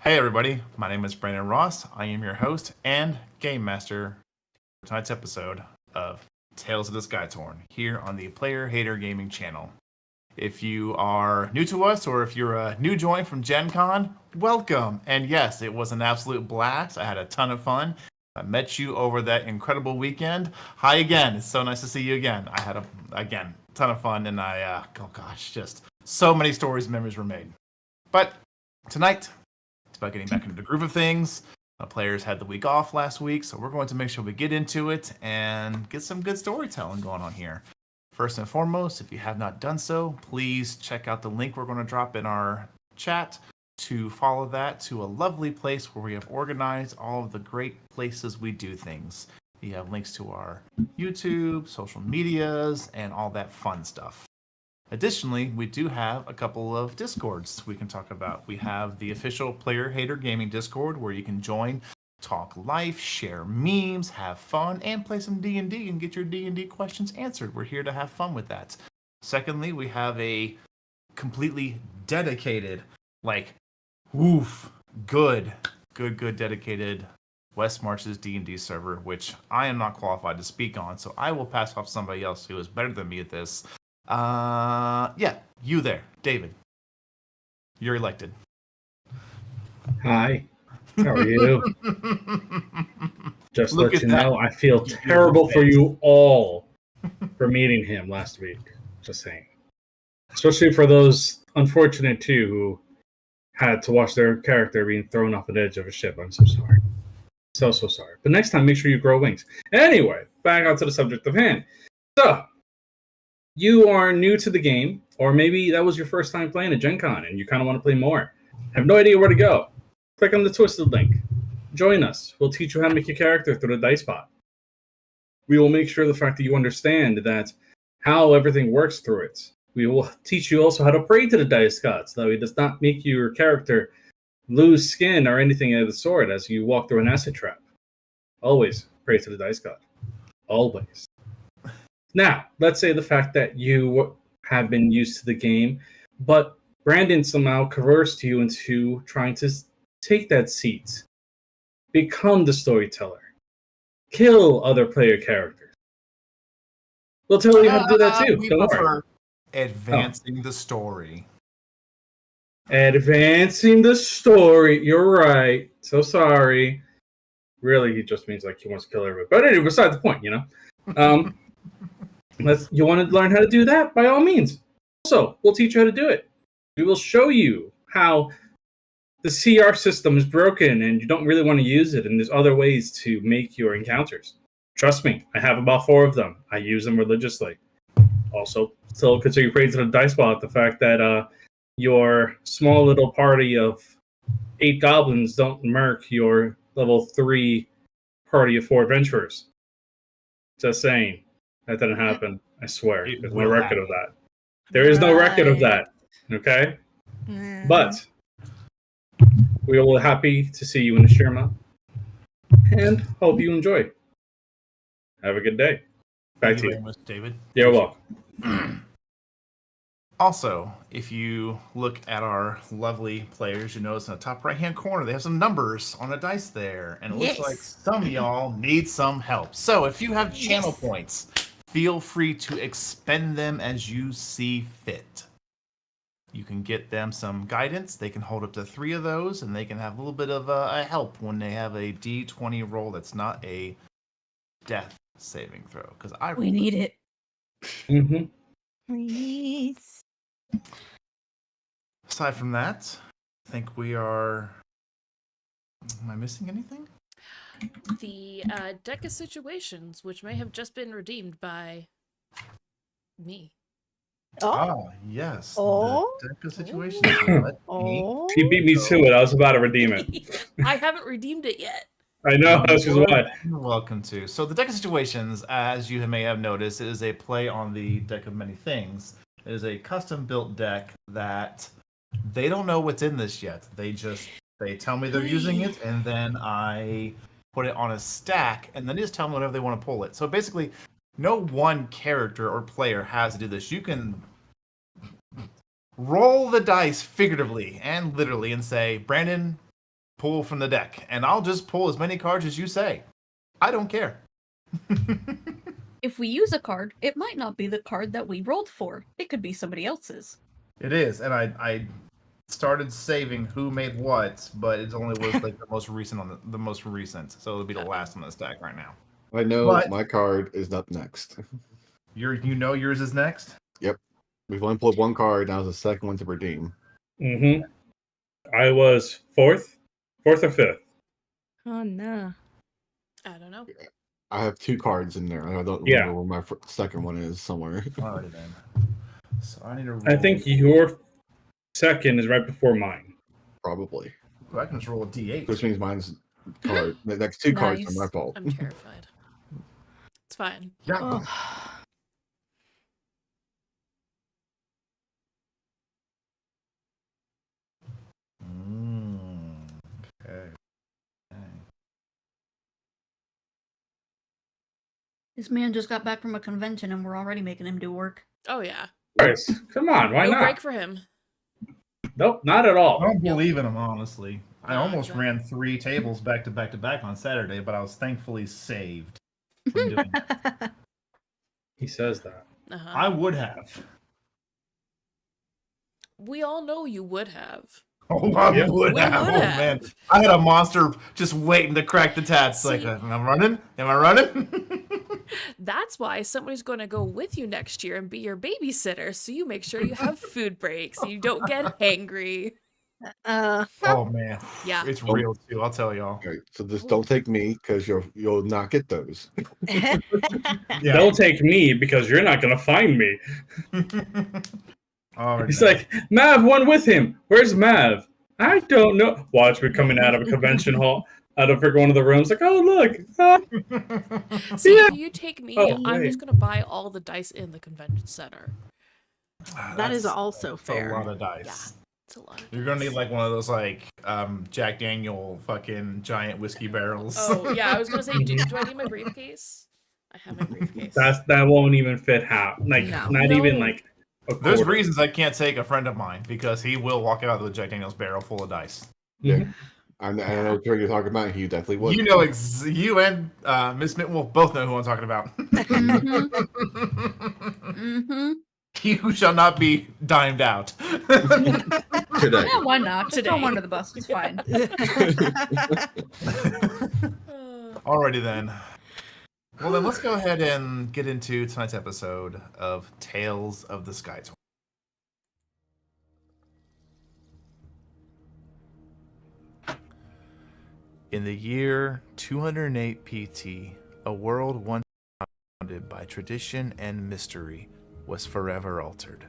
Hey everybody, my name is Brandon Ross. I am your host and game master for tonight's episode of Tales of the Skytorn here on the Player Hater Gaming channel. If you are new to us or if you're a new join from Gen Con, welcome. And yes, it was an absolute blast. I had a ton of fun. I met you over that incredible weekend. Hi again. It's so nice to see you again. I had a ton of fun and just so many stories and memories were made. But tonight, it's about getting back into the groove of things. Players had the week off last week, so we're going to make sure we get into it and get some good storytelling going on here. First and foremost, if you have not done so, please check out the link we're going to drop in our chat to follow that to a lovely place where we have organized all of the great places we do things. We have links to our YouTube, social medias, and all that fun stuff. Additionally, we do have a couple of Discords we can talk about. We have the official Player Hater Gaming Discord where you can join, talk life, share memes, have fun, and play some D&D and get your D&D questions answered. We're here to have fun with that. Secondly, we have a completely dedicated, good dedicated West Marches D&D server, which I am not qualified to speak on, so I will pass off somebody else who is better than me at this. You there, David. You're elected. Hi. How are you? Just let you know, I feel terrible for you all for meeting him last week. Just saying. Especially for those unfortunate two who had to watch their character being thrown off the edge of a ship. I'm so sorry. So sorry. But next time, make sure you grow wings. Anyway, back onto the subject of hand. So, you are new to the game, or maybe that was your first time playing a Gen Con and you kind of want to play more. Have no idea where to go. Click on the Twisted link. Join us. We'll teach you how to make your character through the dice bot. We will make sure the fact that you understand that how everything works through it. We will teach you also how to pray to the dice gods, so that it does not make your character lose skin or anything of the sort as you walk through an acid trap. Always pray to the dice god. Always. Now, let's say the fact that you have been used to the game, but Brandon somehow coerced you into trying to take that seat, become the storyteller, kill other player characters. We'll tell you how to do that too. We prefer advancing the story. Advancing the story. You're right. So sorry. Really, he just means like he wants to kill everybody. But anyway, beside the point, you know. You want to learn how to do that? By all means. Also, we'll teach you how to do it. We will show you how the CR system is broken and you don't really want to use it, and there's other ways to make your encounters. Trust me, I have about 4 of them. I use them religiously. Also, still consider praise to the dice bot the fact that your small little party of 8 goblins don't murk your level 3 party of 4 adventurers. Just saying. That didn't happen. I swear. There's no record of that. There is no record of that. Okay? But we are happy to see you in the Shirma. And hope you enjoy. Have a good day. Back to you. Very much, David. You're welcome. Also, if you look at our lovely players, you notice in the top right-hand corner, they have some numbers on the dice there. And it looks like some of y'all need some help. So if you have channel points, feel free to expend them as you see fit. You can get them some guidance. They can hold up to 3 of those, and they can have a little bit of a help when they have a D20 roll that's not a death saving throw. Because we need it. Mm-hmm. Please. Aside from that, I think we are... Am I missing anything? The deck of situations, which may have just been redeemed by me. Yes. Oh. The deck of situations. He beat me to it. I was about to redeem it. I haven't redeemed it yet. I know. That's just why. You're welcome to. So the deck of situations, as you may have noticed, is a play on the deck of many things. It is a custom-built deck that they don't know what's in this yet. They tell me they're using it, and then I put it on a stack, and then they just tell me whenever they want to pull it. So basically, no one character or player has to do this. You can roll the dice figuratively and literally and say, Brandon, pull from the deck, and I'll just pull as many cards as you say. I don't care. If we use a card, it might not be the card that we rolled for. It could be somebody else's. It is, and I started saving who made what, but it only was like the most recent on the most recent, so it'll be the last on the stack right now. I know But- my card is up next. Yours is next. Yep. We've only pulled one card. Now it's the second one to redeem. Mm-hmm. I was fourth or fifth. Oh no. I don't know. I have 2 cards in there. I don't Yeah. remember where my second one is somewhere. Alrighty then. So I need to. Roll. I think your second is right before mine. Probably. Ooh, I can just roll a d8. Which means mine's card. The next 2 cards Nice. are my fault. I'm terrified. It's fine. Yeah. Oh. Okay. This man just got back from a convention and we're already making him do work. Oh yeah. Guys, come on, why No not? break for him. Nope, not at all. I don't believe in him, honestly. I No, almost exactly. ran 3 tables back to back to back on Saturday, but I was thankfully saved from doing it. He says that. Uh-huh. I would have. We all know you would have. Oh, I Yep. would We have. would Oh, have. man. I had a monster just waiting to crack the tats. Like, See- am I running? Am I running? That's why somebody's going to go with you next year and be your babysitter, so you make sure you have food breaks and you don't get hangry. Oh, man. Yeah. It's real, too. I'll tell y'all. Okay, so just don't take me because you'll not get those. Yeah. Don't take me because you're not gonna find me. Alright, He's then. like, Mav won with him. Where's Mav? I don't know. Watch me coming out of a convention hall, out of one of the rooms, like, oh look. Ah. See, Yeah. if you take me, Oh, I'm wait. just going to buy all the dice in the convention center. That is That's also a fair. lot of dice. It's a lot of You're gonna dice. need like one of those like Jack Daniel fucking giant whiskey barrels. Oh, yeah, I was going to say, do I need my briefcase? I have my briefcase. That won't even fit half. Like, No. not even No. like a There's quarter. reasons I can't take a friend of mine because he will walk out with a Jack Daniel's barrel full of dice. Mhm. I know what you're talking about. He definitely would. You know, you and Miss Mittenwolf both know who I'm talking about. Mm-hmm. Mm-hmm. You shall not be dimed out. today. Yeah, why not? Just throw Today. him under the bus. It's fine. Alrighty then. Well then, let's go ahead and get into tonight's episode of Tales of the Skytorn. In the year 208 PT, a world once surrounded by tradition and mystery was forever altered.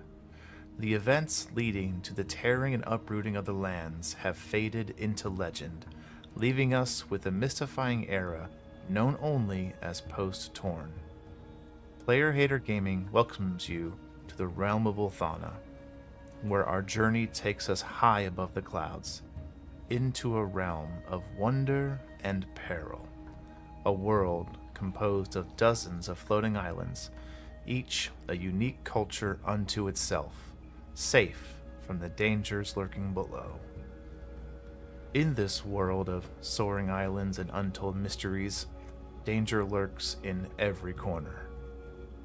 The events leading to the tearing and uprooting of the lands have faded into legend, leaving us with a mystifying era known only as post-Torn. Player Hater Gaming welcomes you to the realm of Ulthana, where our journey takes us high above the clouds, into a realm of wonder and peril, a world composed of dozens of floating islands, each a unique culture unto itself, safe from the dangers lurking below. In this world of soaring islands and untold mysteries, danger lurks in every corner.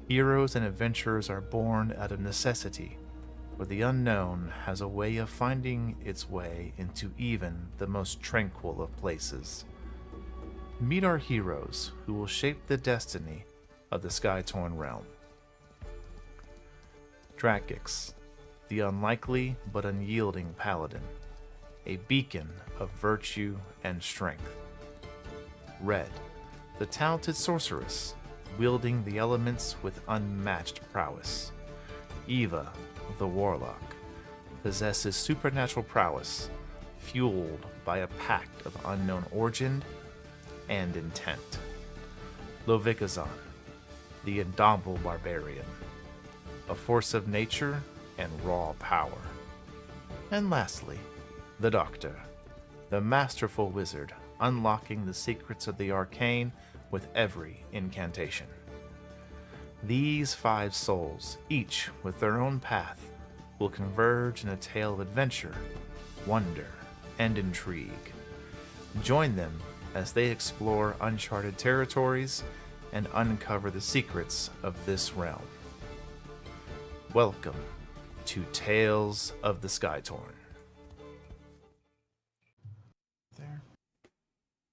Heroes and adventurers are born out of necessity, for the unknown has a way of finding its way into even the most tranquil of places. Meet our heroes who will shape the destiny of the Skytorn realm. Dracix, the unlikely but unyielding paladin, a beacon of virtue and strength. Red, the talented sorceress, wielding the elements with unmatched prowess. Eva, the warlock, possesses supernatural prowess, fueled by a pact of unknown origin and intent. Lovikazan, the indomitable barbarian, a force of nature and raw power. And lastly, the Doctor, the masterful wizard, unlocking the secrets of the arcane with every incantation. These 5 souls, each with their own path, will converge in a tale of adventure, wonder, and intrigue, Join them as they explore uncharted territories and uncover the secrets of this realm. Welcome to Tales of the Skytorn. There.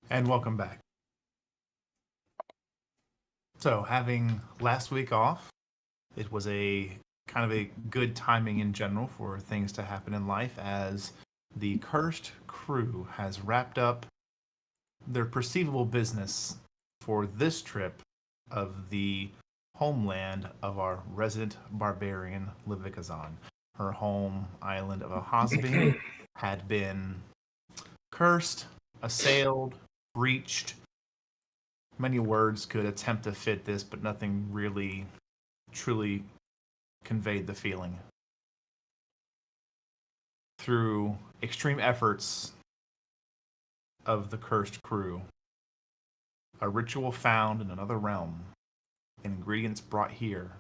And welcome back. So, having last week off, it was a kind of a good timing in general for things to happen in life, as the cursed crew has wrapped up their perceivable business for this trip of the homeland of our resident barbarian Levikazan. Her home island of Ahasbin had been cursed, assailed, breached. Many words could attempt to fit this, but nothing really truly conveyed the feeling. Through extreme efforts of the cursed crew, a ritual found in another realm, ingredients brought here,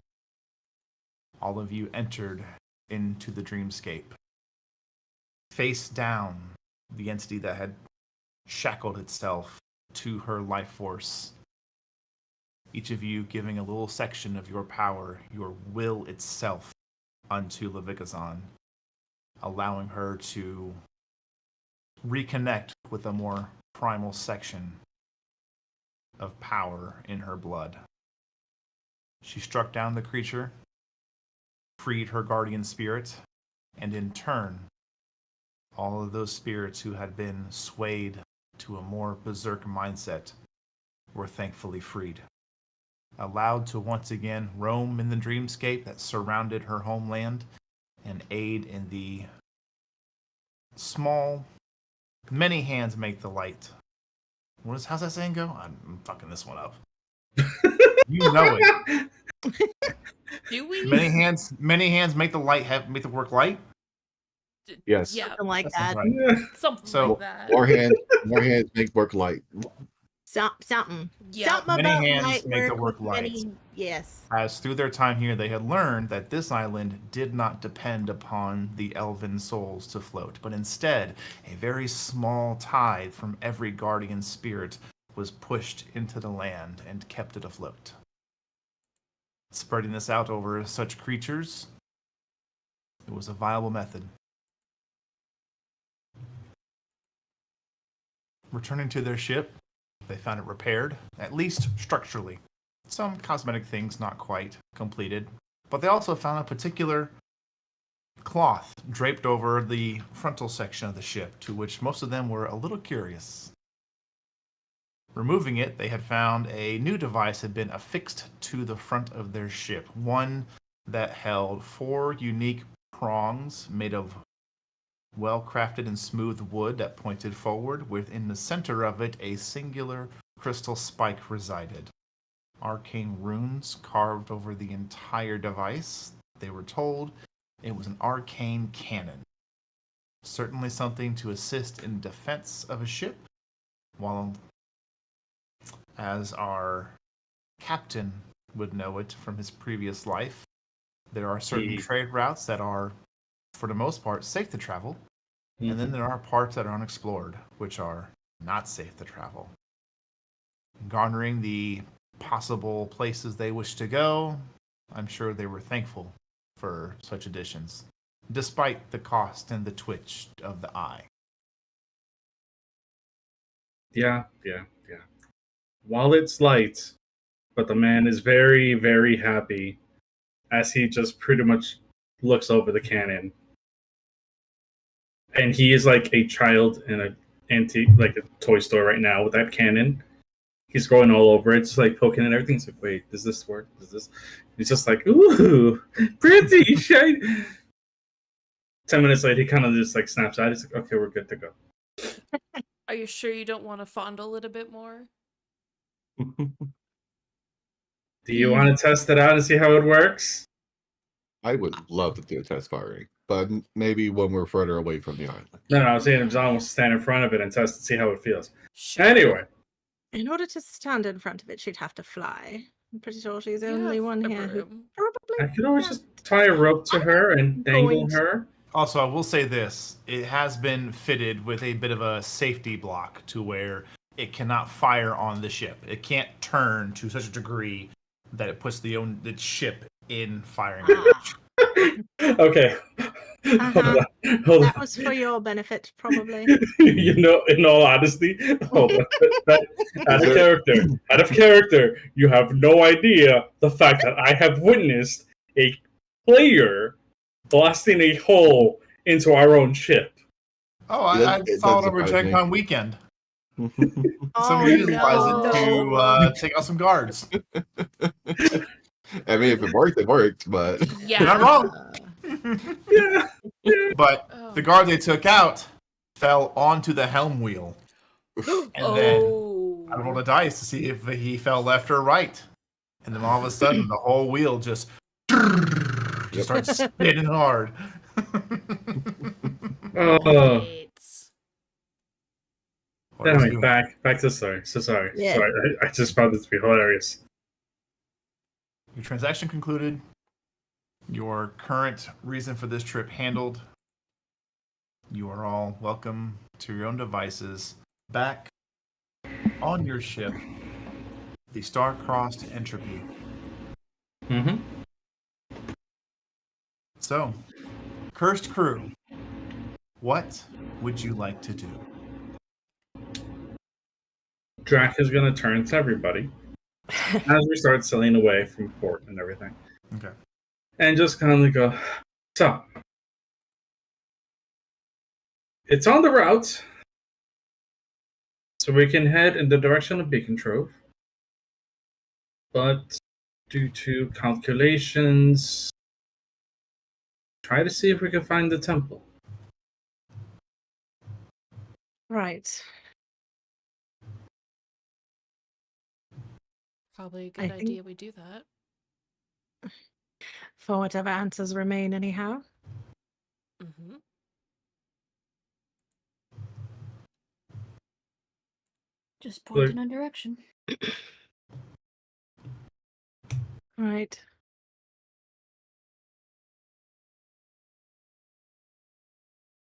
all of you entered into the dreamscape. Face down, the entity that had shackled itself to her life force. Each of you giving a little section of your power, your will itself, unto Levikazan, allowing her to reconnect with a more primal section of power in her blood. She struck down the creature, freed her guardian spirit, and in turn, all of those spirits who had been swayed to a more berserk mindset were thankfully freed, allowed to once again roam in the dreamscape that surrounded her homeland and aid in the small, many hands make the light. How's that saying go? I'm fucking this one up. You know it. Do we? Many hands make the light make the work light. Yes. Yeah, Something like That that. sounds right. something So, like that. More hands make work light. Something. Yeah. Something Many about hands light make the work work with light. Yes. As through their time here, they had learned that this island did not depend upon the elven souls to float, but instead, a very small tide from every guardian spirit was pushed into the land and kept it afloat. Spreading this out over such creatures, it was a viable method. Returning to their ship, they found it repaired, at least structurally. Some cosmetic things not quite completed, but they also found a particular cloth draped over the frontal section of the ship, to which most of them were a little curious. Removing it, they had found a new device had been affixed to the front of their ship, one that held 4 unique prongs made of well-crafted and smooth wood that pointed forward. Within the center of it, a singular crystal spike resided. Arcane runes carved over the entire device. They were told it was an arcane cannon. Certainly something to assist in defense of a ship, while, as our captain would know it from his previous life, there are certain trade routes that are, for the most part, safe to travel, and then there are parts that are unexplored, which are not safe to travel. Garnering the possible places they wish to go, I'm sure they were thankful for such additions, despite the cost and the twitch of the eye. Yeah. While it's light, but the man is very, very happy as he just pretty much looks over the cannon. And he is like a child in a antique, like a toy store right now with that cannon. He's going all over it, just like poking and everything. He's like, wait, does this work? Does this? He's just like, ooh, pretty shiny. 10 minutes later, he kind of just like snaps out. He's like, okay, we're good to go. Are you sure you don't want to fondle it a bit more? Do you want to test it out and see how it works? I would love to do a test firing, but maybe when we're further away from the island. No, I was saying John wants to stand in front of it and test and see how it feels. Sure. Anyway, In order to stand in front of it, she'd have to fly. I'm pretty sure she's the You only have one a here who broom. probably. I could always just tie a rope to her and dangle going to- her. Also, I will say this: it has been fitted with a bit of a safety block to where it cannot fire on the ship. It can't turn to such a degree that it puts the ship in firing range. Okay. Uh-huh. Hold That on. was for your benefit, probably. You know, in all honesty, hold on. Out Is of there- character. Out of character. You have no idea the fact that I have witnessed a player blasting a hole into our own ship. Oh, I It saw it doesn't over surprise Gen me. Con weekend. Oh, Somebody utilized it no. to take out some guards. I mean, if it worked, it worked, but You're not Yeah. wrong. Yeah. But Oh. the guard they took out fell onto the helm wheel. And then I rolled a dice to see if he fell left or right. And then all of a sudden, the whole wheel just starts spinning hard. Oh, Right. What else do anyway, you- back to sorry. So sorry. Yeah. Sorry. I just found this to be hilarious. Your transaction concluded. Your current reason for this trip handled. You are all welcome to your own devices back on your ship, the Star-Crossed Entropy. Mm-hmm. So, Cursed Crew, what would you like to do? Drac is going to turn to everybody as we start sailing away from port and everything. Okay. And just kind of go, so, it's on the route, so we can head in the direction of Beacon Trove. But due to calculations, try to see if we can find the temple. Right. Probably a I good think- idea we do that. For whatever answers remain, anyhow. Mm-hmm. Just point in a direction. Right.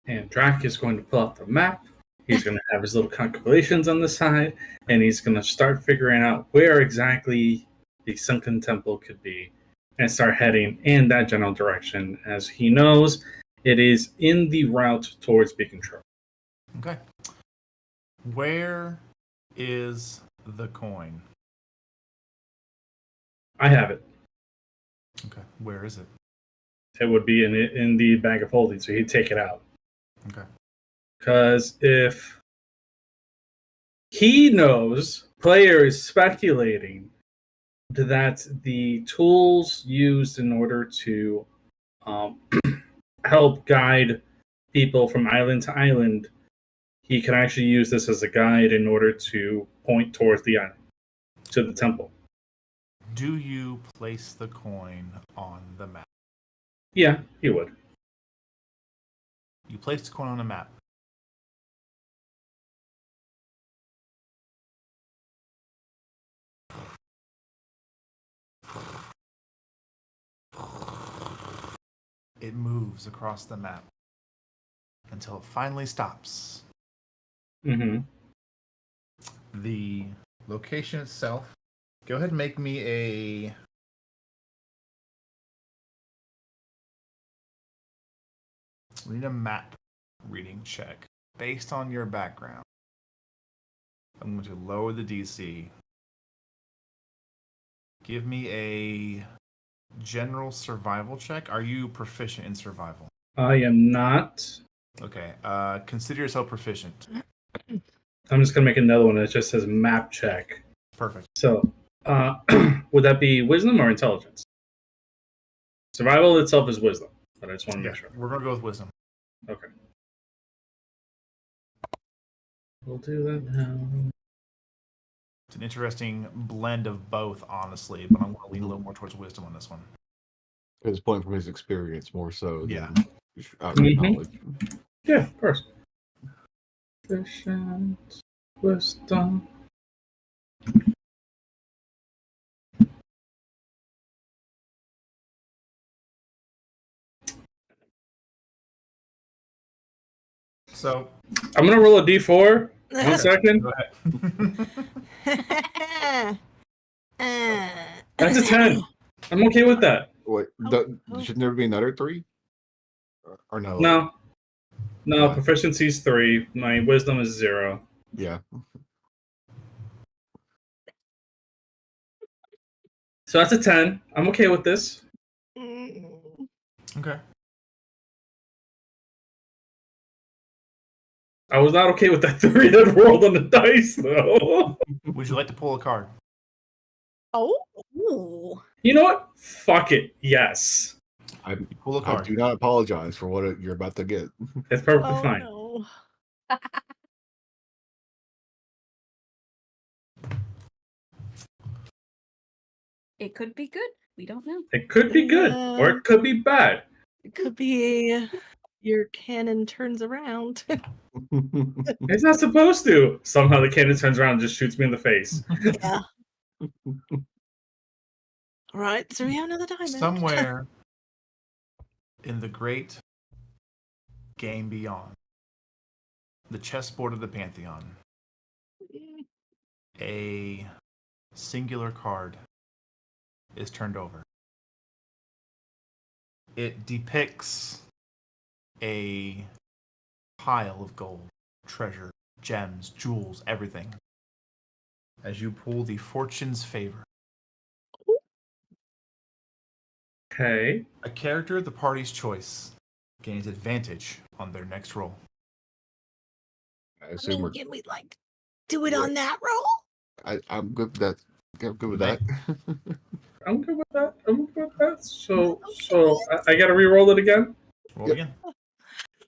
And Drac is going to pull out the map. He's going to have his little calculations on the side, and he's going to start figuring out where exactly the sunken temple could be and start heading in that general direction. As he knows, it is in the route towards Beacon Trove. Okay. Where is the coin? I have it. Okay. Where is it? It would be in the bag of holding, so he'd take it out. Okay. Because if he knows, player is speculating that the tools used in order to help guide people from island to island, he can actually use this as a guide in order to point towards the island, to the temple. Do you place the coin on the map? Yeah, he would. You place the coin on the map. It moves across the map until it finally stops. Mm-hmm. The location itself. Go ahead and make me a. We need a map reading check based on your background. I'm going to lower the DC. Give me a general survival check. Are you proficient in survival? I am not. Okay. Consider yourself proficient. I'm just going to make another one that just says map check. Perfect. So, would that be wisdom or intelligence? Survival itself is wisdom, but I just want to make sure. We're going to go with wisdom. Okay. We'll do that now. It's an interesting blend of both, honestly, but I'm going to lean a little more towards wisdom on this one. his point from his experience more so Yeah. than outright Mhm. knowledge. Yeah, of course. Efficient wisdom. So I'm gonna roll a d4. 1 second. go ahead. That's a 10. I'm okay with that. Wait, should there be another 3? Or no? No, proficiency is 3. My wisdom is 0. Yeah. So that's a 10. I'm okay with this. Okay. I was not okay with that 3 that rolled on the dice, though. Would you like to pull a card? Oh. You know what? Fuck it. Yes. Pull a I card. do not apologize for what you're about to get. It's perfectly Oh, fine. no. It could be good. We don't know. It could be good, or it could be bad. It could be your cannon turns around. It's not supposed to. Somehow the cannon turns around and just shoots me in the face. Yeah. All right, so we have another diamond. Somewhere in the great game beyond, the chessboard of the Pantheon, a singular card is turned over. It depicts a pile of gold, treasure, gems, jewels, everything. As you pull the Fortune's Favor, Okay. a character of the party's choice gains advantage on their next roll. I assume we're. Can we do it on that roll? I'm good with that. I'm good with that. I'm good with that. So I gotta re-roll it again? Roll again.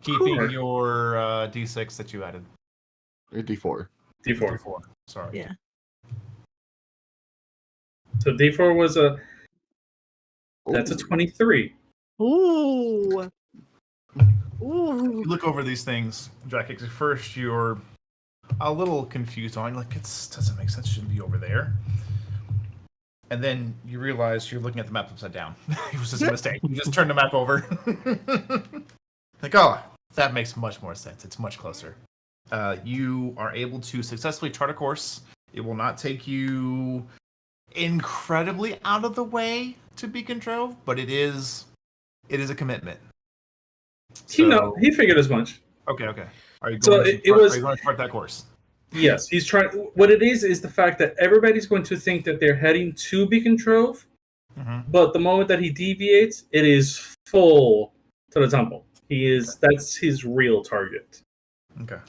Keeping your D6 that you added. D4. D4. D4. Sorry. Yeah. So D4 was that's a 23. Ooh. You look over these things, Jack. At first, you're a little confused on it doesn't make sense. It shouldn't be over there. And then you realize you're looking at the map upside down. It was just a mistake. You just turned the map over. That makes much more sense. It's much closer. You are able to successfully chart a course. It will not take you incredibly out of the way to Beacon Trove, but it is a commitment. He figured as much. Okay. Are you So going to chart that course? Yes, he's trying. What it is the fact that everybody's going to think that they're heading to Beacon Trove, but the moment that he deviates, it is full to the temple. That's his real target. Okay.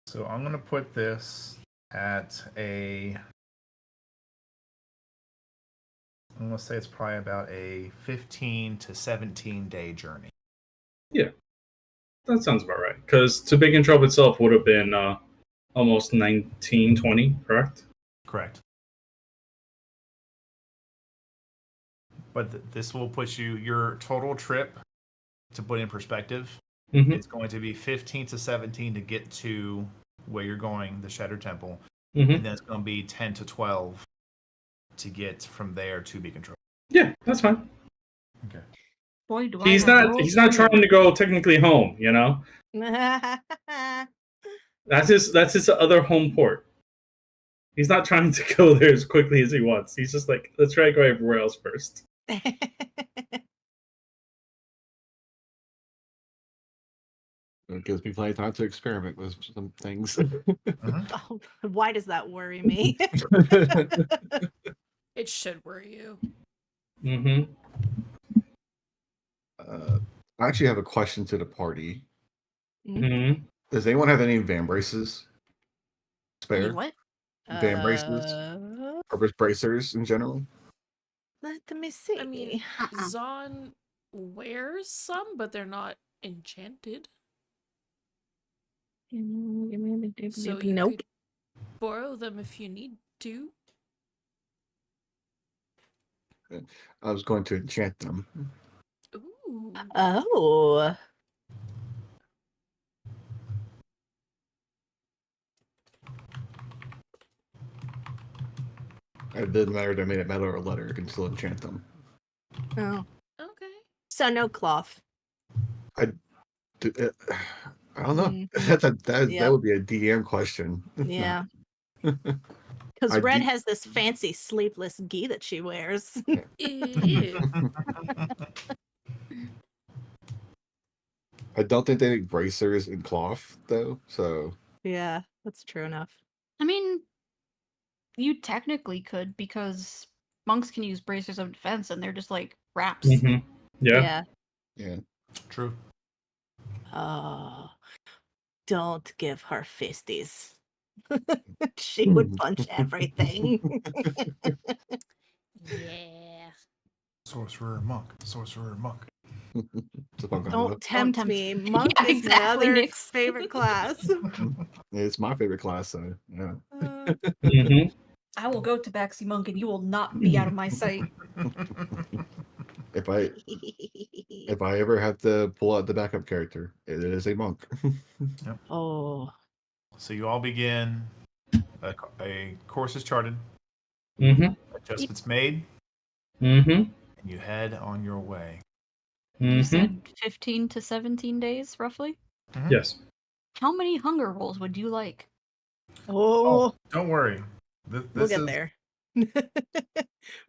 So I'm going to put this at I'm going to say it's probably about a 15 to 17 day journey. Yeah, that sounds about right. Because to Beacon Trove itself would have been almost 19, 20, correct? Correct. But this will put your total trip, to put in perspective, it's going to be 15 to 17 to get to where you're going, the Shattered Temple. And then it's going to be 10 to 12 to get from there to Beacon Trove. Yeah, that's fine. Okay. Boy, do He's not trying to go technically home, you know? That's his other home port. He's not trying to go there as quickly as he wants. He's just like, let's try to go everywhere else first. It gives me plenty of time to experiment with some things. Oh, why does that worry me? It should worry you. I actually have a question to the party. Mm-hmm. Does anyone have any van braces spare? What? Van braces? Or bracers in general? Let me see. I mean, Zon wears some, but they're not enchanted. So you Nope. could borrow them if you need to. I was going to enchant them. Ooh. Oh. It didn't matter if they made it metal or leather, I can still enchant them. Oh, Okay. so no cloth. I don't know. Mhm. That Yep. would be a DM question. Yeah. Because I Red do- has this fancy sleeveless gi that she wears. Ew. I don't think they make bracers in cloth though. So Yeah, that's true enough. I mean, you technically could because monks can use bracers of defense and they're just like wraps. Yeah. Yeah. yeah. True. Oh, don't give her fisties. She would punch everything. Yeah. Sorcerer monk. Sorcerer monk. It's a fun combo. Don't tempt tempt me. me. Monk Yeah, is my exactly, other Nix. favorite class. It's my favorite class, so yeah. hmm I will go to Baxi Monk and you will not be out of my sight. If I ever have to pull out the backup character, it is a monk. Oh. So you all begin. A course is charted. hmm Adjustments made, hmm and you head on your way. You hmm said 15 to 17 days, roughly? Yes. How many hunger rolls would you like? Oh, Don't worry. This we'll get is, there.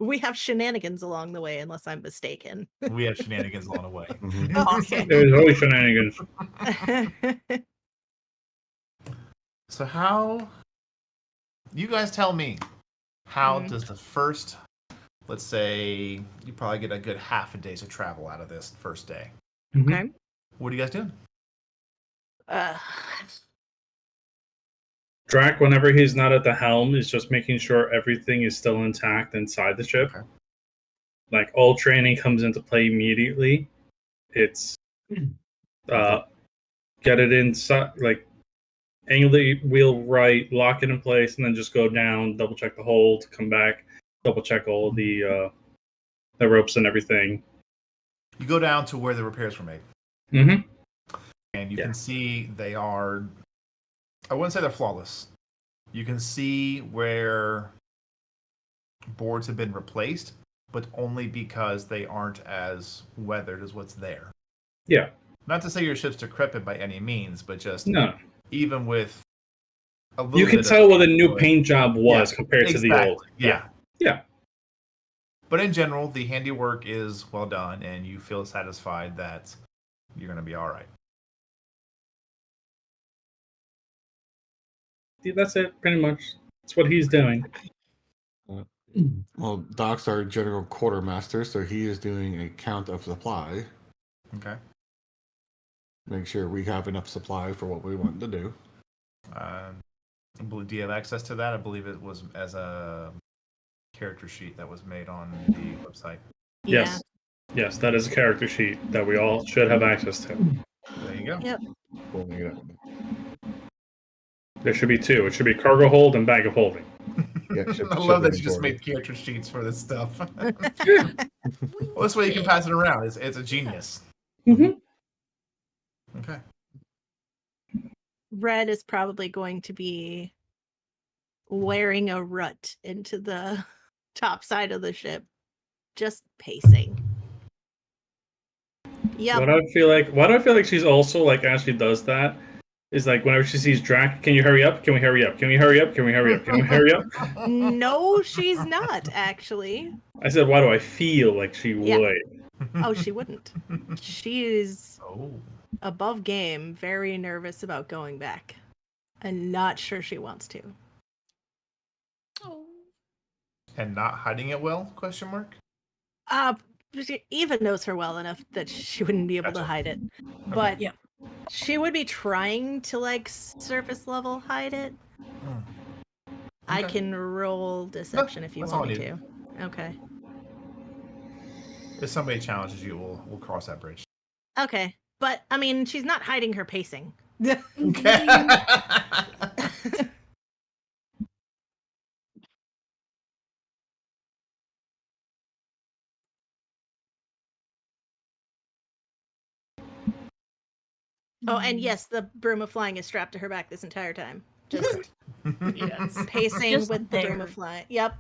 We have shenanigans along the way, unless I'm mistaken. We have shenanigans along the way. Okay. There's always shenanigans. So how? You guys tell me. How Mhm. does the first? Let's say you probably get a good half a day's of travel out of this first day. Mhm. Okay. What are you guys doing? Drac, whenever he's not at the helm, is just making sure everything is still intact inside the ship. Okay. Like all training comes into play immediately. It's get it inside, like angle the wheel right, lock it in place, and then just go down, double check the hold, come back, double check all the ropes and everything. You go down to where the repairs were made, Mm-hmm. and you Yeah. can see they are. I wouldn't say they're flawless. You can see where boards have been replaced, but only because they aren't as weathered as what's there. Yeah. Not to say your ship's decrepit by any means, but just No. even with a little You can bit tell of what the new wood. paint job was compared to the Exactly, old. Yeah. Yeah. But in general, the handiwork is well done, and you feel satisfied that you're going to be all right. Yeah, that's it, pretty much. That's what he's doing. Well, Doc's our general quartermaster, so he is doing a count of supply. Okay. Make sure we have enough supply for what we want to do. Do you have access to that? I believe it was as a character sheet that was made on the website. Yes. Yes, that is a character sheet that we all should have access to. There you go. Yep. Pulling it up. There should be two. It should be cargo hold and bag of holding. Yeah, I love that you just made character sheets for this stuff. Well, this way you can pass it around. It's a genius. Mm-hmm. Okay. Red is probably going to be wearing a rut into the top side of the ship, just pacing. Yep. Why do I feel like she's also like as she does that is like whenever she sees Drac, can you hurry up? Can we hurry up? Can we hurry up? Can we hurry up? Can we hurry up? No, she's not, actually. I said, why do I feel like she Yeah. would? Oh, she wouldn't. She's Oh. above game, very nervous about going back. And not sure she wants to. Oh. And not hiding it well? Question mark. Eva knows her well enough that she wouldn't be able to Gotcha. hide it. But Yeah. she would be trying to like surface level hide it. I Okay. can roll deception if you that's want all me I to. Okay. If somebody challenges you, we'll cross that bridge. Okay. But I mean, she's not hiding her pacing. Okay. Oh, and yes, the broom of flying is strapped to her back this entire time. Just Yes. pacing Just with the broom there. of flying. Yep.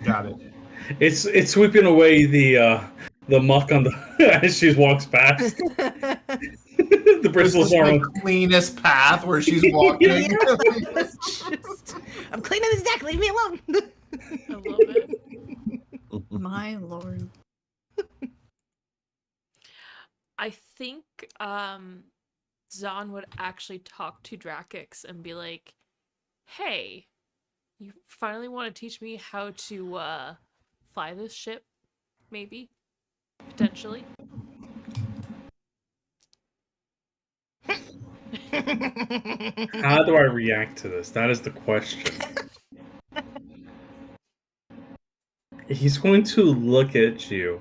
Got it. It's sweeping away the muck on the as she walks past. The This bristles is are the cleanest path where she's walking. It's just, I'm cleaning this deck. Leave me alone. I love it. My lord. I think Zahn would actually talk to Drakix and be like, "Hey, you finally want to teach me how to fly this ship? Maybe, potentially." How do I react to this? That is the question. He's going to look at you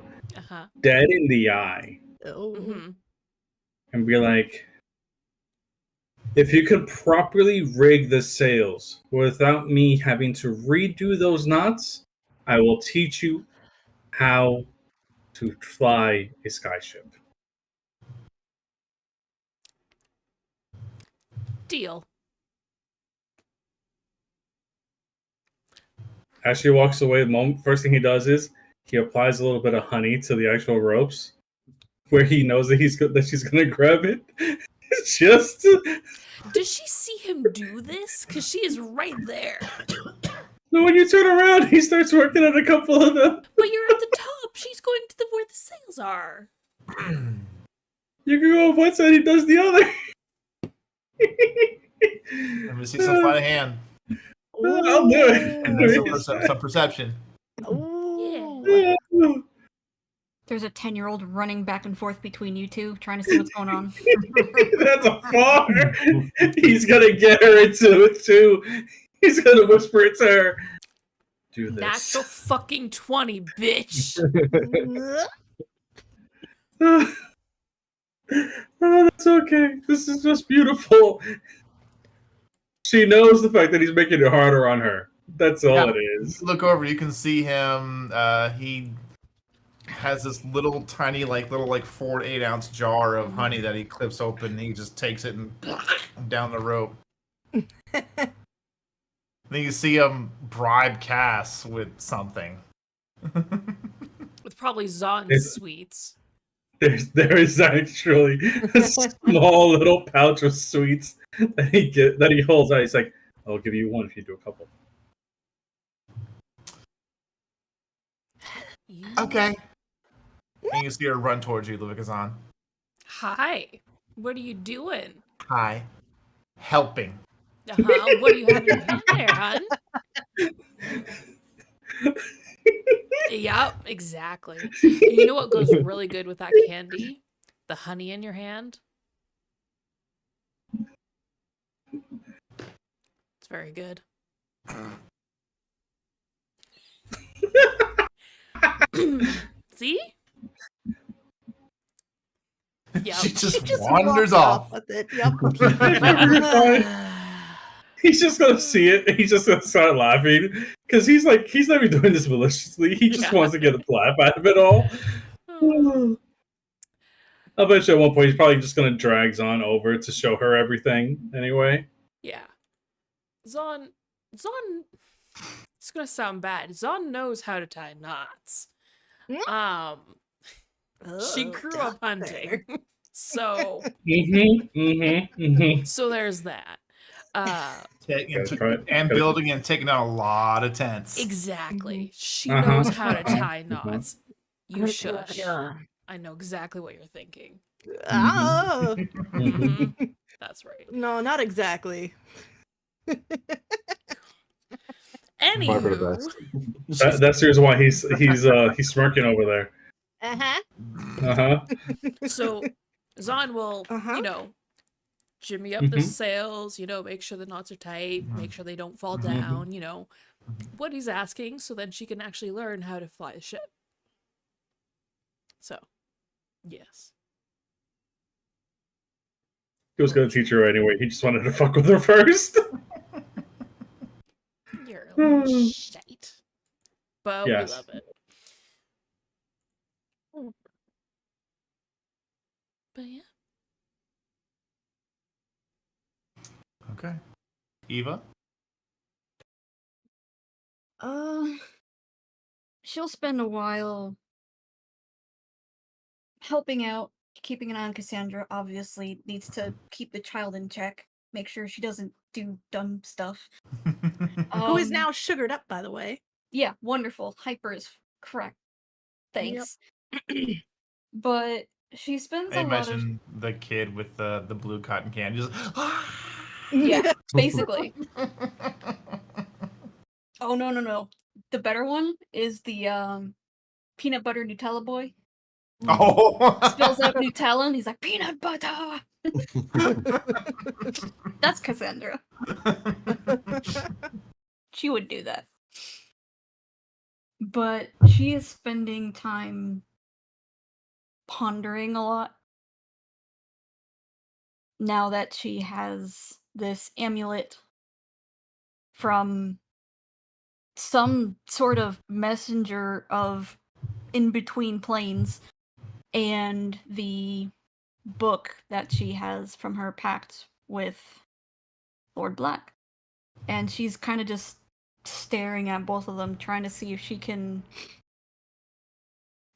dead in the eye Mm-hmm. and be like, if you could properly rig the sails without me having to redo those knots, I will teach you how to fly a skyship. Deal. As she walks away, the first thing he does is he applies a little bit of honey to the actual ropes, where he knows that she's gonna grab it. Just Does she see him do this? Because she is right there. no, when you turn around, he starts working on a couple of them. But you're at the top. She's going to where the sails are. You can go on one side, he does the other. Let me see some sleight of hand. I'll do it. And there's some perception. Ooh. There's a 10-year-old running back and forth between you two, trying to see what's going on. That's a far. He's gonna get her into it too. He's gonna whisper it to her. Do this. Natural fucking 20, bitch. Oh, that's okay. This is just beautiful. She knows the fact that he's making it harder on her. That's all it is. Look over, you can see him. He has this little tiny, little 4 to 8 ounce jar of honey that he clips open. And he just takes it and down the rope. Then you see him bribe Cass with something. With probably Zahn's sweets. There is actually a small little pouch of sweets that he holds out. He's like, "I'll give you one if you do a couple." Okay. And you see her run towards you, Luvicazan. Hi. What are you doing? Hi. Helping. What do you have in your hand there, hun? Yep, exactly. And you know what goes really good with that candy? The honey in your hand. It's very good. See? Yep. She just walks wanders off. with it. Yep. He's just gonna see it and he's just gonna start laughing because he's not even doing this maliciously. He just wants to get a laugh out of it all. I'll bet you at one point he's probably just gonna drag Zahn over to show her everything anyway. Yeah. Zahn, it's gonna sound bad. Zahn knows how to tie knots. She grew up hunting. So so there's that. And building and taking out a lot of tents. Exactly. She knows how to tie knots. You shush. I know exactly what you're thinking. Oh. That's right. No, not exactly. Anywho, that's the reason why he's smirking over there. So Zahn will, jimmy up the sails, make sure the knots are tight, make sure they don't fall down, what he's asking, so then she can actually learn how to fly a ship. So, yes. He was going to teach her anyway. He just wanted to fuck with her first. You're a little shite. But yes. We love it. But yeah. Okay. Eva? she'll spend a while helping out, keeping an eye on Cassandra. Obviously, needs to keep the child in check, make sure she doesn't do dumb stuff. Who is now sugared up, by the way. Yeah, wonderful. Hyper is correct. Thanks. Yep. But she spends I a lot of... imagine the kid with the blue cotton candy just... Yeah, basically. Oh, no. The better one is the peanut butter Nutella boy. Oh! Spills out Nutella and he's like, peanut butter! That's Cassandra. She would do that. But she is spending time pondering a lot. Now that she has this amulet from some sort of messenger of in-between planes and the book that she has from her pact with Lord Black. And she's kind of just staring at both of them, trying to see if she can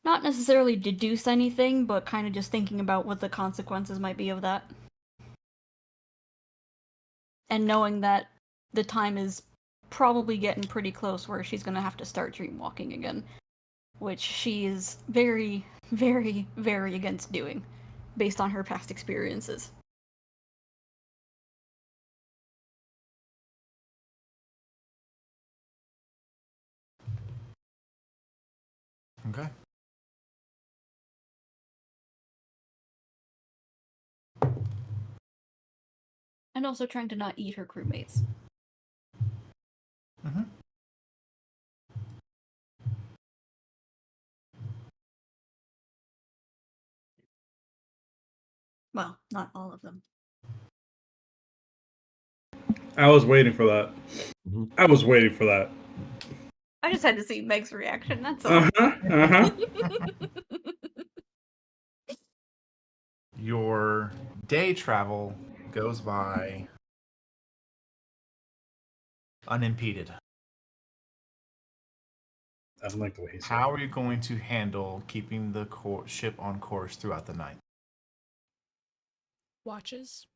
not necessarily deduce anything, but kind of just thinking about what the consequences might be of that. And knowing that the time is probably getting pretty close where she's going to have to start dreamwalking again, which she is very, very, very against doing, based on her past experiences. Okay. And also trying to not eat her crewmates. Mm-hmm. Well, not all of them. I was waiting for that. Mm-hmm. I was waiting for that. I just had to see Meg's reaction, that's all. Your day travel goes by unimpeded. I don't like the way he said How are you going to handle keeping the ship on course throughout the night? Watches.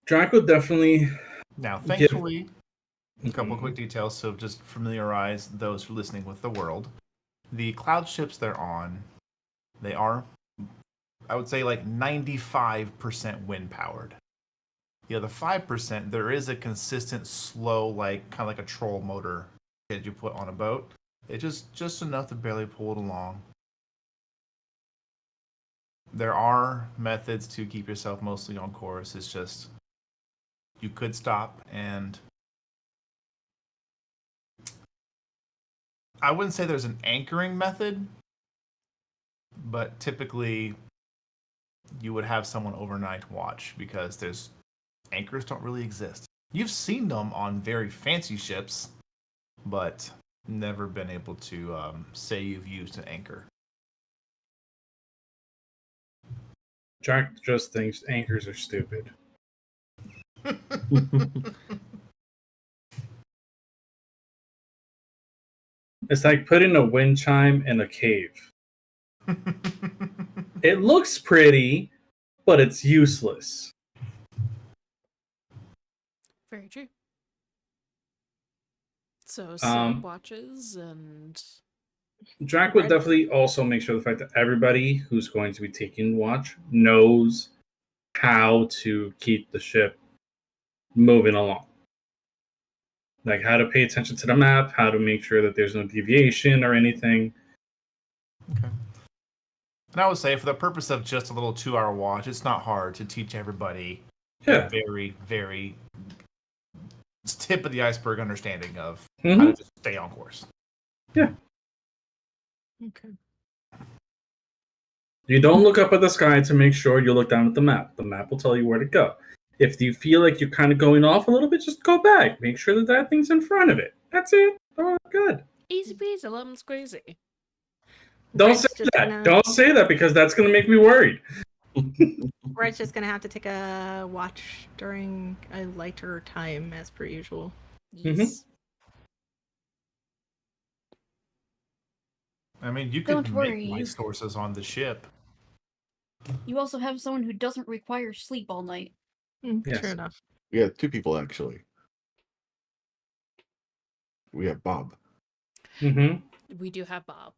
Draco definitely. Now, thankfully, a couple quick details, so just familiarize those who are listening with the world. The cloud ships they're on, they are, I would say, like 95% wind powered. The other 5%, there is a consistent, slow, like kind of like a troll motor that you put on a boat. It's just enough to barely pull it along. There are methods to keep yourself mostly on course. It's just you could stop, and I wouldn't say there's an anchoring method, but typically you would have someone overnight watch because anchors don't really exist. You've seen them on very fancy ships, but never been able to say you've used an anchor. Jack just thinks anchors are stupid. It's like putting a wind chime in a cave. It looks pretty, but it's useless. Very true. So set watches and... Drac would definitely also make sure the fact that everybody who's going to be taking watch knows how to keep the ship moving along. Like how to pay attention to the map, how to make sure that there's no deviation or anything. Okay. And I would say for the purpose of just a little 2-hour watch, it's not hard to teach everybody a very, very tip of the iceberg understanding of how to just stay on course. Yeah. Okay. You don't look up at the sky to make sure, you look down at the map. The map will tell you where to go. If you feel like you're kind of going off a little bit, just go back. Make sure that thing's in front of it. That's it. Oh, good. Easy peasy, lemon squeezy. Don't say that. Don't say that because that's going to make me worried. Red's just going to have to take a watch during a lighter time as per usual. Yes. I mean, you Don't could worry, make light sources on the ship. You also have someone who doesn't require sleep all night. Yes. True enough. We have 2 people actually. We have Bob. Mm-hmm. We do have Bob.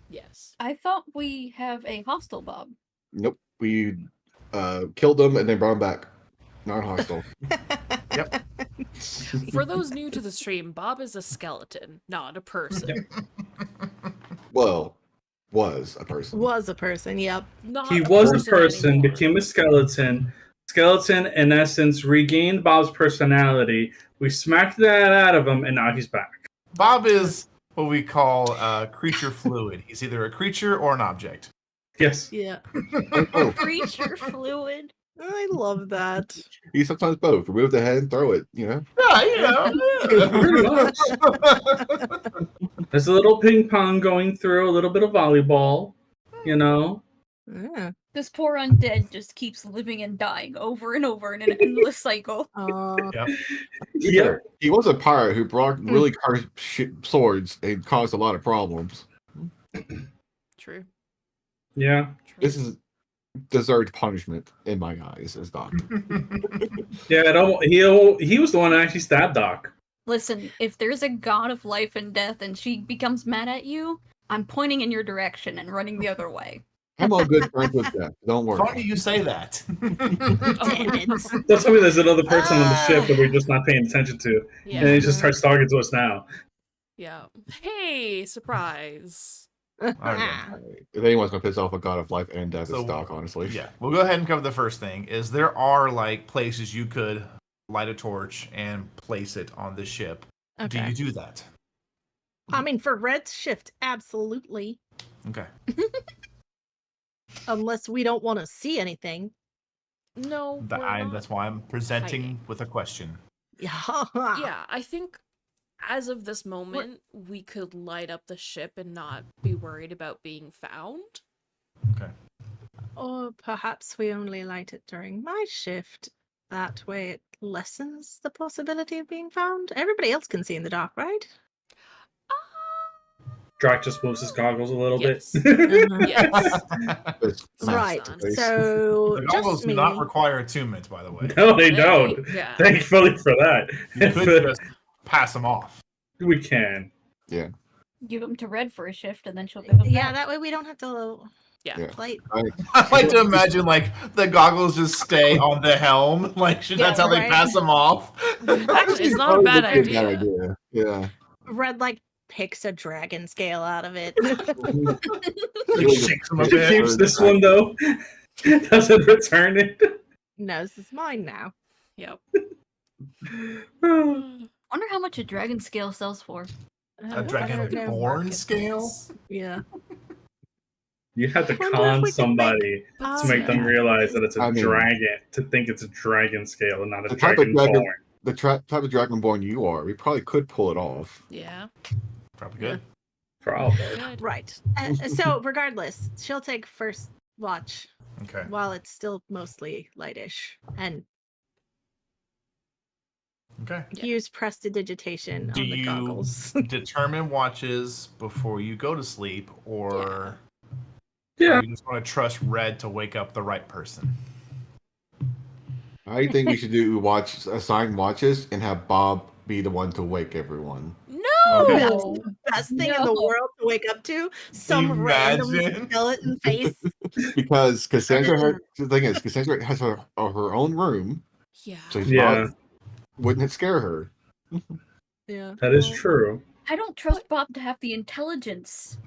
Yes. I thought we have a hostile Bob. Nope. We killed him and then brought him back. Not hostile. Yep. For those new to the stream, Bob is a skeleton, not a person. Well, was a person. Was a person, yep. Not He was a person, anymore. became a skeleton. Skeleton, in essence, regained Bob's personality. We smacked that out of him, and now he's back. Bob is what we call creature fluid. He's either a creature or an object. Yes. Yeah. Oh, Creature fluid. I love that. he's sometimes both. Remove the head and throw it, you know? Yeah, Pretty much. There's a little ping pong going through, a little bit of volleyball, you know? Yeah. This poor undead just keeps living and dying over and over in an endless cycle. Yep. Yeah. He was a pirate who brought really cursed swords and caused a lot of problems. True. Yeah. True. This is deserved punishment in my eyes as Doc. Yeah, he was the one that actually stabbed Doc. Listen, if there's a god of life and death and she becomes mad at you, I'm pointing in your direction and running the other way. I'm all good friends with that. Don't worry. Funny you say that. Damn it. Don't tell me there's another person on the ship that we're just not paying attention to. Yeah. And he just starts talking to us now. Yeah. Hey, surprise. If anyone's gonna piss off a god of life and death, So, it's Doc, honestly. Yeah, we'll go ahead and cover the first thing. Is there are like places you could light a torch and place it on the ship. Do Okay. you do that? I mean, for red shift, absolutely. Okay. Unless we don't want to see anything. No. we're not. That's why I'm presenting hiding. with a question. Yeah. Yeah, I think as of this moment, we could light up the ship and not be worried about being found. Okay. Or perhaps we only light it during my shift. That way it lessens the possibility of being found. Everybody else can see in the dark, right? Drac just moves his goggles a little Yes. bit. Yes. It's Right. Son. So The goggles just do me. not require attunement, by the way. No, they don't. Yeah. Thankfully for that. You could just pass them off. We can. Give them to Red for a shift and then she'll pick them Yeah, back. that way we don't have to Yeah. play. I like to imagine like the goggles just stay on the helm. Like that's how they right. pass them off. Actually, it's not a bad Probably idea. idea. Yeah. Red like picks a dragon scale out of it. Shakes them a He bit. keeps this one though. Doesn't return it. No, this is mine now. Yep. Wonder how much a dragon scale sells for. A I dragon don't know. born scale. Yeah. You have to Wonder if con we can somebody to make them realize that it's a I mean- dragon, to think it's a dragon scale and not a The type of dragon dragon- born. The type of dragonborn you are, we probably could pull it off. Yeah. Probably good. Probably. Good. Right. So regardless, she'll take first watch Okay. while it's still mostly lightish and Okay. Yeah. use prestidigitation Do on the you goggles. determine watches before you go to sleep, or Yeah. you just want to trust Red to wake up the right person? I think we should assign watches and have Bob be the one to wake everyone. No. Okay. That's the best thing in the No. world to wake up to. Some random Imagine. skeleton face. Because Cassandra, the thing is, Cassandra has her own room, Yeah. so Yeah, Bob wouldn't it scare her? Yeah. that is well, true. I don't trust Bob to have the intelligence.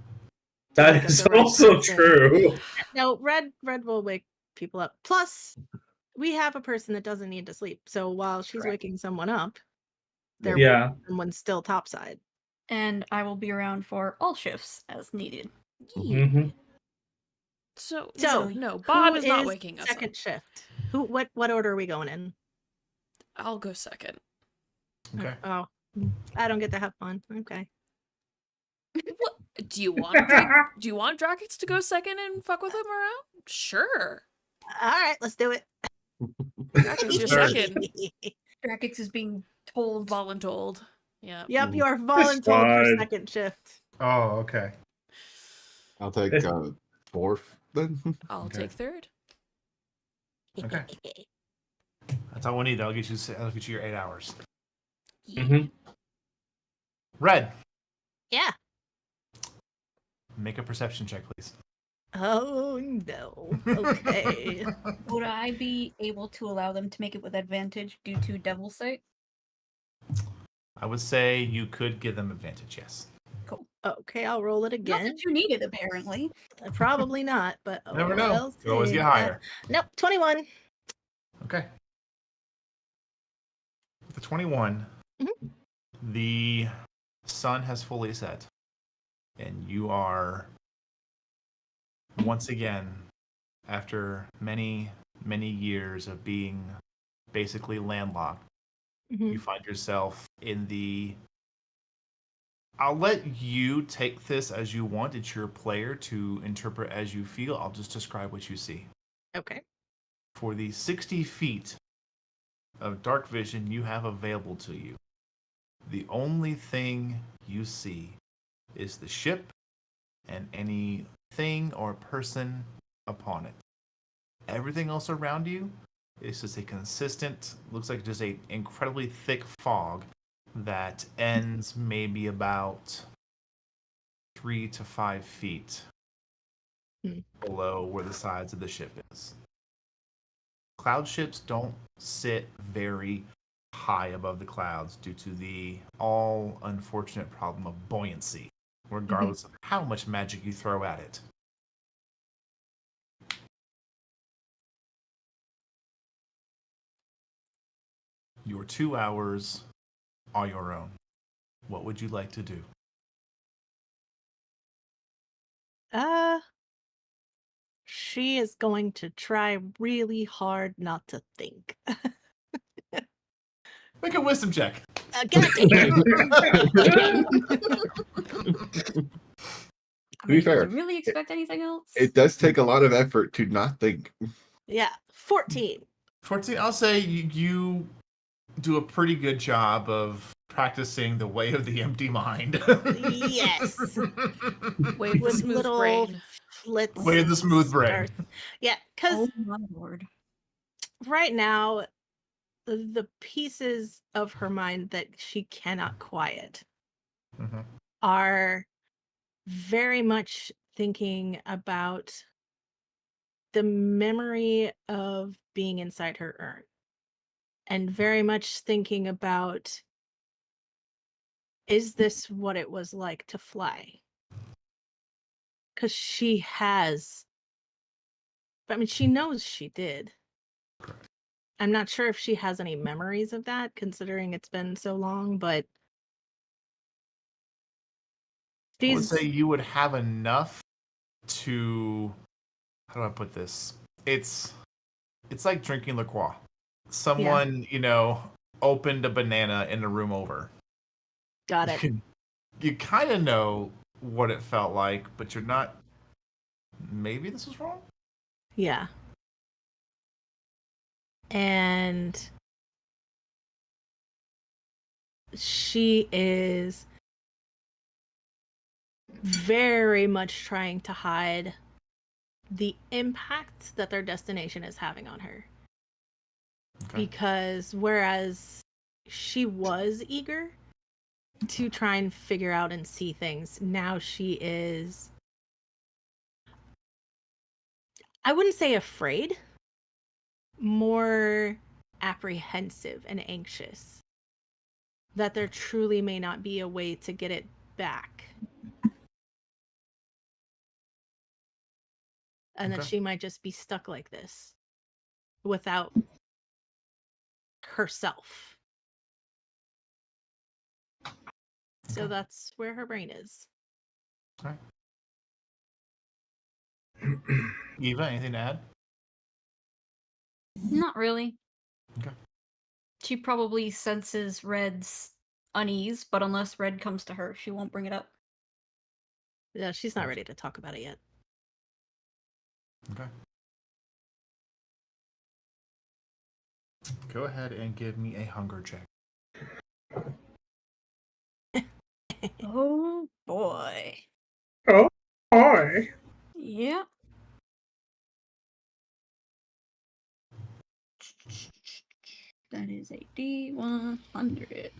That Wake up is the right also person. true. No, Red will wake people up. Plus, we have a person that doesn't need to sleep. So while she's Correct. waking someone up, there Yeah. someone's still topside. And I will be around for all shifts as needed. Yeah. hmm So So, no, Bob Who is not waking us second up. shift. What order are we going in? I'll go second. Okay. Oh, I don't get to have fun. Okay. What do you want? Do you want Drakex to go second and fuck with him around? Sure. All right, let's do it. Drakex, you're Sure. second. Drakex is being told. Voluntold. Yeah. Yep, you are volunteered for fine. second shift. Oh, okay. I'll take fourth then. I'll Okay. take third. Okay. That's all we need. That'll get you your 8 hours. Yeah. Mhm. Red, Yeah. make a perception check, please. Oh no. Okay. Would I be able to allow them to make it with advantage due to Devil Sight? I would say you could give them advantage, yes. Cool. Okay, I'll roll it Not again. that you need it, apparently. Probably not, but Never know. we'll Could always see. get higher. Nope, 21. Okay. With the 21, Mhm. the sun has fully set, and you are once again, after many, many years of being basically landlocked, Mhm. you find yourself in the... I'll let you take this as you want. It's your player to interpret as you feel. I'll just describe what you see. Okay. For the 60 feet of dark vision you have available to you, the only thing you see is the ship and any thing or person upon it. Everything else around you is just a consistent, looks like just a incredibly thick fog that ends maybe about 3 to 5 feet below where the sides of the ship is. Cloud ships don't sit very high above the clouds due to the all unfortunate problem of buoyancy, regardless of how much magic you throw at it. Your 2 hours are your own. What would you like to do? She is going to try really hard not to think. Make a wisdom check. God damn I be mean, fair, did you really expect anything else? It does take a lot of effort to not think. Yeah, 14. 14, I'll say you do a pretty good job of practicing the way of the empty mind. Yes. Way of the With smooth little brain. flits. Way of the and smooth brain. starts. Yeah, because Oh my lord. right now, the pieces of her mind that she cannot quiet Mhm. are very much thinking about the memory of being inside her urn and very much thinking about, is this what it was like to fly? Because she has, I mean, she knows she did. I'm not sure if she has any memories of that, considering it's been so long, but I would she's, say you would have enough to, how do I put this? It's like drinking LaCroix. Someone, opened a banana in the room over. got it. You kind of know what it felt like, but you're not, maybe this was wrong? Yeah. And she is very much trying to hide the impact that their destination is having on her. Okay. Because whereas she was eager to try and figure out and see things, now she is, I wouldn't say afraid, more apprehensive and anxious that there truly may not be a way to get it back. And that Okay. she might just be stuck like this without herself. So Okay. that's where her brain is. Okay. Eva, anything to add? Not really. Okay. She probably senses Red's unease, but unless Red comes to her, she won't bring it up. Yeah, she's not ready to talk about it yet. Okay. Go ahead and give me a hunger check. Oh boy. Oh Hi. Yeah. That is a D100.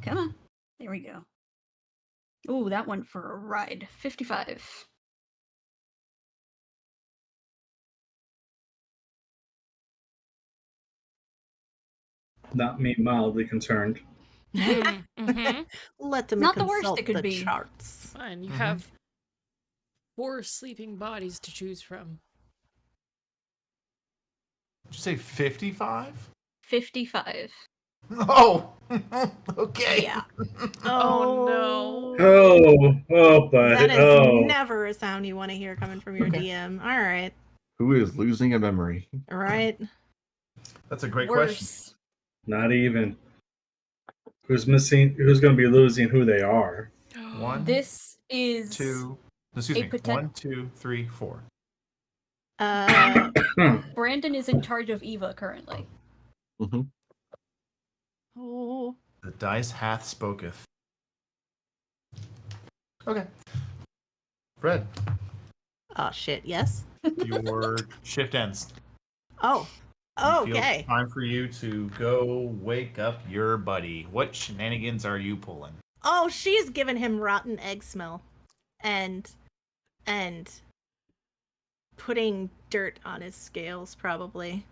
Come on. There we go. Ooh, that went for a ride. 55. Not me, mildly concerned. Mm-hmm. Let them Not the consult worst it could the be. charts. Fine, you have 4 sleeping bodies to choose from. Did you say 55? 55. Oh, okay. Yeah. Oh, But That is never a sound you want to hear coming from your Okay. DM. All right. Who is losing a memory? All right. That's a great question. Worse. not even. Who's missing? Who's going to be losing who they are? One, This is 2, excuse a me. poten- 1, 2, 3, 4. Brandon is in charge of Eva currently. Mm-hmm. Oh. The dice hath spoketh. Okay. Fred, Oh shit. Yes. your shift ends. Oh. You feel Okay. it's time for you to go wake up your buddy. What shenanigans are you pulling? Oh, she's giving him rotten egg smell, and putting dirt on his scales probably.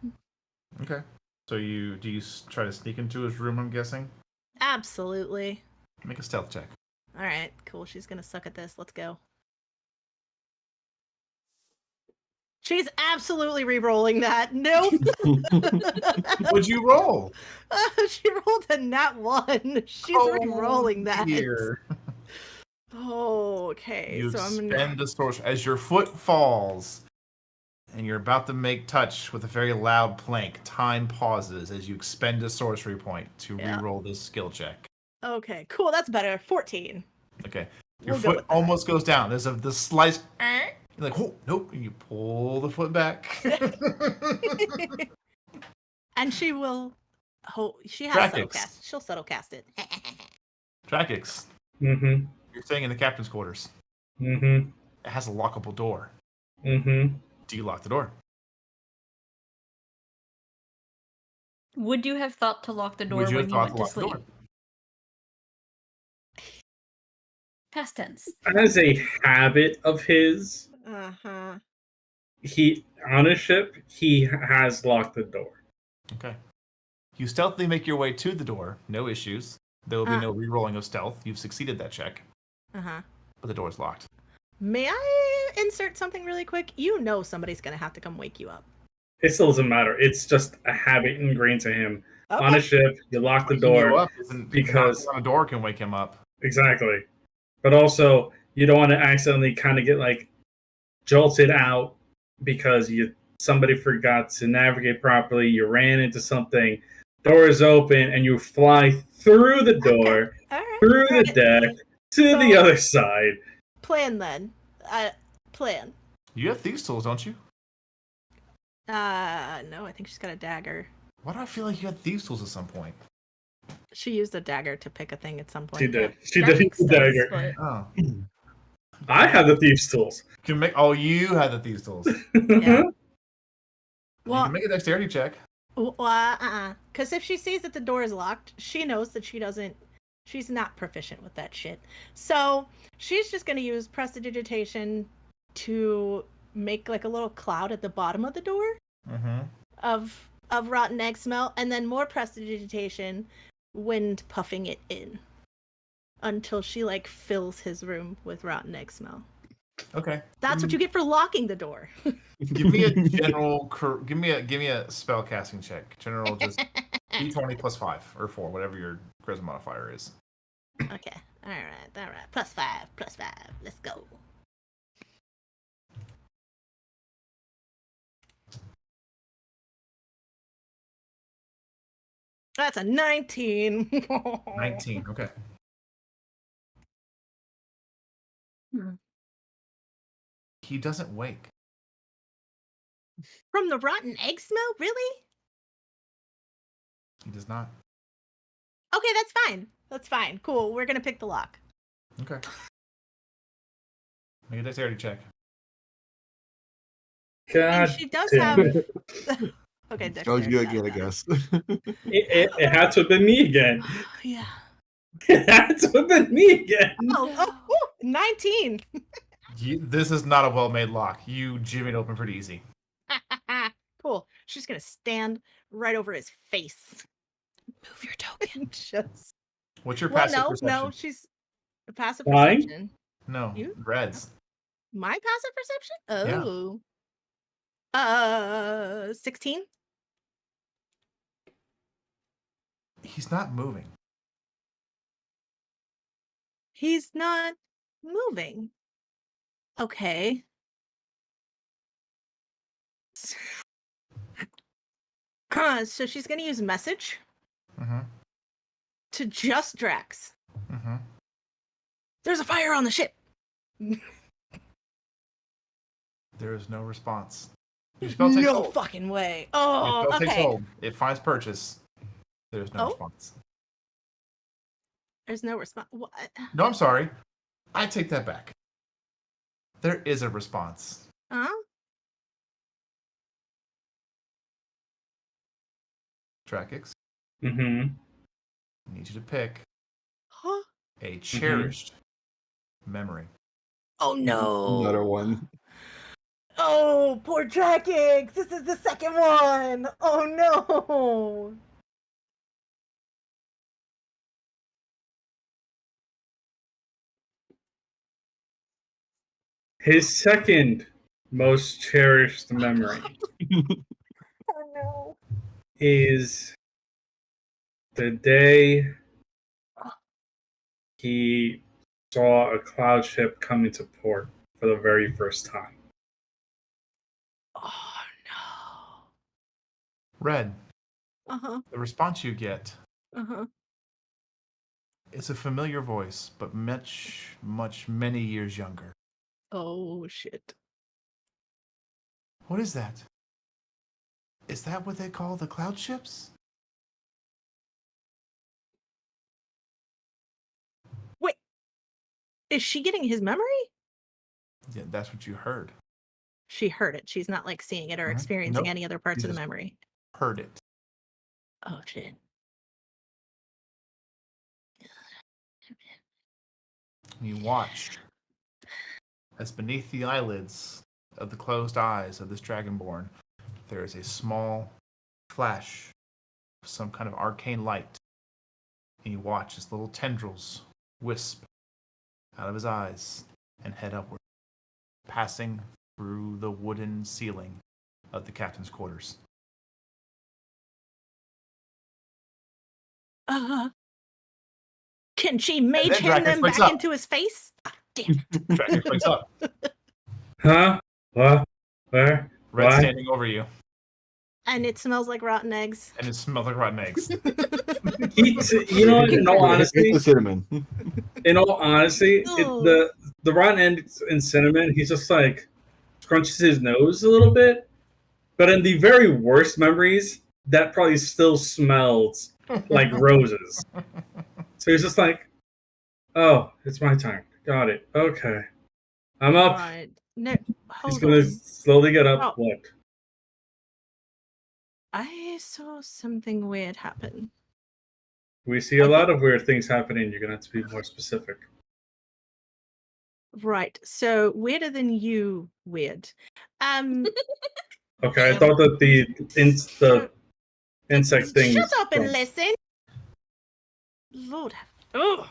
Okay. So do you try to sneak into his room, I'm guessing? Absolutely. Make a stealth check. All right. Cool. She's gonna suck at this. Let's go. She's absolutely re-rolling that. Nope. What'd you roll? She rolled a nat 1. She's re-rolling that. Dear. Oh, okay. You So I'm gonna. expend a source as your foot falls and you're about to make touch with a very loud plank. Time pauses as you expend a sorcery point to re-roll this skill check. Okay, cool. That's better. 14. Okay. Your We'll go foot with that. almost goes down. There's the slice. You're like, oh, nope. And you pull the foot back. And she will. Oh, she has Track subtle it. cast. She'll subtle cast it. Dracix, Mm-hmm. you're staying in the captain's quarters. Mm-hmm. It has a lockable door. Mm-hmm. Do you lock the door? Would you have thought to lock the door Would you when have you thought went to to lock the sleep? door? Past tense. As a habit of his, Uh-huh. he on a ship he has locked the door. Okay. You stealthily make your way to the door. No issues. There will be no re-rolling of stealth. You've succeeded that check. Uh-huh. But the door's locked. May I insert something really quick? You know somebody's gonna have to come wake you up. It still doesn't matter. It's just a habit ingrained to him. Okay. On a ship, you lock the Waking you door up isn't because knocking on a door can wake him up. exactly. But also, you don't want to accidentally kind of get like jolted out because somebody forgot to navigate properly. You ran into something. Door is open, and you fly through the door, All right. through All the right. deck to the other side. Plan then. Plan. You have thieves' tools, don't you? No, I think she's got a dagger. Why do I feel like you had thieves' tools at some point? She used a dagger to pick a thing at some point. She did. She That did makes use the sense, dagger. but Oh. I have the thieves' tools. Can make. Oh, you had the thieves' tools. Yeah. You Well, can make a dexterity check. Because if she sees that the door is locked, she knows that she's not proficient with that shit. So she's just going to use prestidigitation to make like a little cloud at the bottom of the door of rotten egg smell, and then more prestidigitation, wind puffing it in until she like fills his room with rotten egg smell. Okay. That's what you get for locking the door. Give me a general. Give me a spell casting check. General, just d20 plus 5 or 4, whatever your charisma modifier is. Okay. All right. +5. Let's go. That's a 19. 19. Okay. He doesn't wake. From the rotten egg smell? Really? He does not. Okay, that's fine. That's fine. Cool. We're gonna pick the lock. Okay. Make a dexterity check. God, And she does damn have. it. Okay, That was dexterity. you got again, I it. guess. It had to have been me again. Yeah. It had to have been me again. Oh, 19. This is not a well-made lock. You jimmy it open pretty easy. Cool. She's gonna stand right over his face. Move your token. Just. What's your Well, passive no, perception? no. She's a passive Fine. perception. No, You? Red's. My passive perception? Yeah. Oh. 16. He's not moving. He's not moving. Okay. So she's gonna use message Mm-hmm. to just Drax. Mm-hmm. There's a fire on the ship. There is no response. Your spell takes No hold. fucking way. Your Oh, spell takes okay. hold. It finds purchase. There's no Oh? response. There's no response. What? No, I'm sorry. I take that back. There is a response. Huh? Drakix, Mm-hmm. I need you to pick Huh? a cherished memory. Oh no. Another one. Oh, poor Drakix. This is the second one. Oh no. His second most cherished memory Oh no. is the day he saw a cloud ship come into port for the very first time. Oh no. Red, Uh-huh. the response you get Uh-huh. is a familiar voice, but many years younger. Oh shit. What is that? Is that what they call the cloud ships? Wait. Is she getting his memory? Yeah, that's what you heard. She heard it. She's not like seeing it or Mhm. experiencing Nope. any other parts She of the just- memory. Heard it. Oh shit. You watch as beneath the eyelids of the closed eyes of this dragonborn, there is a small flash of some kind of arcane light. And you watch as little tendrils wisp out of his eyes and head upward, passing through the wooden ceiling of the captain's quarters. Can she mage then hand Draken them wakes back up. into his face? Ah, damn it. Dragon wakes up. Huh? What? Where? Red Why? standing over you, And it smells like rotten eggs. and it smells like rotten eggs. You know what? In all honesty, It's the cinnamon. in all honesty, Ugh. the rotten end in cinnamon, he's just like scrunches his nose a little bit. But in the very worst memories, that probably still smells like roses. So he's just like, "Oh, it's my time. Got it. Okay, I'm up." Right. No, He's hold gonna on. slowly get up. Oh. What? I saw something weird happen. We see a lot of weird things happening. You're gonna have to be more specific. Right. So weirder than you weird. Okay, I thought that the insect thing. Shut up and listen. Lord. Oh.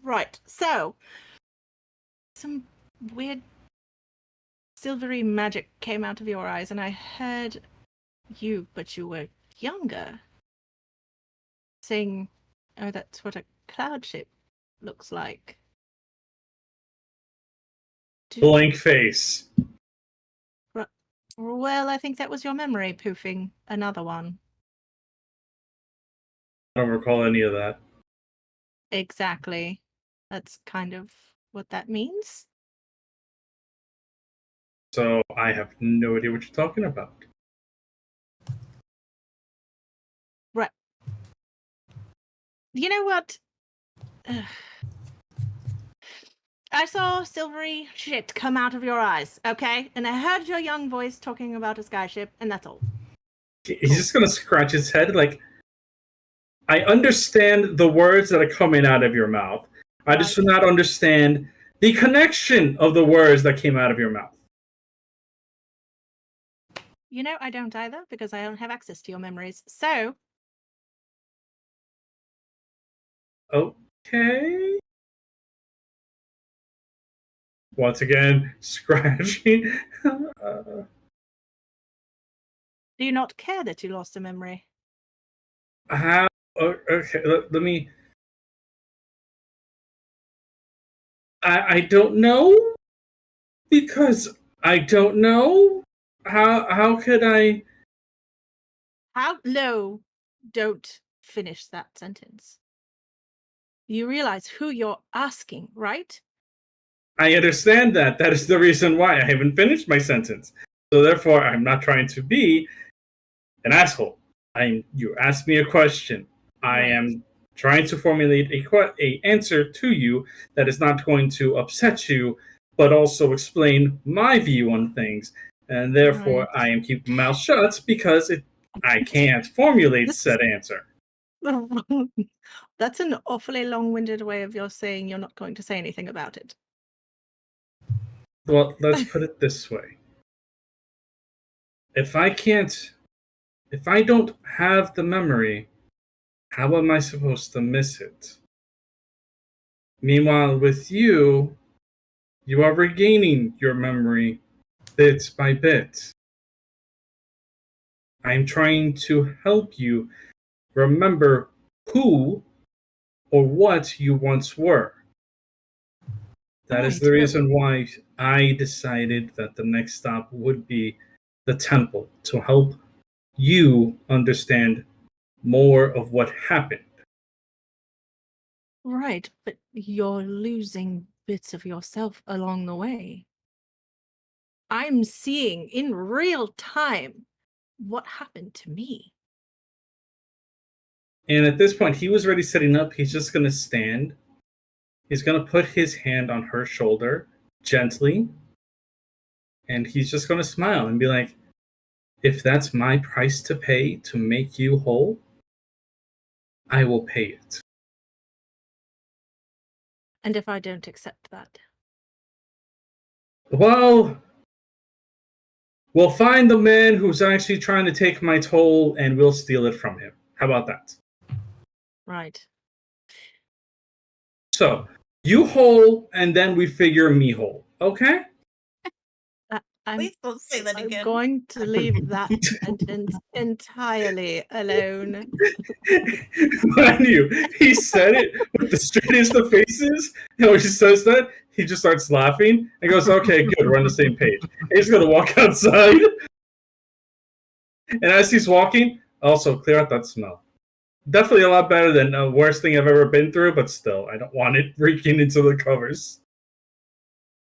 Right. So some weird silvery magic came out of your eyes, and I heard you, but you were younger, saying, "Oh, that's what a cloud ship looks like." Blank face. Well, I think that was your memory poofing another one. I don't recall any of that. Exactly. That's kind of what that means. So I have no idea what you're talking about. Right. You know what? Ugh. I saw silvery shit come out of your eyes, okay? And I heard your young voice talking about a skyship, and that's all. He's just gonna scratch his head like, I understand the words that are coming out of your mouth. I just do not understand the connection of the words that came out of your mouth. You know, I don't either, because I don't have access to your memories. So... Okay. Once again, scratching. Do you not care that you lost a memory? How? Okay, let me... I don't know, because I don't know. How could I? No, don't finish that sentence. You realize who you're asking, right? I understand that. That is the reason why I haven't finished my sentence. So therefore, I'm not trying to be an asshole. You asked me a question. I am trying to formulate a answer to you that is not going to upset you, but also explain my view on things. And therefore, I am keeping my mouth shut because I can't formulate said answer. That's an awfully long-winded way of your saying you're not going to say anything about it. Well, let's put it this way. If I don't have the memory, how am I supposed to miss it? Meanwhile, with you are regaining your memory bit by bit. I'm trying to help you remember who or what you once were. That is the reason why I decided that the next stop would be the temple, to help you understand more of what happened. Right, but you're losing bits of yourself along the way. I'm seeing in real time what happened to me. And at this point, he was already setting up. He's just going to stand. He's going to put his hand on her shoulder gently. And he's just going to smile and be like, if that's my price to pay to make you whole, I will pay it. And if I don't accept that? Well, we'll find the man who's actually trying to take my toll and we'll steal it from him. How about that? Right. So, you whole, and then we figure me whole. Okay? Please don't say that again. I'm going to leave that sentence entirely alone. Mind you, he said it with the straightest of faces. And when he says that, he just starts laughing and goes, okay, good, we're on the same page. And he's going to walk outside. And as he's walking, also clear out that smell. Definitely a lot better than the worst thing I've ever been through, but still, I don't want it reeking into the covers.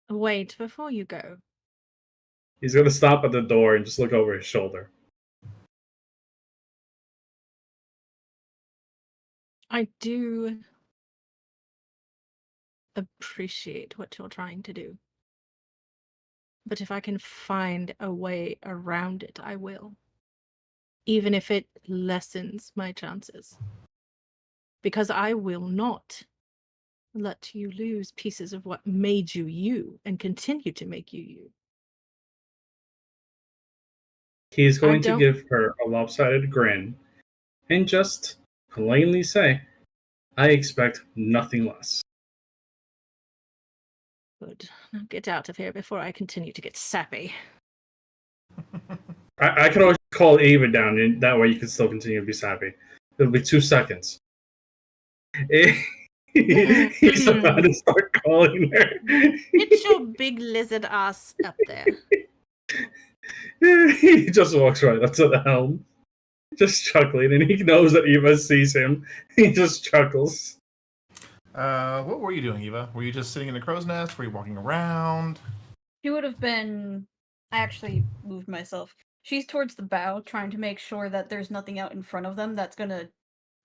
Wait, before you go. He's going to stop at the door and just look over his shoulder. I do appreciate what you're trying to do. But if I can find a way around it, I will. Even if it lessens my chances. Because I will not let you lose pieces of what made you you and continue to make you you. He's going to give her a lopsided grin and just plainly say, I expect nothing less. Good. Now get out of here before I continue to get sappy. I can always call Ava down, and that way you can still continue to be sappy. It'll be 2 seconds. He's about to start calling her. Get your big lizard ass up there. He just walks right up to the helm, just chuckling, and he knows that Eva sees him. He just chuckles. What were you doing, Eva? Were you just sitting in the crow's nest? Were you walking around? She would have been... I actually moved myself. She's towards the bow, trying to make sure that there's nothing out in front of them that's going to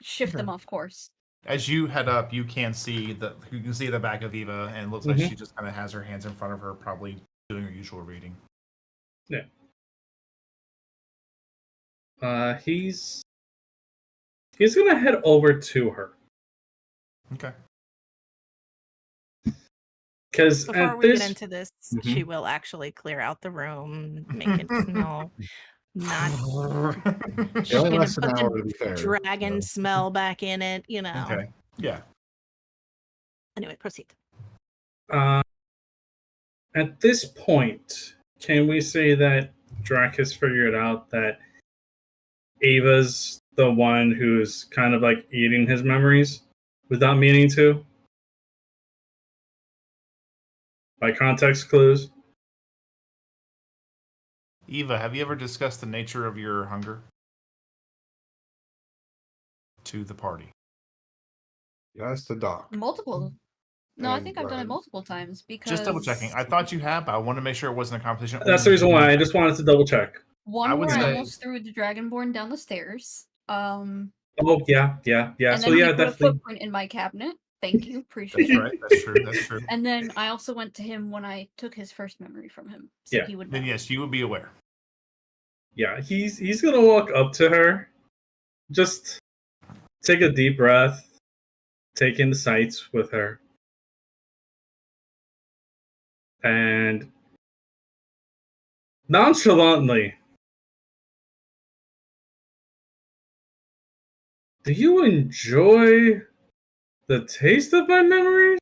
shift them off course. As you head up, you can see the back of Eva, and it looks like she just kind of has her hands in front of her, probably doing her usual reading. Yeah. He's gonna head over to her. Okay. Because before we get into this, she will actually clear out the room, make it smell not. It only lasts an hour, to be fair. Dragon smell back in it, you know. Okay. Yeah. Anyway, proceed. At this point, can we say that Drac has figured out that Ava's the one who's kind of like eating his memories without meaning to? By context clues? Eva, have you ever discussed the nature of your hunger to the party? Yes, the doc. Multiple. No, I think I've done it multiple times because Just double checking. I thought you had, but I want to make sure it wasn't a competition. That's the reason why I just wanted to double check. One where I almost threw the Dragonborn down the stairs. Oh yeah. And So then yeah, he put definitely. a footprint in my cabinet. Thank you, appreciate That's it. right. That's true. That's true. And then I also went to him when I took his first memory from him, so he would know. Then yes, you would be aware. Yeah, he's gonna walk up to her, just take a deep breath, take in the sights with her, and nonchalantly, do you enjoy the taste of my memories?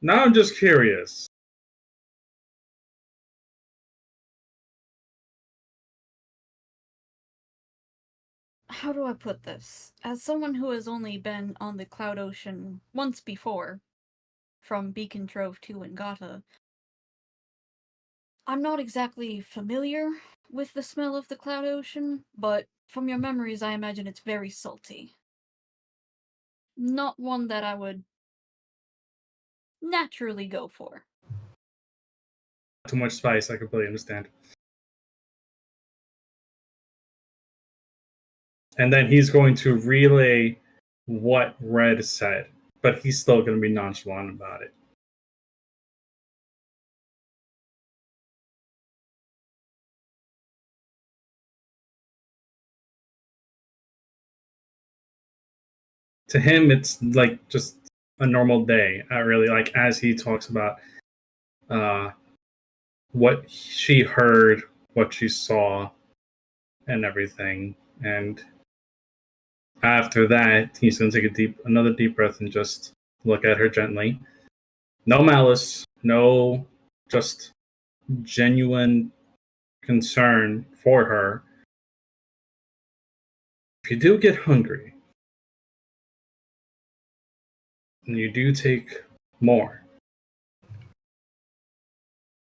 Now I'm just curious. How do I put this? As someone who has only been on the Cloud Ocean once before, from Beacon Trove to Ngata, I'm not exactly familiar with the smell of the Cloud Ocean, but from your memories I imagine it's very salty. Not one that I would naturally go for. Too much spice, I completely understand. And then he's going to relay what Red said, but he's still going to be nonchalant about it. To him, it's like just a normal day. Really, like as he talks about what she heard, what she saw, and everything. And after that, he's going to take another deep breath and just look at her gently. No malice, no, just genuine concern for her. If you do get hungry, and you do take more,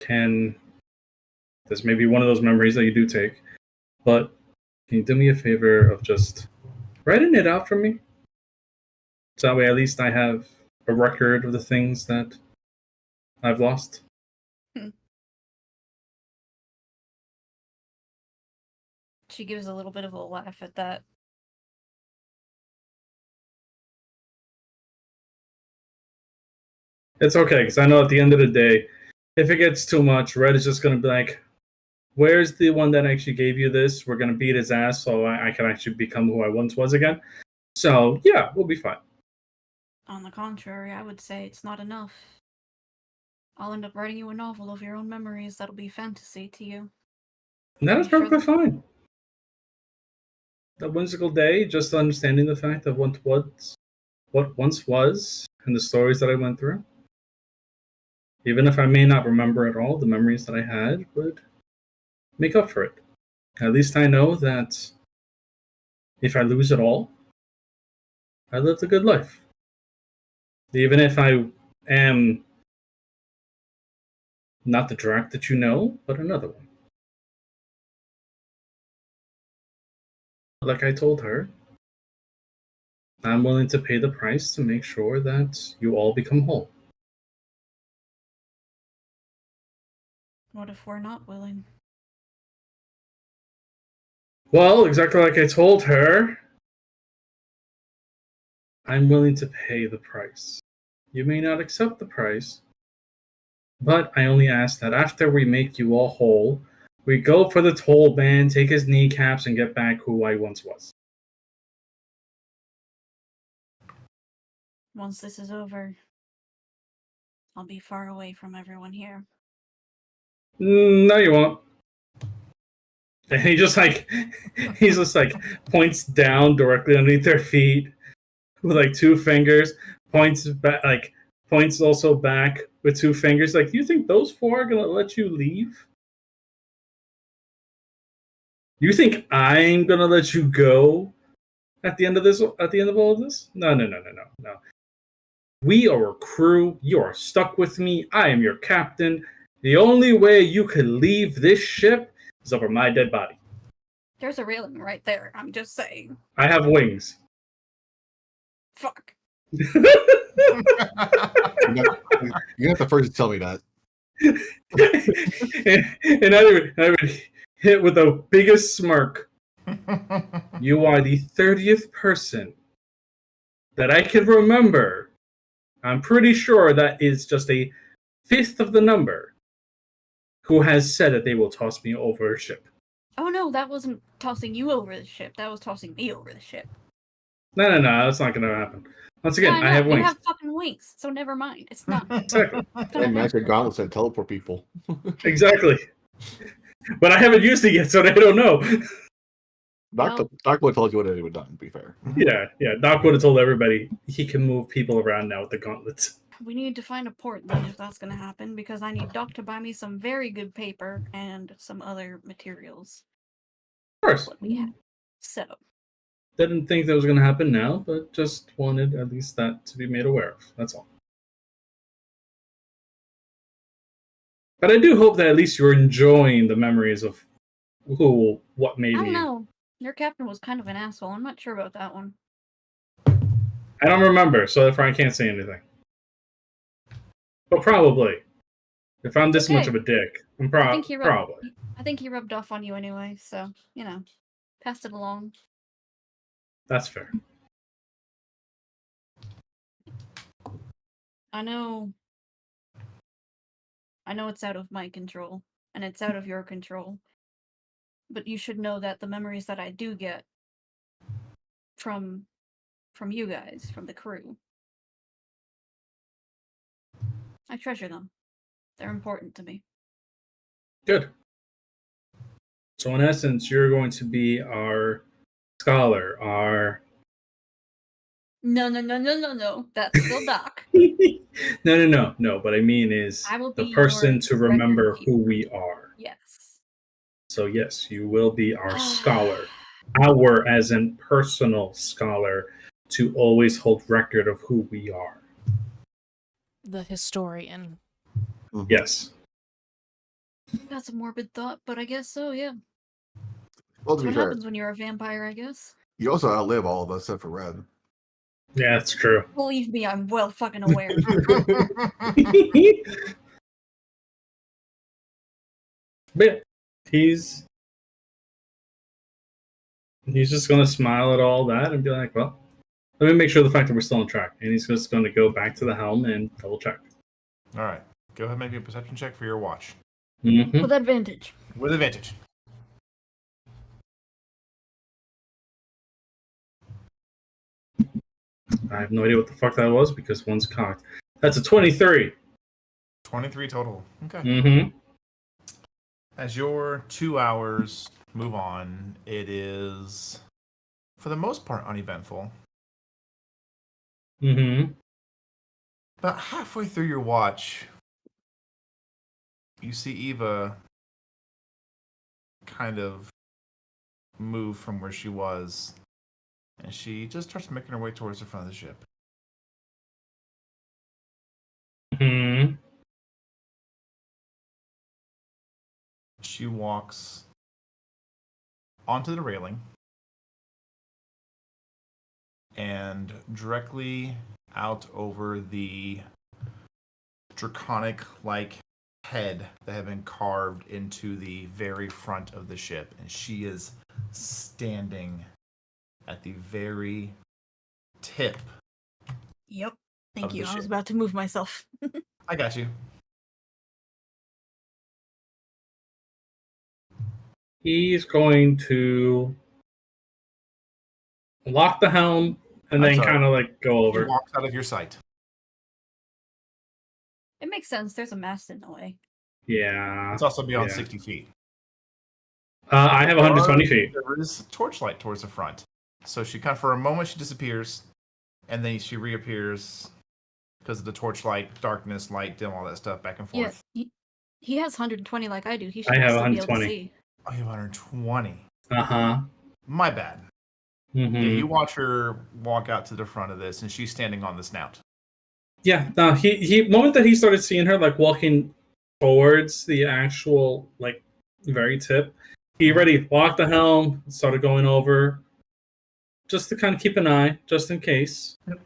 this may be one of those memories that you do take, but can you do me a favor of just writing it out for me? So that way at least I have a record of the things that I've lost. She gives a little bit of a laugh at that. It's okay, because I know at the end of the day, if it gets too much, Red is just going to be like, where's the one that actually gave you this? We're going to beat his ass so I can actually become who I once was again. So, yeah, we'll be fine. On the contrary, I would say it's not enough. I'll end up writing you a novel of your own memories that'll be fantasy to you. And that is perfectly fine. That whimsical day, just understanding the fact of what once was and the stories that I went through. Even if I may not remember at all, the memories that I had would make up for it. At least I know that if I lose it all, I lived a good life. Even if I am not the Drac that you know, but another one. Like I told her, I'm willing to pay the price to make sure that you all become whole. What if we're not willing? Well, exactly like I told her, I'm willing to pay the price. You may not accept the price, but I only ask that after we make you all whole, we go for the toll man, take his kneecaps, and get back who I once was. Once this is over, I'll be far away from everyone here. No, you won't. And he just points down directly underneath their feet with like two fingers, points back, points also back with two fingers. Like, you think those four are gonna let you leave? You think I'm gonna let you go at the end of this? At the end of all of this? No. We are a crew. You are stuck with me. I am your captain. The only way you can leave this ship is over my dead body. There's a railing right there. I'm just saying. I have wings. Fuck. You're not the first to tell me that. and I would hit with the biggest smirk. You are the 30th person that I can remember. I'm pretty sure that is just a fifth of the number who has said that they will toss me over a ship. Oh no, that wasn't tossing you over the ship. That was tossing me over the ship. No, that's not going to happen. Once again, I have You wings. have fucking wings, so never mind. It's not. Exactly. And Magic Gauntlets that teleport people. Exactly. But I haven't used it yet, so I don't know. Doc would told you what it would done, to be fair. Yeah. Doc would have told everybody he can move people around now with the gauntlets. We need to find a port then if that's going to happen, because I need Doc to buy me some very good paper and some other materials. Of course. What we have. So. Didn't think that was going to happen now, but just wanted at least that to be made aware of. That's all. But I do hope that at least you're enjoying the memories of what made I don't me. know. Your captain was kind of an asshole. I'm not sure about that one. I don't remember, so therefore I can't say anything. But probably. If I'm this much of a dick, I'm probably. I think he rubbed off on you anyway, so, passed it along. That's fair. I know it's out of my control, and it's out of your control. But you should know that the memories that I do get from you guys, from the crew, I treasure them. They're important to me. Good. So in essence, you're going to be our scholar, our... No. That's still Doc. No. What I mean is the person to remember who we are. Yes. So yes, you will be our scholar. Our as in personal scholar to always hold record of who we are. The historian. Mm-hmm. Yes. That's a morbid thought, but I guess so, yeah. Well, to be what fair, happens when you're a vampire, I guess. You also outlive all of us except for Red. Yeah, that's true. Believe me, I'm well fucking aware. But he's just going to smile at all that and be like, well, let me make sure the fact that we're still on track. And he's just going to go back to the helm and double check. All right. Go ahead and make a perception check for your watch. Mm-hmm. With advantage. With advantage. I have no idea what the fuck that was because one's cocked. That's a 23. 23 total. Okay. Mm-hmm. As your 2 hours move on, it is, for the most part, uneventful. Mm-hmm. About halfway through your watch, you see Eva kind of move from where she was, and she just starts making her way towards the front of the ship. Mm-hmm. She walks onto the railing and directly out over the draconic-like head that had been carved into the very front of the ship. And she is standing at the very tip Yep. Of Thank the you. I was ship. about to move myself. I got you. He's going to lock the helm and I'm then sorry. kind of like go He over. walks out of your sight. It makes sense. There's a mast in the way. Yeah. It's also beyond yeah. 60 feet. I have 120 Or feet. There is torchlight towards the front. So she kind of, for a moment, she disappears, and then she reappears because of the torchlight, darkness, light, dim, all that stuff, back and forth. Yeah, he has 120 like I do. He should I have still be able to 120. see. I have 120. Uh-huh. My bad. Mm-hmm. Yeah, you watch her walk out to the front of this, and she's standing on the snout. Yeah, no, he moment that he started seeing her like walking towards the actual like very tip, he already locked the helm, started going over, just to kind of keep an eye, just in case. Yep.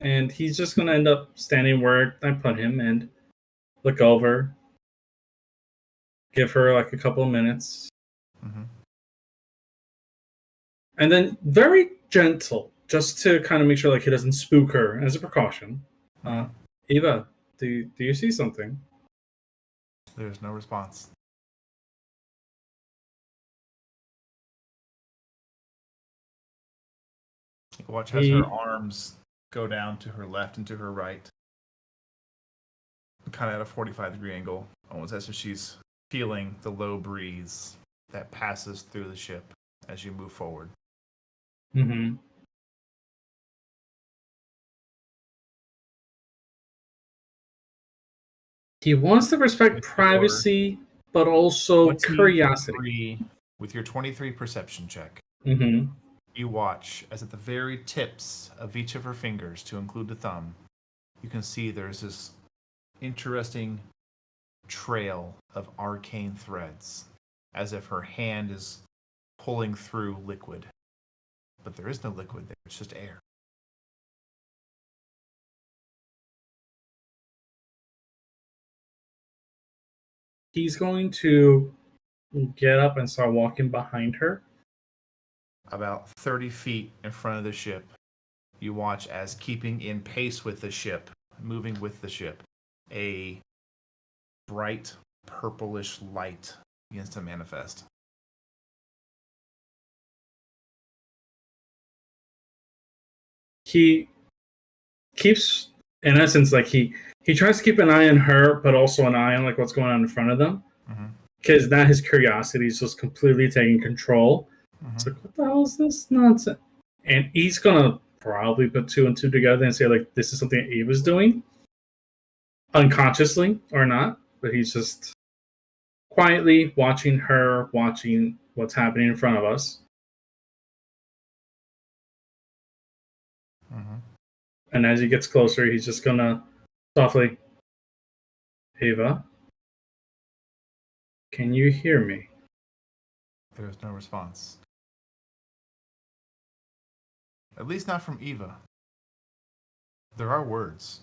And he's just gonna end up standing where I put him and look over, give her like a couple of minutes, Mm-hmm. and then very gentle, just to kind of make sure like he doesn't spook her as a precaution. Eva, do you see something? There's no response. You watch as her arms go down to her left and to her right, kind of at a 45-degree angle, almost as if she's feeling the low breeze that passes through the ship as you move forward. Mm-hmm. He wants to respect privacy, but also curiosity. With your 23 perception check, Mm-hmm. you watch as at the very tips of each of her fingers, to include the thumb, you can see there's this interesting trail of arcane threads, as if her hand is pulling through liquid. But there is no liquid there, it's just air. He's going to get up and start walking behind her. About 30 feet in front of the ship, you watch as, keeping in pace with the ship, moving with the ship, a bright purplish light begins to manifest. He keeps, in essence, like he tries to keep an eye on her, but also an eye on like what's going on in front of them. Because now his curiosity is just completely taking control. It's like, what the hell is this nonsense? And he's gonna probably put two and two together and say like, this is something that Eva's doing, unconsciously or not. But he's just quietly watching her, watching what's happening in front of us. And as he gets closer, he's just gonna softly, Eva, can you hear me? There's no response. At least not from Eva. There are words.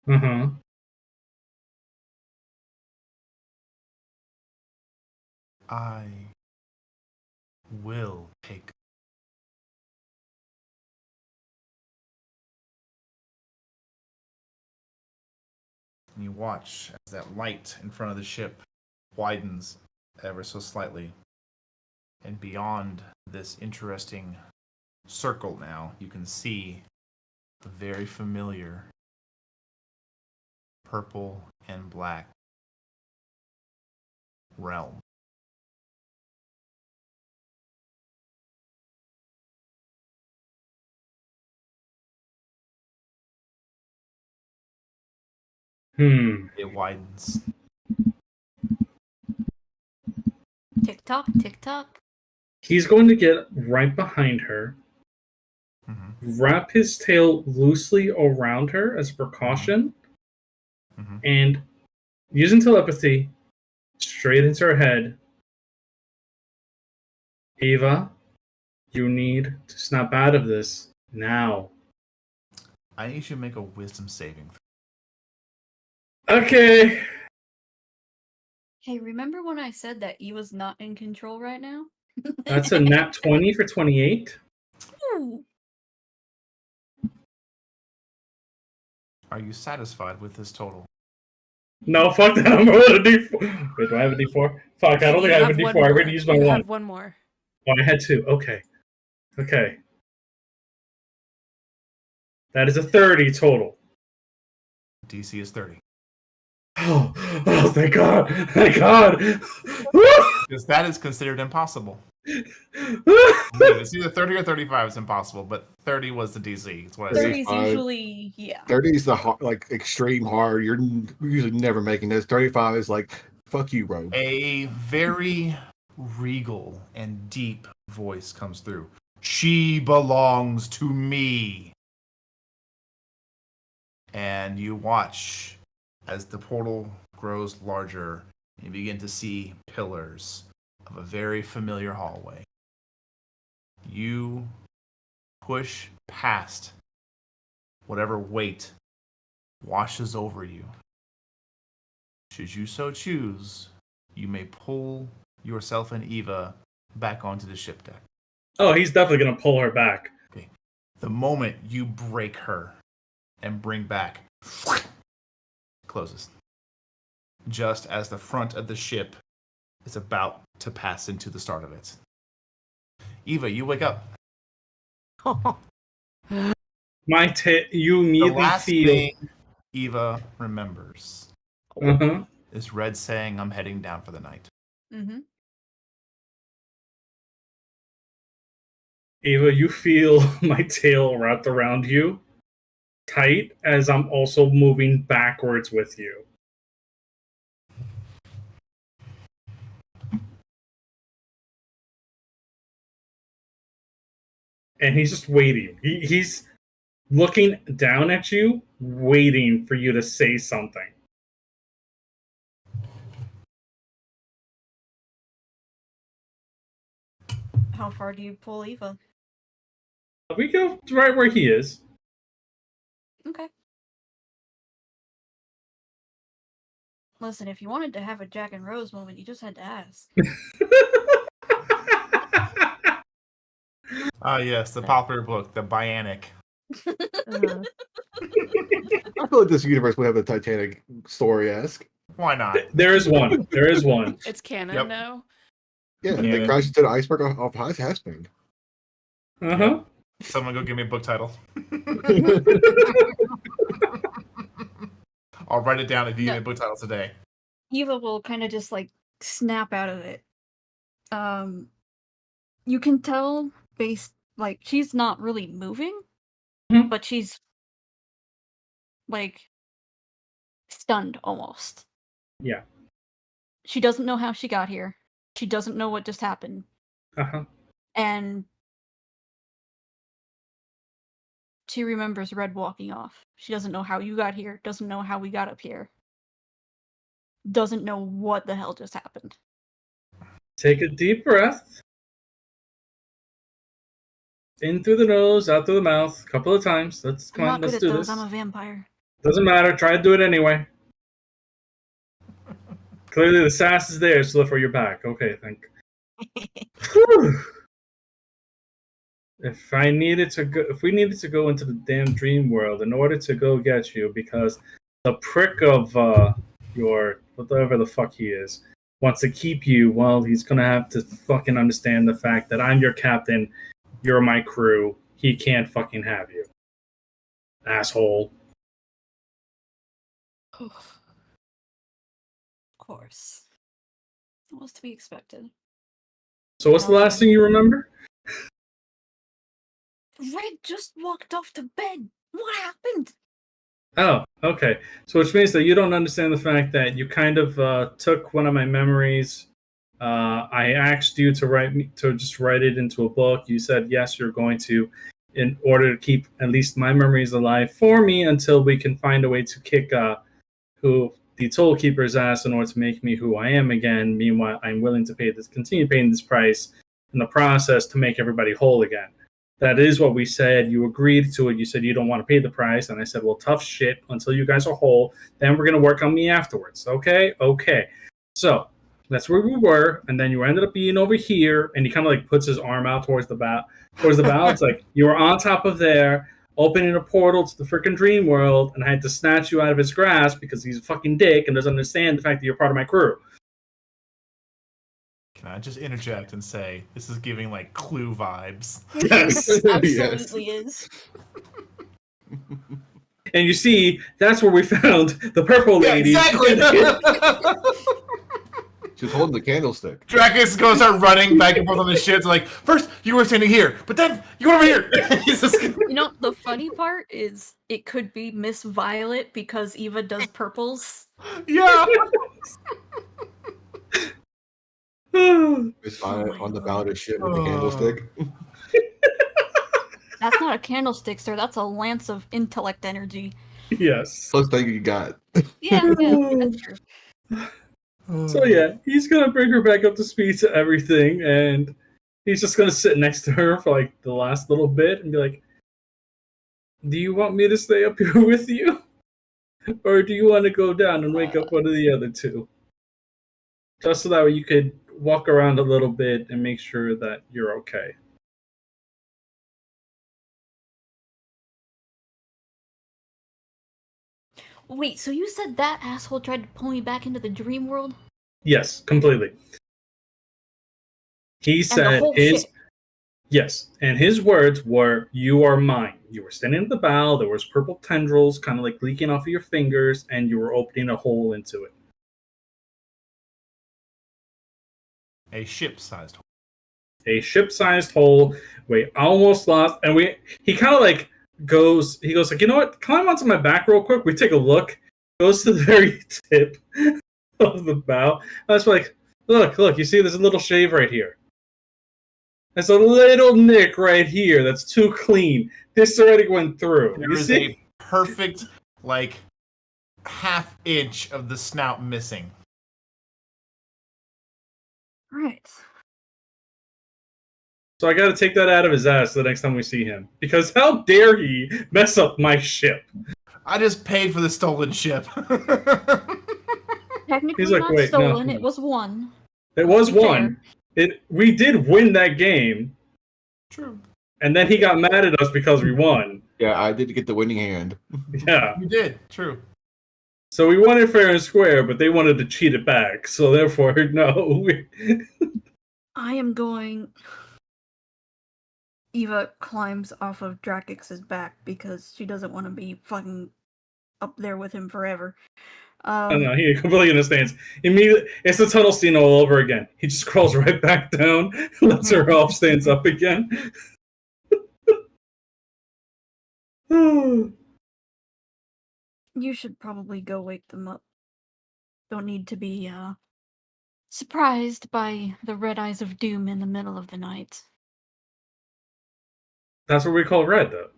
Uh-huh. I will take. And you watch as that light in front of the ship widens ever so slightly. And beyond this interesting circle now, you can see the very familiar purple and black realm. It widens. Tick tock, tick tock. He's going to get right behind her, wrap his tail loosely around her as a precaution, and using telepathy straight into her head, Eva, you need to snap out of this now. I need you to make a wisdom saving. Okay. Hey, remember when I said that E was not in control right now? That's a nat 20 for 28. Are you satisfied with this total? No, fuck that. I'm going to D4. Wait, do I have a D4? Fuck, I don't think I have a D4. I'm going to use my you one. have one more. Oh, I had 2. Okay. That is a 30 total. DC is 30. Oh, thank God. Thank God. Because that is considered impossible. It's either 30 or 35 is impossible, but 30 was the DC. That's what I 30 said. is usually, yeah. 30 is the extreme hard. You're usually never making this. 35 is like, fuck you, bro. A very regal and deep voice comes through. She belongs to me. And you watch as the portal grows larger. You begin to see pillars of a very familiar hallway. You push past whatever weight washes over you. Should you so choose, you may pull yourself and Eva back onto the ship deck. Oh, he's definitely going to pull her back. Okay. The moment you break her and bring back, closes. Just as the front of the ship is about to pass into the start of it. Eva, you wake up. You The immediately last feel. thing Eva remembers Uh-huh. is Red saying, I'm heading down for the night. Mm-hmm. Eva, you feel my tail wrapped around you tight as I'm also moving backwards with you. And he's just waiting. He's looking down at you, waiting for you to say something. How far do you pull Eva? We go right where he is. Okay. Listen, if you wanted to have a Jack and Rose moment, you just had to ask. Ah, yes, the popular book, The Bionic. Uh, I feel like this universe would have a Titanic story-esque. Why not? There is one. There is one. It's canon Yep. now. Yeah, Yeah. they crashed into the iceberg off Hasping. Uh-huh. Someone go give me a book title. I'll write it down if you give me a book title today. Eva will kind of just like snap out of it. You can tell based like she's not really moving, Mhm. but she's like stunned almost. Yeah. She doesn't know how she got here. She doesn't know what just happened. Uh-huh. And she remembers Red walking off. She doesn't know how you got here, doesn't know how we got up here. Doesn't know what the hell just happened. Take a deep breath. In through the nose, out through the mouth, a couple of times. I'm Come on, not let's good at do those, this. I'm a vampire. Doesn't matter. Try to do it anyway. Clearly, the sass is there, so therefore you're back. Okay, thank. Whew. If we needed to go into the damn dream world in order to go get you, because the prick of your whatever the fuck he is wants to keep you, well, he's gonna have to fucking understand the fact that I'm your captain, you're my crew. He can't fucking have you, asshole. Of course. What was to be expected? So what's the last thing you remember? Red just walked off to bed. What happened? Oh, okay. So which means that you don't understand the fact that you kind of took one of my memories. I asked you to just write it into a book. You said yes, you're going to, in order to keep at least my memories alive for me until we can find a way to kick who the Toll Keeper's ass in order to make me who I am again. Meanwhile, I'm willing to continue paying this price in the process to make everybody whole again. That is what we said. You agreed to it. You said you don't want to pay the price. And I said, well, tough shit until you guys are whole. Then we're going to work on me afterwards. Okay? Okay. So that's where we were. And then you ended up being over here. And he kind of like puts his arm out towards the bow. It's like you were on top of there. opening a portal to the freaking dream world, and I had to snatch you out of his grasp because he's a fucking dick and doesn't understand the fact that you're part of my crew. Can I just interject and say this is giving like Clue vibes? Yes. Absolutely is. And you see, that's where we found the purple lady. Yeah, exactly. She's holding the candlestick. Dracus is going to start running back and forth on the ship. Like, first you were standing here, but then you went over here. You know, the funny part is it could be Miss Violet because Eva does purples. Yeah. Miss Violet on the bow of the ship with the candlestick. That's not a candlestick, sir. That's a lance of intellect energy. Yes. First thing you got. Yeah, that's true. So yeah, he's gonna bring her back up to speed to everything, and he's just gonna sit next to her for like the last little bit and be like, "Do you want me to stay up here with you, or do you want to go down and wake up one of the other two? Just so that way you could walk around a little bit and make sure that you're okay." Wait, so you said that asshole tried to pull me back into the dream world? Yes, completely. He said his ship. yes, and his words were, "You are mine." You were standing at the bow. There was purple tendrils, kind of like leaking off of your fingers, and you were opening a hole into it. A ship-sized hole. A ship-sized hole. We almost lost, and he kind of like goes. He goes like, "You know what? Climb onto my back real quick." We take a look. Goes to the very tip of the bow. I was like, look, you see there's a little shave right here. There's a little nick right here that's too clean. This already went through. There You is see? a perfect, like, half inch of the snout missing. Right. So I gotta take that out of his ass the next time we see him. Because how dare he mess up my ship? I just paid for the stolen ship. Technically He's like, not "Wait, stolen, no." it was won. It was To be one. We did win that game, True. and then he got mad at us because we won. Yeah, I did get the winning hand. Yeah. You did. True. So we won it fair and square, but they wanted to cheat it back. So therefore, no. I am going... Eva climbs off of Drakix's back because she doesn't want to be fucking up there with him forever. I don't know, he completely understands. Immediately, it's the tunnel scene all over again. He just crawls right back down, lets her off, stands up again. You should probably go wake them up. Don't need to be, surprised by the red eyes of doom in the middle of the night. That's what we call red, though.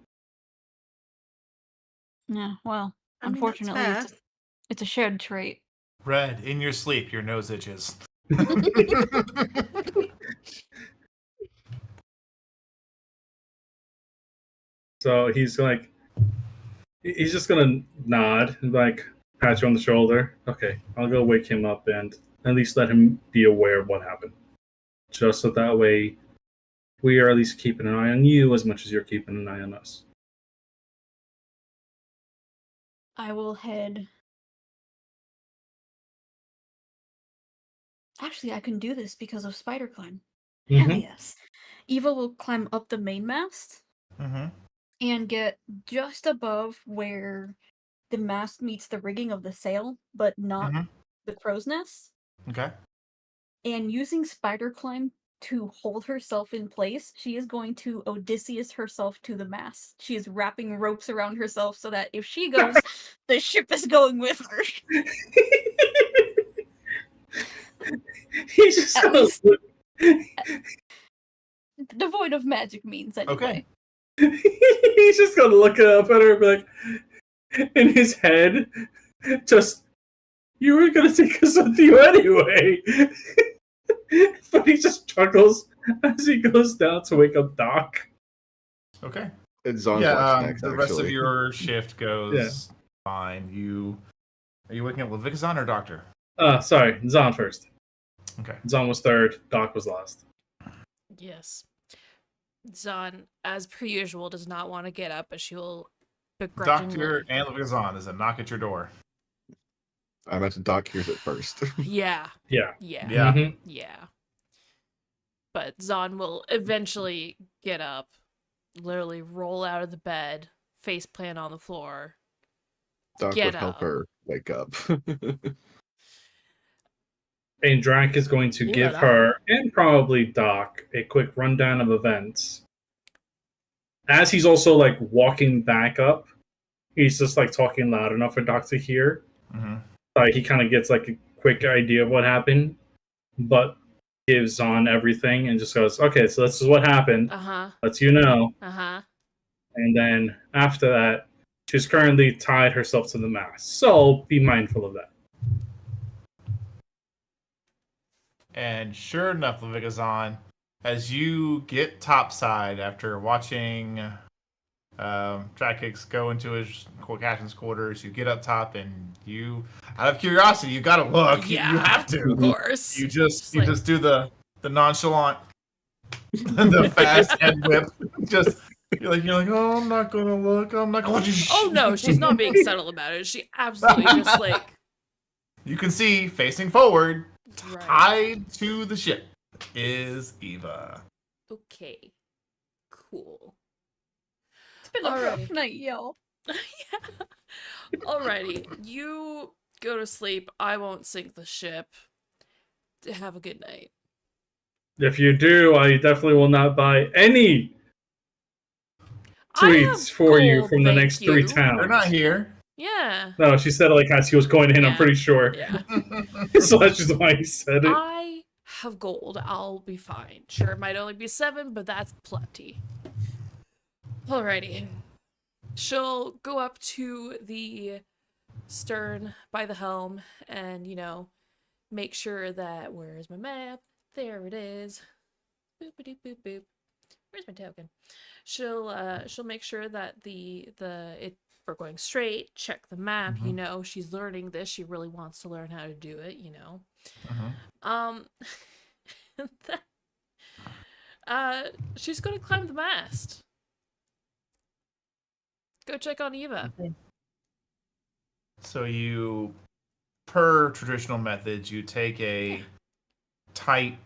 Yeah, well, I mean, that's unfortunately, fair. it's a shared trait. Red, in your sleep, your nose itches. So he's just gonna nod and like pat you on the shoulder. Okay, I'll go wake him up and at least let him be aware of what happened. Just so that way we are at least keeping an eye on you as much as you're keeping an eye on us. I will head... Actually, I can do this because of Spider Climb. Hell Mhm. yes. Eva will climb up the mainmast Mm-hmm. and get just above where the mast meets the rigging of the sail, but not Mhm. the crow's nest. Okay. And using Spider Climb to hold herself in place, she is going to Odysseus herself to the mast. She is wrapping ropes around herself so that if she goes, the ship is going with her. He's just At gonna least- Devoid of magic means, anyway. Okay. he's just gonna look up at her and be like, in his head, just, you were gonna take us with you anyway. But he just chuckles as he goes down to wake up Doc. Okay. It's Zon's Yeah, watch next, the rest of actually. your shift goes fine. Are you waking up Levickazon or Doctor? Sorry, Zon first. Okay. Zon was third, Doc was last. Yes. Zahn, as per usual, does not want to get up, but she will begrudgingly. Dr. Anna Zahn is a knock at your door. I'm at the dock hears it first. Yeah. Yeah. Yeah. Yeah. Mhm. Yeah. But Zahn will eventually get up, literally roll out of the bed, face plant on the floor. Doc Get would help up. her wake up. And Drac is going to give her, and probably Doc, a quick rundown of events. As he's also like walking back up, he's just like talking loud enough for Doc to hear. Mm-hmm. He kind of gets like a quick idea of what happened, but gives on everything and just goes, "Okay, so this is what happened. Lets you know." And then after that, she's currently tied herself to the mast, so be mindful of that. And sure enough, Levigazon, as you get topside after watching Drakix go into his captain's quarters, you get up top and you, out of curiosity, you gotta look. Yeah, you have to. Of course. You just do the nonchalant, the fast head whip. You're like, oh, I'm not gonna look. I'm not gonna. Oh no, she's not being subtle about it. She absolutely just like. You can see facing forward, Right. tied to the ship, is Eva. Okay. Cool. It's been a rough night, y'all. Yeah. Alrighty. You go to sleep. I won't sink the ship. Have a good night. If you do, I definitely will not buy any tweets for you from the next 3 towns. They're not here. Yeah. No, she said it like as he was going in, I'm pretty sure. Yeah. So that's just why he said it. I have gold. I'll be fine. Sure, it might only be 7, but that's plenty. Alrighty. She'll go up to the stern by the helm and, make sure that, where's my map? There it is. Boop-a-doop boop boop. Where's my token? She'll make sure that we're going straight, check the map, she's learning this, she really wants to learn how to do it, she's gonna climb the mast. Go check on Eva. So you, per traditional methods, you take a tight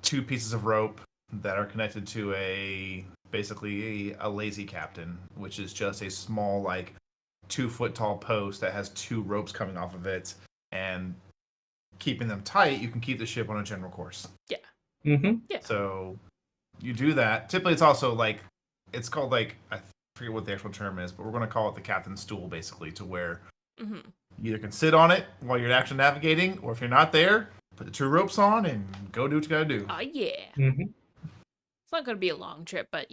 2 pieces of rope that are connected to basically a lazy captain, which is just a small, 2-foot tall post that has 2 ropes coming off of it, and keeping them tight, you can keep the ship on a general course. Yeah. Mm-hmm. Yeah. So you do that. Typically, it's also it's called I forget what the actual term is, but we're going to call it the captain's stool, basically, to where you either can sit on it while you're actually navigating, or if you're not there, put the 2 ropes on and go do what you got to do. Oh yeah. Mm-hmm. It's not going to be a long trip, but,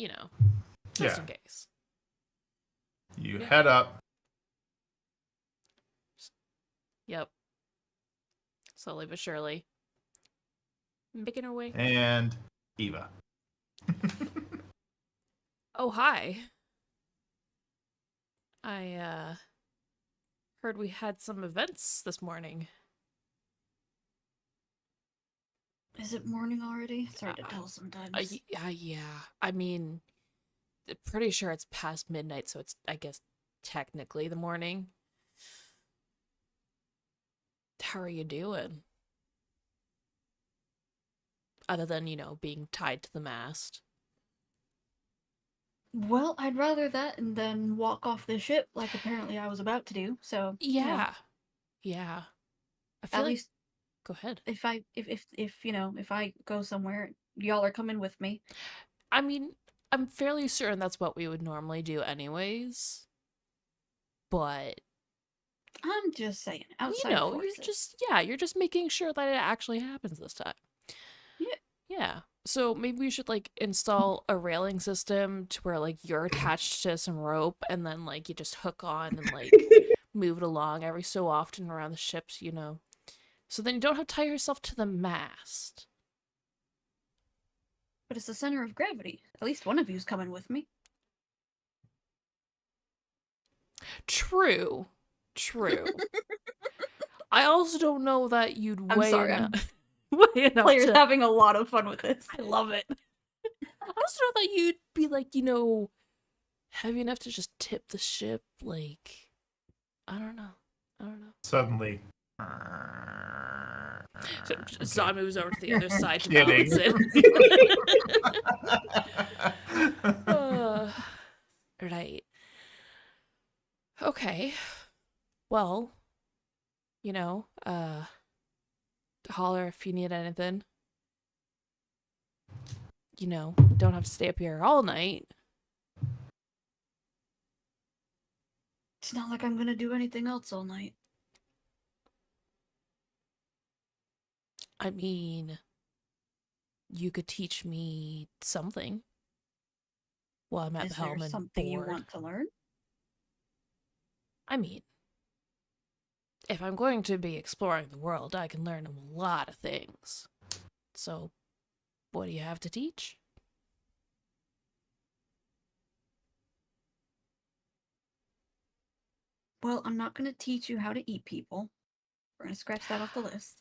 just in case. You head up. Yep. Slowly but surely. Making her way. And Eva. Oh, hi. I, heard we had some events this morning. Is it morning already? It's hard to tell sometimes. Yeah. I mean, pretty sure it's past midnight, so it's, I guess, technically the morning. How are you doing? Other than, being tied to the mast. Well, I'd rather that and then walk off the ship like apparently I was about to do. So Yeah. I feel at like... least Go ahead. if I go somewhere, y'all are coming with me. I mean, I'm fairly certain that's what we would normally do anyways. But I'm just saying, outside forces. you're just making sure that it actually happens this time. Yeah. So maybe we should install a railing system to where you're attached to some rope and then you just hook on and move it along every so often around the ships, So then you don't have to tie yourself to the mast. But it's the center of gravity. At least one of you's coming with me. True. I also don't know that you'd I'm weigh sorry, enough. Weigh enough Player's to... having a lot of fun with this. I love it. I also know that you'd be like, you know, heavy enough to just tip the ship. Like, I don't know. Suddenly. So, Okay. Zon moves over to the other side to Kidding. balance it. Right. Okay. Well, you know, holler if you need anything. You know, don't have to stay up here all night. It's not like I'm gonna do anything else all night. I mean, you could teach me something while I'm at the Is there helm and something you bored. want to learn? I mean, if I'm going to be exploring the world, I can learn a lot of things. So, what do you have to teach? Well, I'm not gonna teach you how to eat people. We're gonna scratch that off the list.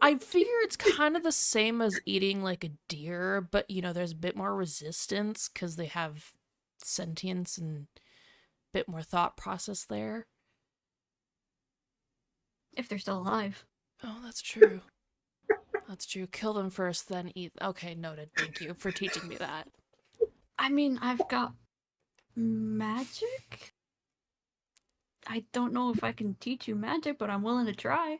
I figure it's kind of the same as eating like a deer, but you know, there's a bit more resistance because they have sentience and a bit more thought process there. If they're still alive. Oh, that's true. That's true. Kill them first, then eat. Okay, noted. Thank you for teaching me that. I mean, I've got magic? I don't know if I can teach you magic, but I'm willing to try.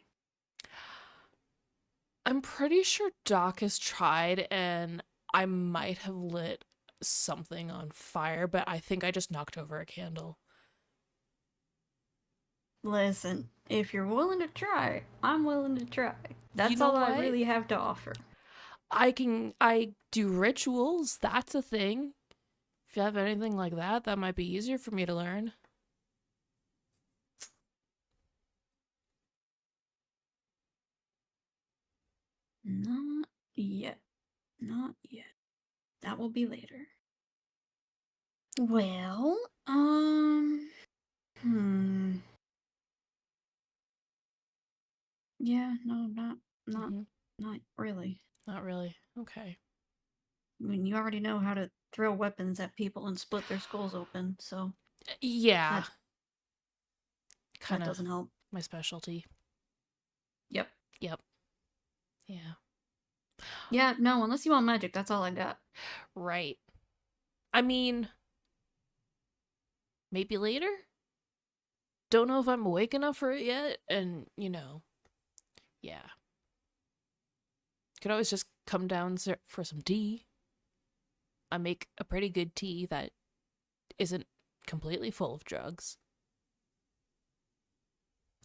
I'm pretty sure Doc has tried, and I might have lit something on fire, but I think I just knocked over a candle. Listen, if you're willing to try, I'm willing to try. That's know all I what? really have to offer. I do rituals, that's a thing. If you have anything like that, that might be easier for me to learn. Not yet. Not yet. That will be later. Well, Yeah, no, not really. Not really. Okay. I mean, you already know how to throw weapons at people and split their skulls open, so Yeah. that Kind of doesn't help. my specialty. Yep. Yeah. Yeah, no, unless you want magic, that's all I got. Right. I mean, maybe later? Don't know if I'm awake enough for it yet, and, you know, yeah. Could always just come down for some tea. I make a pretty good tea that isn't completely full of drugs.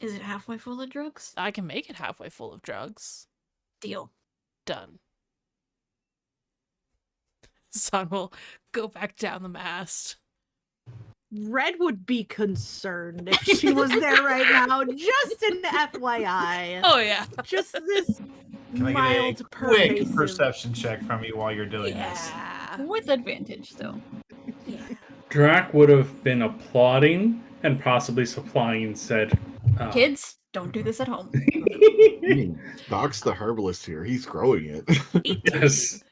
Is it halfway full of drugs? I can make it halfway full of drugs. Deal. Done. Sun will go back down the mast. Red would be concerned if she was there right now. Just an FYI. Oh, yeah. Just this Can I mild get a quick pervasive. perception check from you while you're doing this? Yeah. With advantage, though. Yeah. Drac would have been applauding and possibly supplying said Kids, don't do this at home. Doc's the herbalist here. He's growing it. 18. Yes.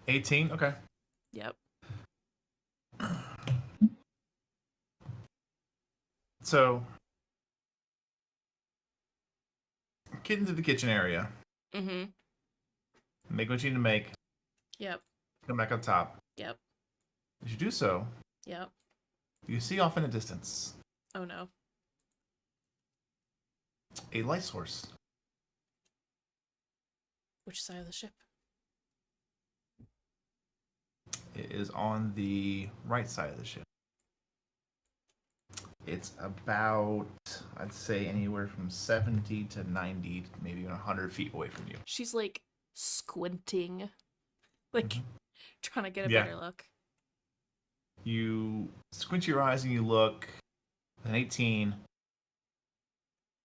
18? Okay. Yep. So, get into the kitchen area. Mm-hmm. Make what you need to make. Yep. Come back up top. Yep. As you do so, Yep. you see off in the distance Oh, no. a light source. Which side of the ship? It is on the right side of the ship. It's about, I'd say, anywhere from 70 to 90, maybe even 100 feet away from you. She's like squinting, like trying to get a Yeah. better look. You squint your eyes and you look. An 18.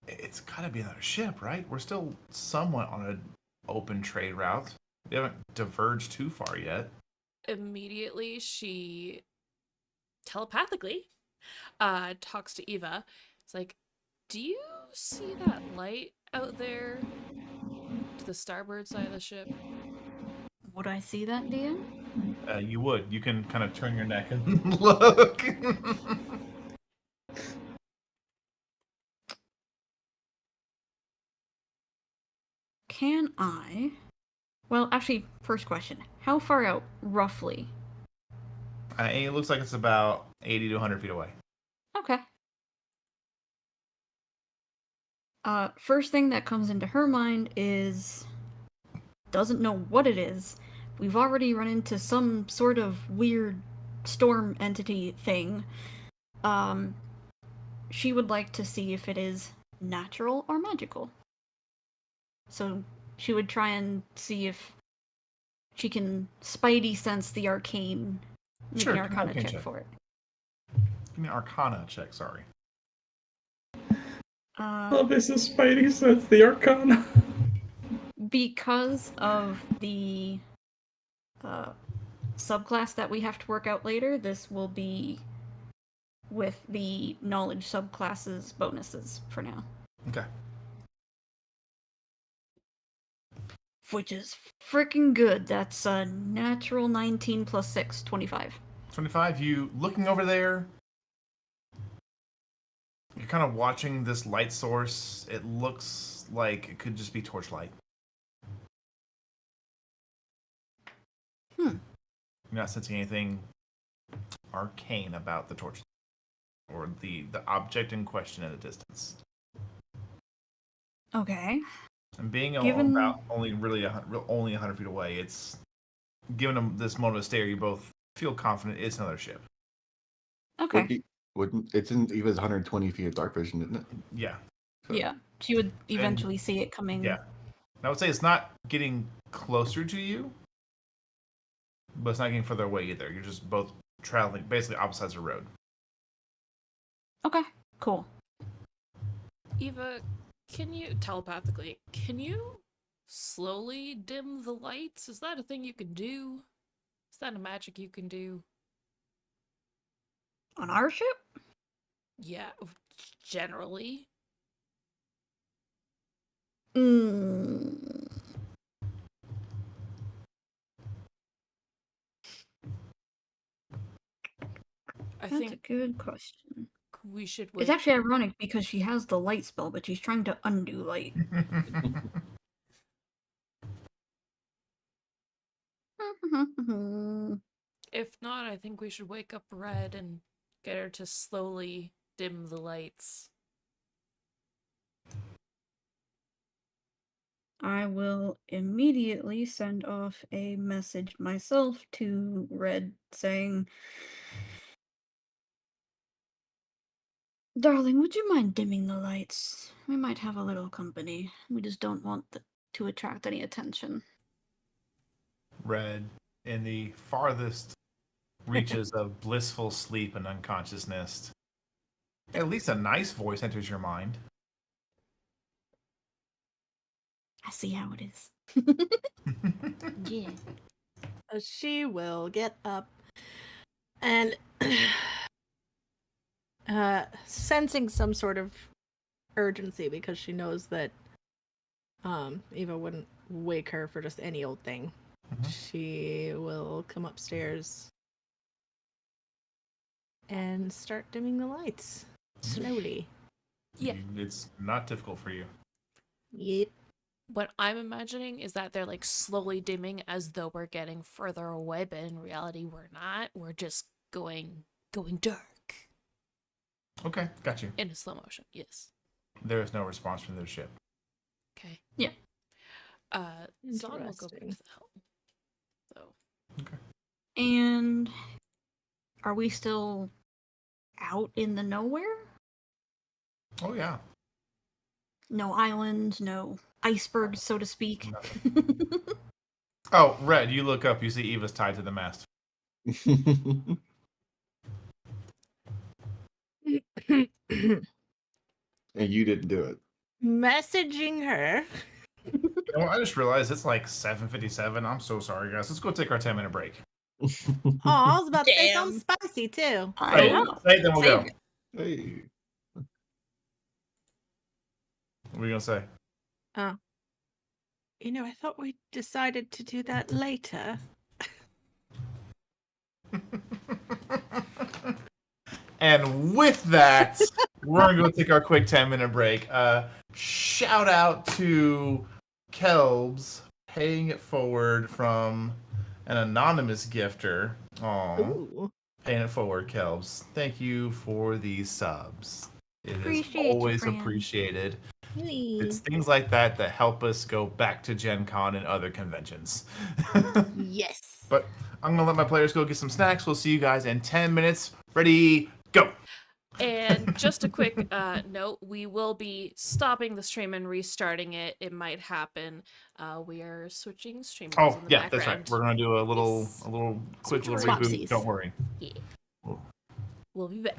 It's gotta be another ship, right? We're still somewhat on an open trade route. We haven't diverged too far yet. Immediately, she telepathically talks to Eva. It's like, do you see that light out there to the starboard side of the ship? Would I see that, DM? You would. You can kind of turn your neck and look. Can I? Well, actually, first question. How far out, roughly? It looks like it's about 80 to 100 feet away. Okay. First thing that comes into her mind is... doesn't know what it is. We've already run into some sort of weird storm entity thing. She would like to see if it is natural or magical. So she would try and see if she can spidey sense the arcane. Make Sure, an give me an arcana arcane check check. for it. Give me an arcana check, sorry. This is Spidey sense the Arcana. Because of the subclass that we have to work out later, this will be with the knowledge subclasses bonuses for now. Okay. Which is freaking good. That's a natural 19 plus 6, 25. 25, you looking over there, you're kind of watching this light source. It looks like it could just be torchlight. You're not sensing anything arcane about the torch or the object in question at a distance. Okay. And being Given- about only 100 feet away, it's given them this moment of stare. You both feel confident it's another ship. Okay. It's in Eva's 120 feet of dark vision, isn't it? Yeah. So, Yeah. She would eventually see it coming. Yeah. I would say it's not getting closer to you, but it's not getting further away either. You're just both traveling basically opposite sides of the road. Okay. Cool. Eva, can you telepathically? Can you slowly dim the lights? Is that a thing you can do? Is that a magic you can do? On our ship? Yeah, generally. Mm. I That's a think good question. we should It's wait. actually ironic because she has the light spell, but she's trying to undo light. If not, I think we should wake up Red and get her to slowly dim the lights. I will immediately send off a message myself to Red saying, "Darling, would you mind dimming the lights? We might have a little company. We just don't want to attract any attention." Red, in the farthest reaches of blissful sleep and unconsciousness, at least a nice voice enters your mind. I see how it is. Yeah. She will get up and sensing some sort of urgency because she knows that Eva wouldn't wake her for just any old thing. She will come upstairs and start dimming the lights slowly. Yeah. It's not difficult for you. Yep. What I'm imagining is that they're like slowly dimming as though we're getting further away, but in reality we're not. We're just going dark. Okay, got you. In a slow motion, yes. There is no response from the ship. Okay. Yeah. Zon will go back to the helm. So. Okay. And are we still out in the nowhere? Oh, yeah. No islands, no icebergs, so to speak. Oh, Red, you look up, you see Eva's tied to the mast. And you didn't do it. Messaging her. Oh, I just realized it's like 7:57. I'm so sorry, guys. Let's go take our 10-minute break. Oh, I was about to say Damn. something spicy too. I know. Say it, then we'll go. Save it. Hey. What are you going to say? I thought we decided to do that later. And with that, we're going to go take our quick 10-minute break. Shout out to Kelbs paying it forward from an anonymous gifter. Aww. Paying it forward, Kelbs. Thank you for these subs. It is always appreciated. It's things like that that help us go back to Gen Con and other conventions. Yes. But I'm going to let my players go get some snacks. We'll see you guys in 10 minutes. Ready, go! And just a quick note, we will be stopping the stream and restarting it. It might happen. We are switching streamers in the background. That's right. We're going to do a little quick little reboot. Swapsies. Don't worry. Yeah. We'll be back.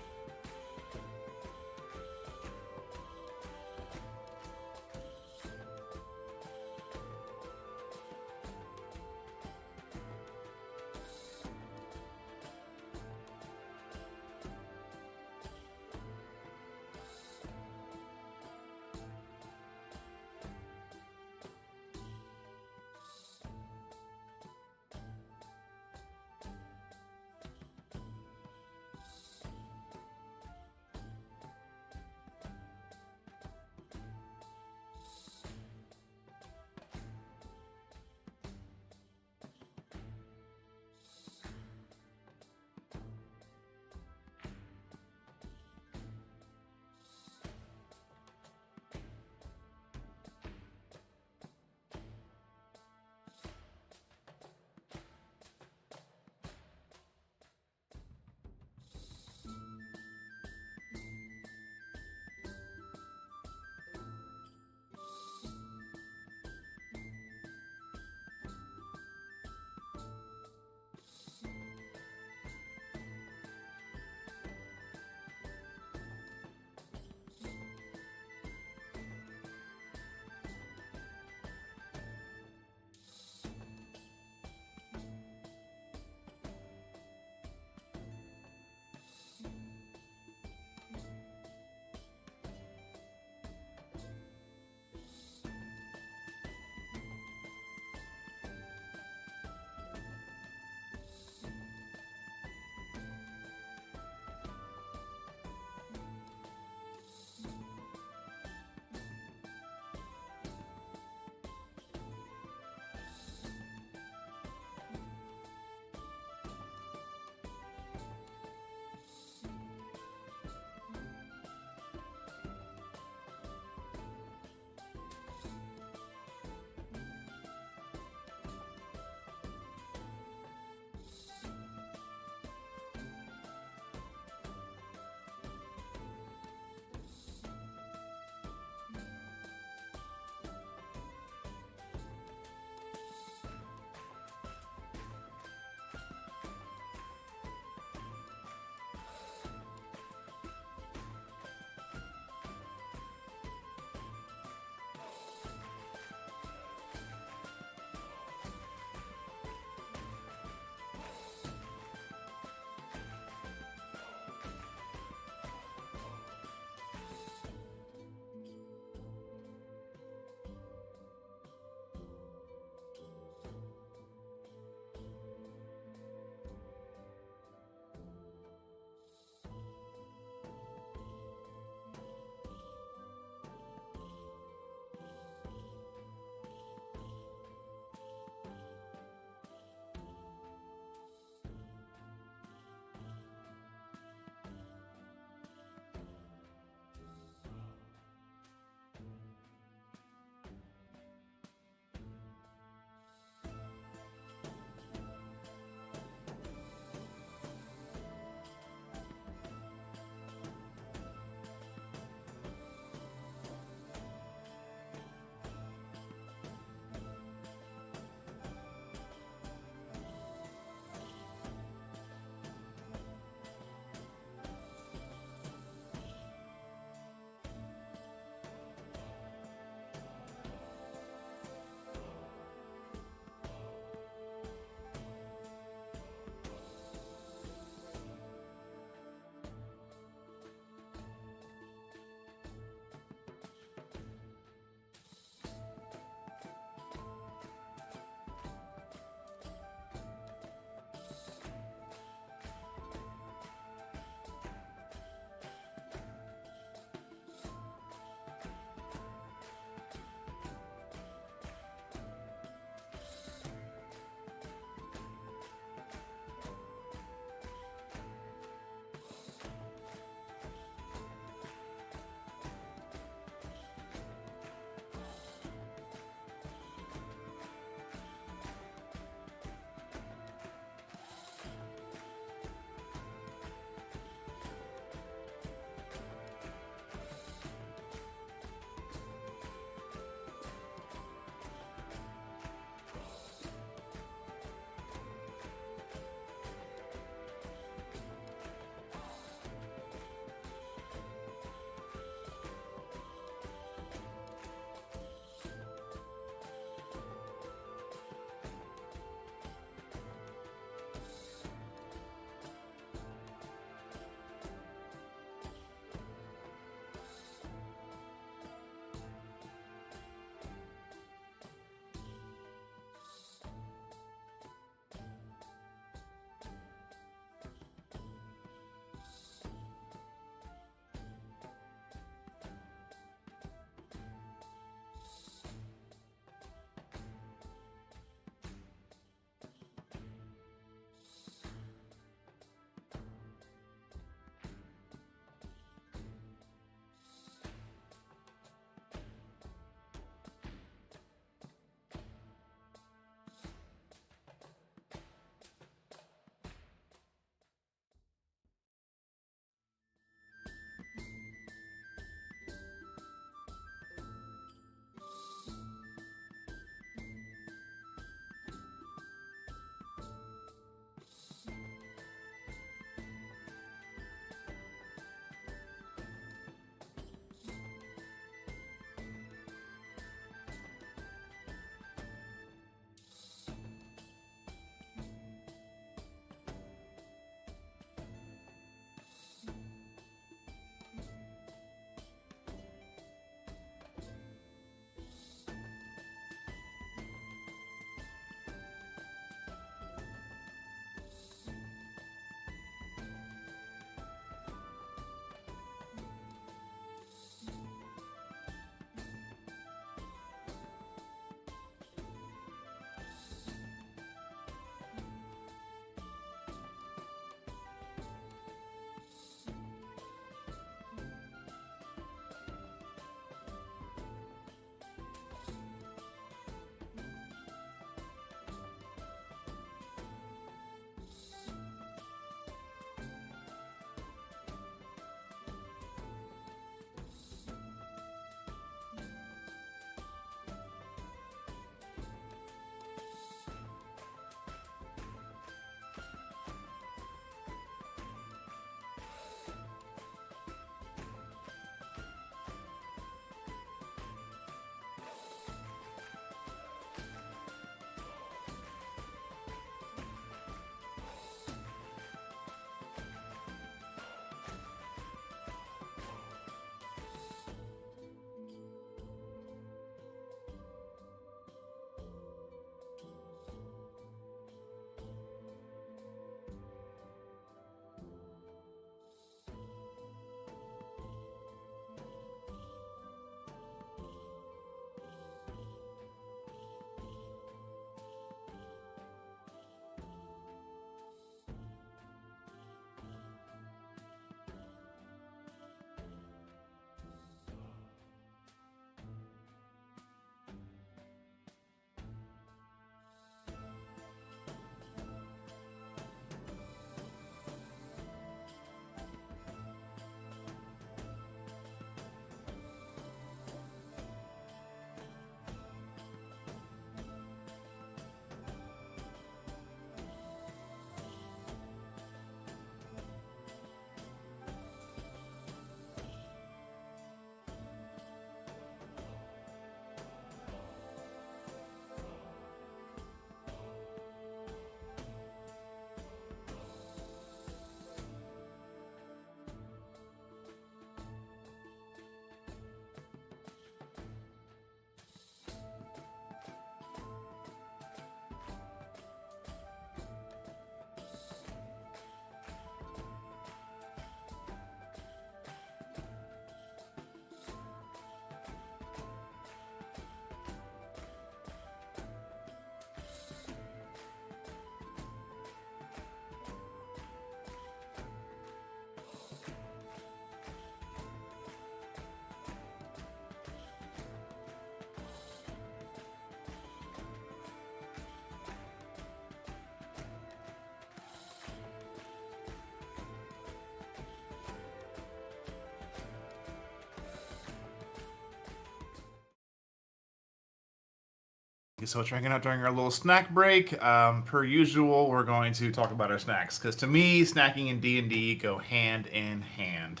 So we're hanging out during our little snack break. Per usual, we're going to talk about our snacks because to me, snacking and D&D go hand in hand.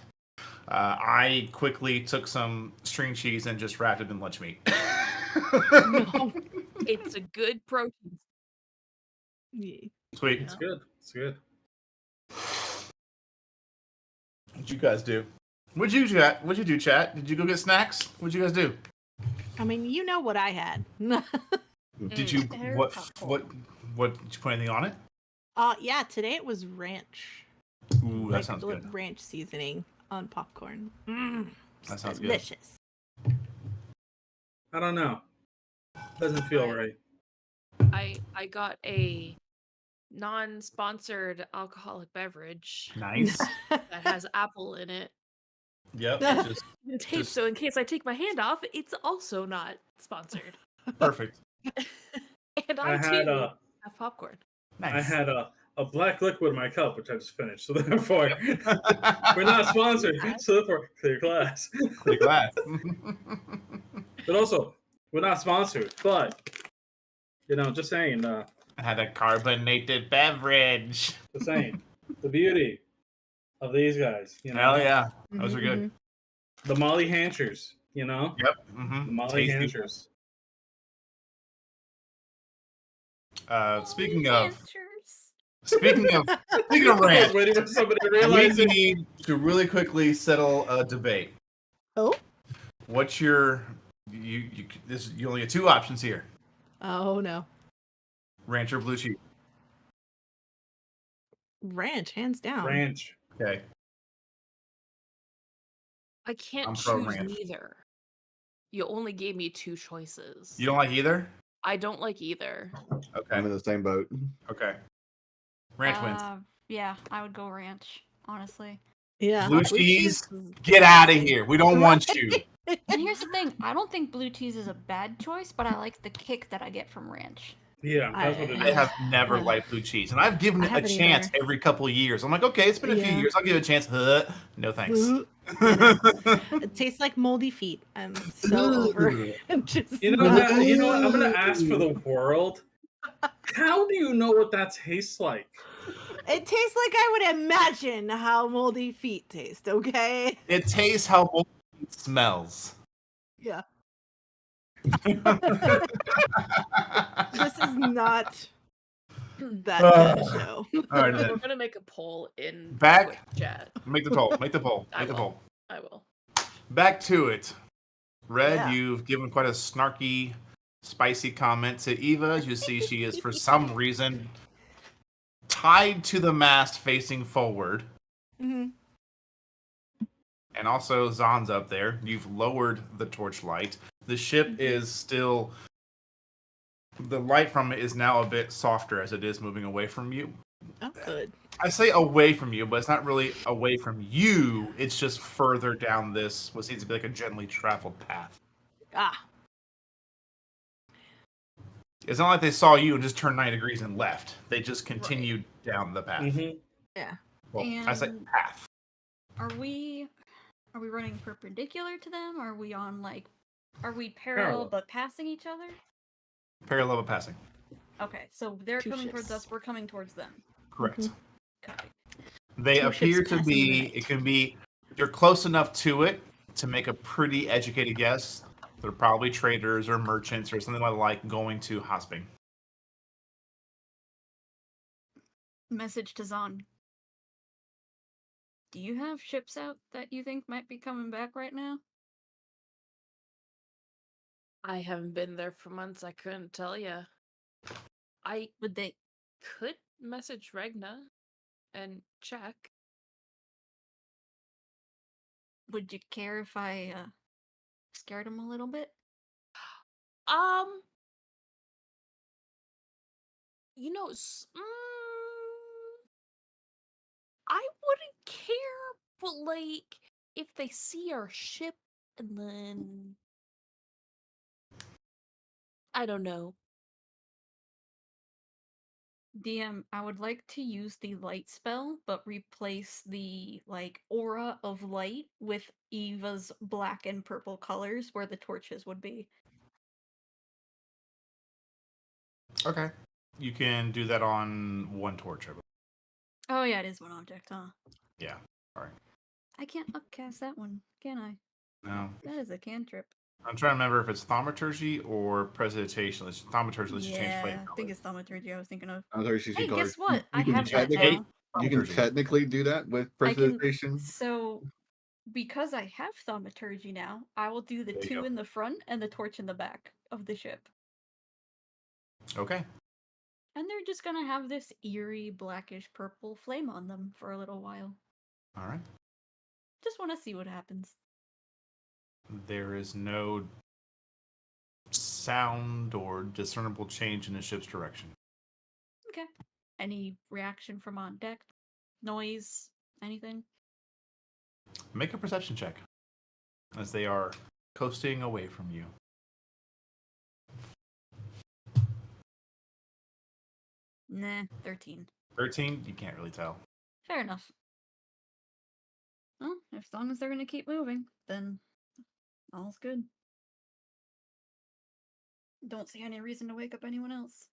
I quickly took some string cheese and just wrapped it in lunch meat. No. It's a good protein. Yeah. Sweet. It's good. It's good. What'd you guys do? What'd you do, chat? Did you go get snacks? What'd you guys do? I mean, you know what I had. Did you Air what popcorn. what did you put anything on it? Yeah, today it was ranch. Ooh, that sounds good. Ranch seasoning on popcorn. That sounds good. Delicious. I don't know. Doesn't feel right. I got a non-sponsored alcoholic beverage Nice. that has apple in it. Yep. Tape, so in case I take my hand off, it's also not sponsored. Perfect. And I I had too have popcorn. Nice. I had a black liquid in my cup, which I just finished. So therefore, we're not sponsored. So therefore, clear glass. Clear glass. But also, we're not sponsored. But just saying. I had a carbonated beverage. Just saying. The beauty of these guys. Hell yeah, those are good. The Molly Hanchers. Yep. The Molly Tasty. Hanchers. Speaking of I ranch, was waiting for somebody to we realize it. need to really quickly settle a debate. Oh? What's your you only get two options here: Oh no. ranch or blue cheese. Ranch, hands down. Ranch. Okay. I can't I'm pro choose ranch. neither. You only gave me two choices. You don't like either? I don't like either. Okay. I'm in the same boat. Okay. Ranch wins. Yeah, I would go ranch, honestly. Yeah. Blue cheese, get out of here. We don't want you. And here's the thing, I don't think blue cheese is a bad choice, but I like the kick that I get from ranch. Yeah, that's what it I is. have never liked blue cheese, and I've given it a haven't chance either. every couple of years. I'm like, okay, it's been a few Yeah. years. I'll give it a chance. No thanks. It tastes like moldy feet. I'm so over it. Just You know what? I'm gonna ask for the world. How do you know what that tastes like? It tastes like I would imagine how moldy feet taste, okay? It tastes how moldy it smells. Yeah. This is not that kind of show. All right, We're then. gonna make a poll in Back- Twitch chat. Make the poll. Make the poll. I Make the will. poll. I will. Back to it. Red, Yeah. you've given quite a snarky, spicy comment to Eva. You see she is, for some reason, tied to the mast facing forward. Mhm. And also, Zon's up there. You've lowered the torchlight. The ship is still... The light from it is now a bit softer as it is moving away from you. Oh, good. I say away from you, but it's not really away from you. It's just further down this, what seems to be like a gently traveled path. Ah, It's not like they saw you and just turned 90 degrees and left. They just continued down the path. Mm-hmm. yeah. Well, I say And- path. Are we running perpendicular to them? Are we parallel Parallel. but passing each other? Parallel of passing. Okay, so they're Two coming towards ships. us, we're coming towards them. Correct. Copy. They Two appear ships to passing be, right. it can be, you're close enough to it to make a pretty educated guess. They're probably traders or merchants or something like going to Hosping. Message to Zon. Do you have ships out that you think might be coming back right now? I haven't been there for months. I couldn't tell you. I Would they? could message Regna and check. Would you care if I scared them a little bit? You know, I wouldn't care, but like if they see our ship and then I don't know. DM, I would like to use the light spell, but replace the aura of light with Eva's black and purple colors where the torches would be. Okay. You can do that on one torch. Oh yeah, it is one object, huh? Yeah. Sorry. I can't upcast that one, can I? No. That is a cantrip. I'm trying to remember if it's thaumaturgy or prestidigitation. Thaumaturgy lets you change flame Yeah, I color. think it's thaumaturgy I was thinking of. Thaumaturgy Hey, color. guess what? I You can have that technically now. you can Thaumaturgy. technically do that with I can. prestidigitation. So, because I have thaumaturgy now, I will do the There you 2 go. in the front and the torch in the back of the ship. Okay. And they're just gonna have this eerie blackish purple flame on them for a little while. All right. Just want to see what happens. There is no sound or discernible change in the ship's direction. Okay. Any reaction from on deck? Noise? Anything? Make a perception check as they are coasting away from you. Nah, 13. 13, you can't really tell. Fair enough. Well, as long as they're gonna keep moving, then all's good. Don't see any reason to wake up anyone else.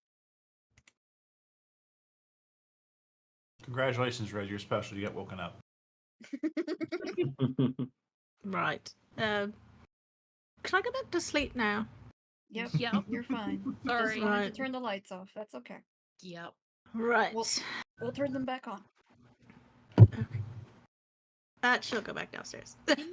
Congratulations, Red. You're special. You got woken up. Right. Can I go back to sleep now? Yep, Yep. you're fine. Just Sorry. wanted to Right. turn the lights off. That's okay. Yep. Right. We'll turn them back on. She'll go back downstairs. Okay.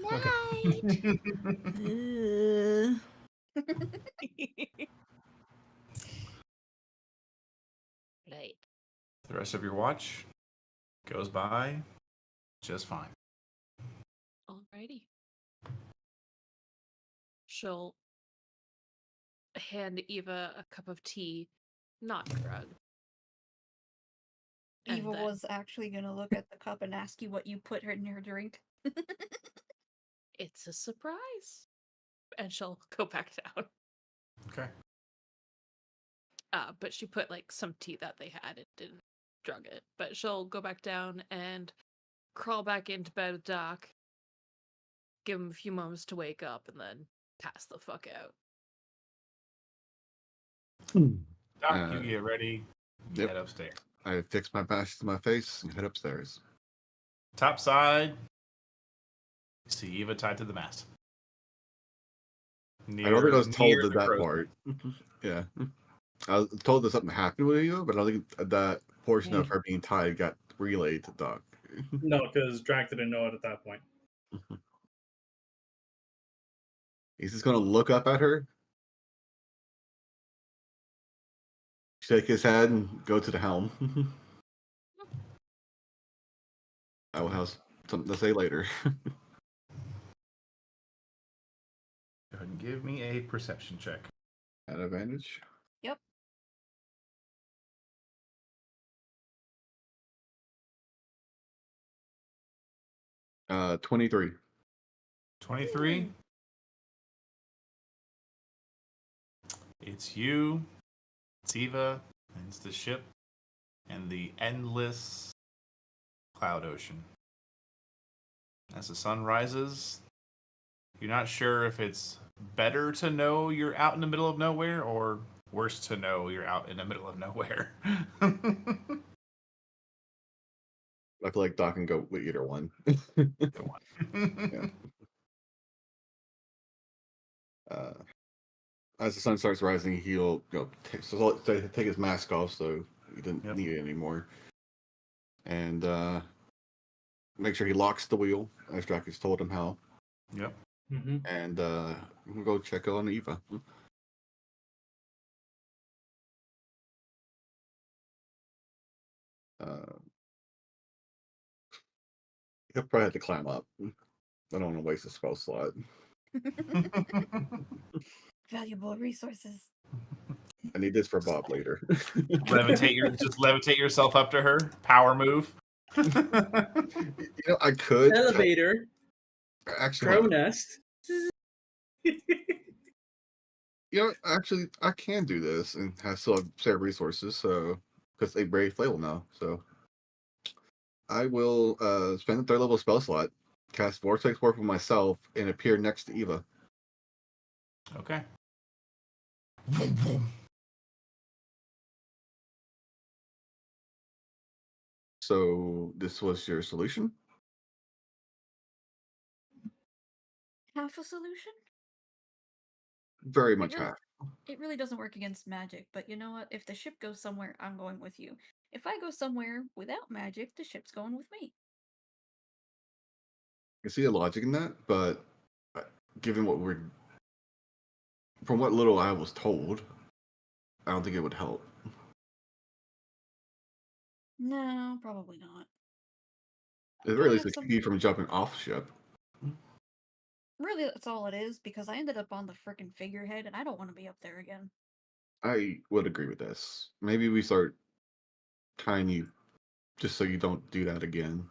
Right. The rest of your watch goes by just fine. Alrighty. She'll hand Eva a cup of tea, not drugged. And Eva then- was actually gonna look at the cup and ask you what you put in your drink. It's a surprise. And she'll go back down. Okay. But she put like some tea that they had and didn't drug it. But she'll go back down and crawl back into bed with Doc. Give him a few moments to wake up and then pass the fuck out. Doc, you get ready. You Yep. head upstairs. I fix my patch to my face and head upstairs. Top side. You see Eva tied to the mast. I don't think I was told near that the that crow's part. Yeah. I was told that something happened with you, but I don't think that portion of her being tied got relayed to Doc. No, because Drac didn't know it at that point. He's just going to look up at her, shake his head, and go to the helm. I will have something to say later. Go ahead and give me a perception check. At advantage. Yep. Uh, 23. 23. It's you, it's Eva, and it's the ship, and the endless cloud ocean. As the sun rises, you're not sure if it's better to know you're out in the middle of nowhere or worse to know you're out in the middle of nowhere. I feel like Doc can go with either one. Yeah. As the sun starts rising, he'll take his mask off so he doesn't need it anymore. And make sure he locks the wheel, as Drac told him how. Yep. Mm-hmm. And we'll go check on Eva. He'll probably have to climb up. I don't want to waste a spell slot. Valuable resources. I need this for Bob later. levitate yourself up to her. Power move. I could Elevator. Actually, Crow nest. Actually, I can do this and still have spare resources. So, because they brave flail now, so I will spend the 3rd level spell slot, cast Vortex Warp on myself, and appear next to Eva. Okay. So this was your solution? Half a solution? Very It much really, half. it really doesn't work against magic, but you know what? If the ship goes somewhere, I'm going with you. If I go somewhere without magic, the ship's going with me. I see the logic in that, but given from what little I was told, I don't think it would help. No, probably not. At the very least, it keep you from jumping off ship. Really, that's all it is, because I ended up on the frickin' figurehead, and I don't want to be up there again. I would agree with this. Maybe we start tying you just so you don't do that again.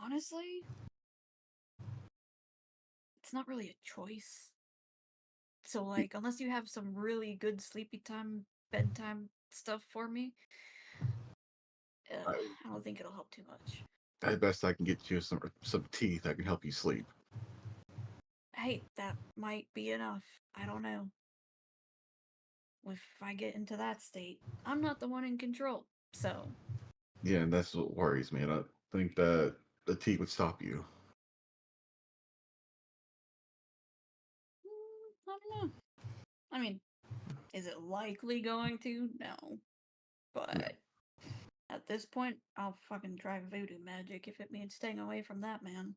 Honestly, it's not really a choice. So, like, unless you have some really good sleepy time, bedtime stuff for me, I don't think it'll help too much. At best, I can get you some teeth that can help you sleep. Hey, that might be enough. I don't know. If I get into that state, I'm not the one in control, so... Yeah, and that's what worries me. I don't think that the teeth would stop you. I don't know. I mean, is it likely going to? No. But at this point, I'll fucking try voodoo magic if it means staying away from that man.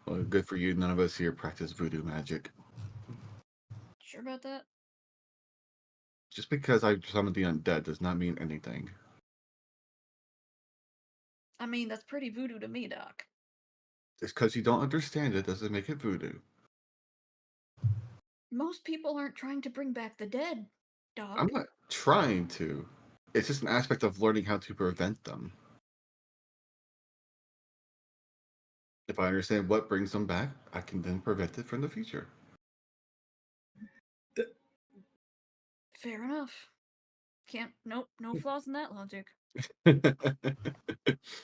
Well, good for you. None of us here practice voodoo magic. Sure about that? Just because I summoned the undead does not mean anything. I mean, that's pretty voodoo to me, Doc. Just because you don't understand it doesn't make it voodoo. Most people aren't trying to bring back the dead, Doc. I'm not trying to. It's just an aspect of learning how to prevent them. If I understand what brings them back, I can then prevent it from the future. Fair enough. Nope, no flaws in that logic.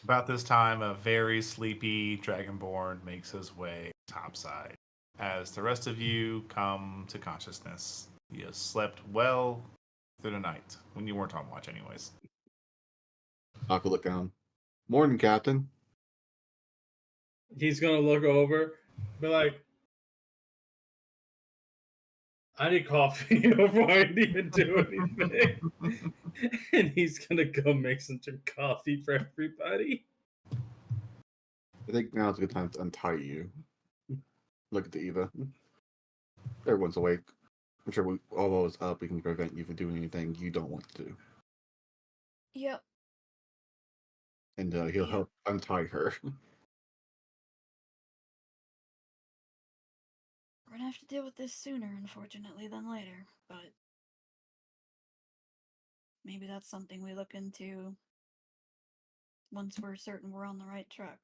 About this time, a very sleepy Dragonborn makes his way topside. As the rest of you come to consciousness, you have slept well through the night, when you weren't on watch anyways. I could look down. Morning, Captain. He's gonna look over, be like, I need coffee before I even do anything. And he's gonna go make some coffee for everybody. I think now's a good time to untie you. Look at the Eva. Everyone's awake. I'm sure all of us up, we can prevent you from doing anything you don't want to do. Yep. And he'll help untie her. We're gonna have to deal with this sooner, unfortunately, than later, but... maybe that's something we look into once we're certain we're on the right track.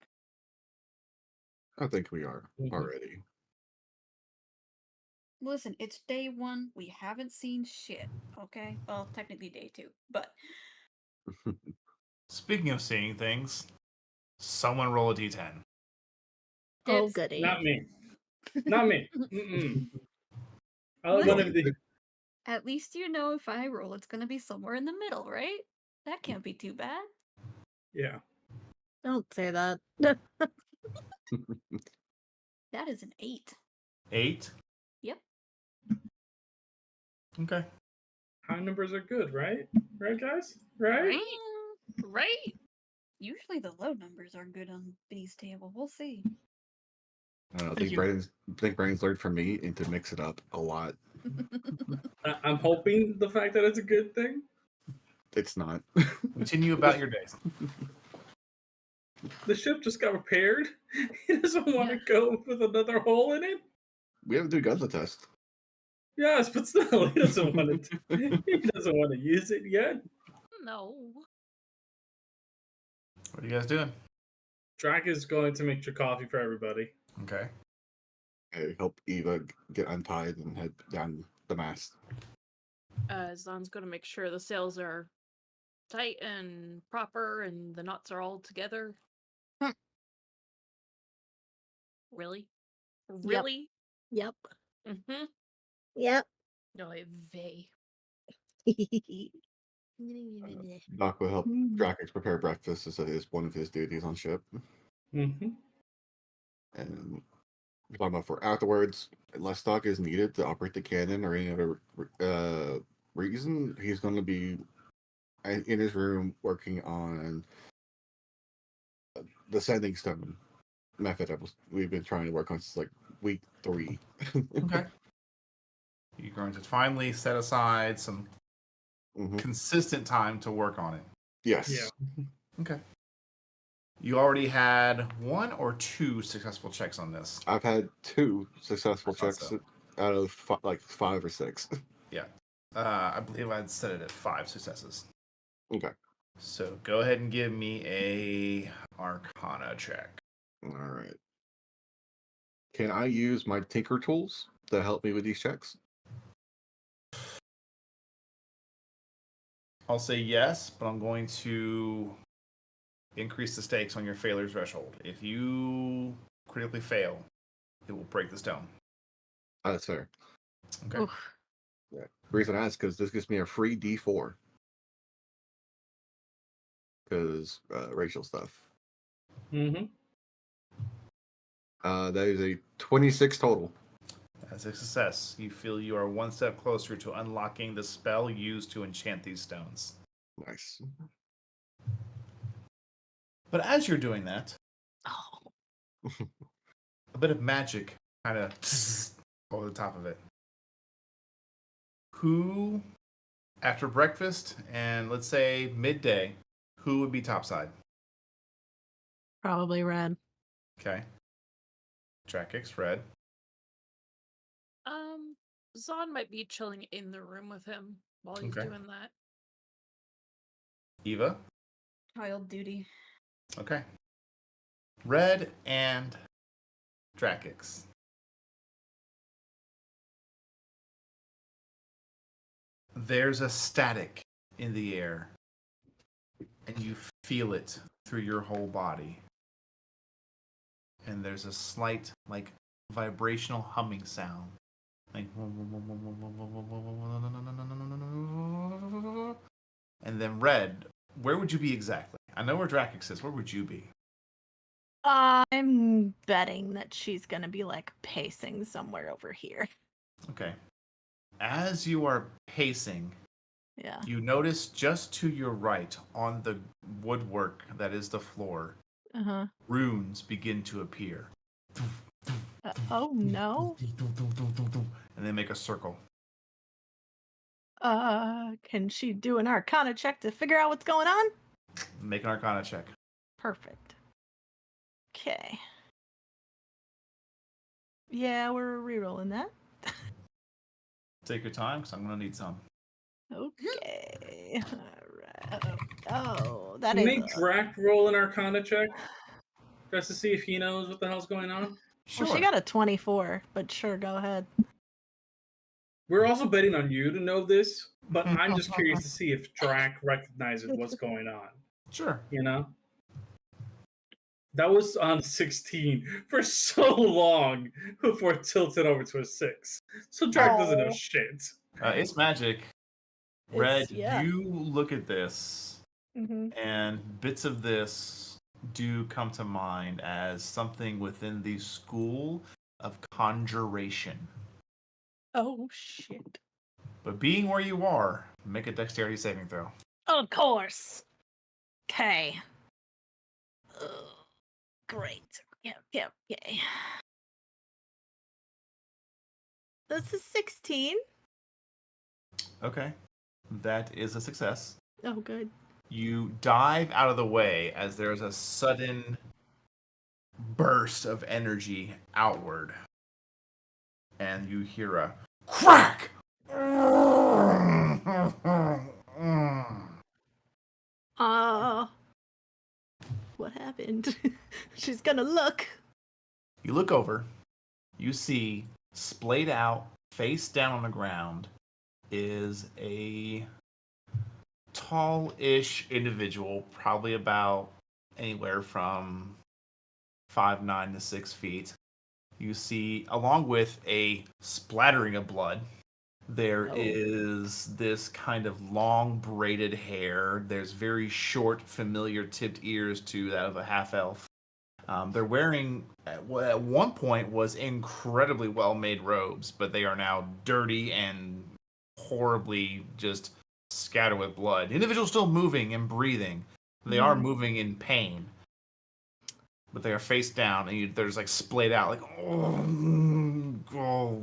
I think we are already. Listen, it's day 1. We haven't seen shit, okay? Well, technically day 2, but... Speaking of seeing things, someone roll a d10. Oh, goody. Not me. Not me. At least you know if I roll, it's gonna be somewhere in the middle, right? That can't be too bad. Yeah. Don't say that. That is an 8. 8? Yep. Okay. High numbers are good, right? Right, guys? Right? Right? Usually the low numbers are good on B's table. We'll see. I don't know, I think Brandon's learned from me and to mix it up a lot. I'm hoping the fact that it's a good thing. It's not. Continue about your day. The ship just got repaired. He doesn't want to go with another hole in it. We have to do Guzzler test. Yes, but still, he doesn't want to. He doesn't want to use it yet. No. What are you guys doing? Drac is going to make your coffee for everybody. Okay. I help Eva get untied and head down the mast. Zon's gonna make sure the sails are tight and proper and the knots are all together. Really? Really? Yep. Mm-hmm. Yep. No, they. Doc will help Drakkix prepare breakfast as it is one of his duties on ship. Mm-hmm. And we're talking about for afterwards, unless Doc is needed to operate the cannon or any other reason, he's going to be in his room working on the sending stone method we've been trying to work on since like week 3. Okay. You're going to finally set aside some consistent time to work on it. Yes. Yeah. Okay. You already had 1 or 2 successful checks on this. I've had 2 successful checks out of 5 or 6. Yeah. I believe I'd set it at 5 successes. Okay. So go ahead and give me a Arcana check. All right. Can I use my Tinker tools to help me with these checks? I'll say yes, but I'm going to increase the stakes on your failure threshold. If you critically fail, it will break the stone. Oh, that's fair. Okay. Oof. Yeah. The reason I ask is because this gives me a free D4. Because racial stuff. Mm-hmm. That is a 26 total. That's a success. You feel you are 1 step closer to unlocking the spell used to enchant these stones. Nice. But as you're doing that, Oh. a bit of magic kind of over the top of it. Who, after breakfast and let's say midday, who would be topside? Probably Red. Okay. Drakkix, Red. Zon might be chilling in the room with him while he's Okay. doing that. Eva. Child duty. Okay. Red and Drakkix. There's a static in the air, and you feel it through your whole body. And there's a slight, like, vibrational humming sound. Like, and then Red, where would you be exactly? I know where Drakkix is. Where would you be? I'm betting that she's gonna be like pacing somewhere over here. Okay. As you are pacing, Yeah. you notice just to your right on the woodwork that is the floor, runes begin to appear. Oh no. And they make a circle. Can she do an Arcana check to figure out what's going on? Make an Arcana check. Perfect. Okay. Yeah, we're rerolling that. Take your time, because I'm going to need some. Okay. All right. Oh, that Can is. make Drac roll an Arcana check just to see if he knows what the hell's going on? Sure. Well, she got a 24, but sure, go ahead. We're also betting on you to know this, but I'm just curious to see if Drac recognizes what's going on. Sure. You know? That was on 16 for so long before it tilted over to a 6. So Drac doesn't know shit. It's magic. Red, yeah. you look at this, and bits of this do come to mind as something within the school of conjuration. Oh, shit. But being where you are, make a dexterity saving throw. Of course. Okay. Great. Yeah. This is 16. Okay. That is a success. Oh, good. You dive out of the way as there's a sudden burst of energy outward. And you hear a crack! What happened? She's gonna look. You look over. You see, splayed out, face down on the ground, is a tall-ish individual, probably about anywhere from 5'9" to 6 feet. You see, along with a splattering of blood, There Oh. is this kind of long braided hair. There's very short, familiar tipped ears to that of a half elf. They're wearing, at one point, was incredibly well made robes, but they are now dirty and horribly just scattered with blood. The individual's still moving and breathing. They are moving in pain, but they are face down, and they're just like splayed out, like Cool.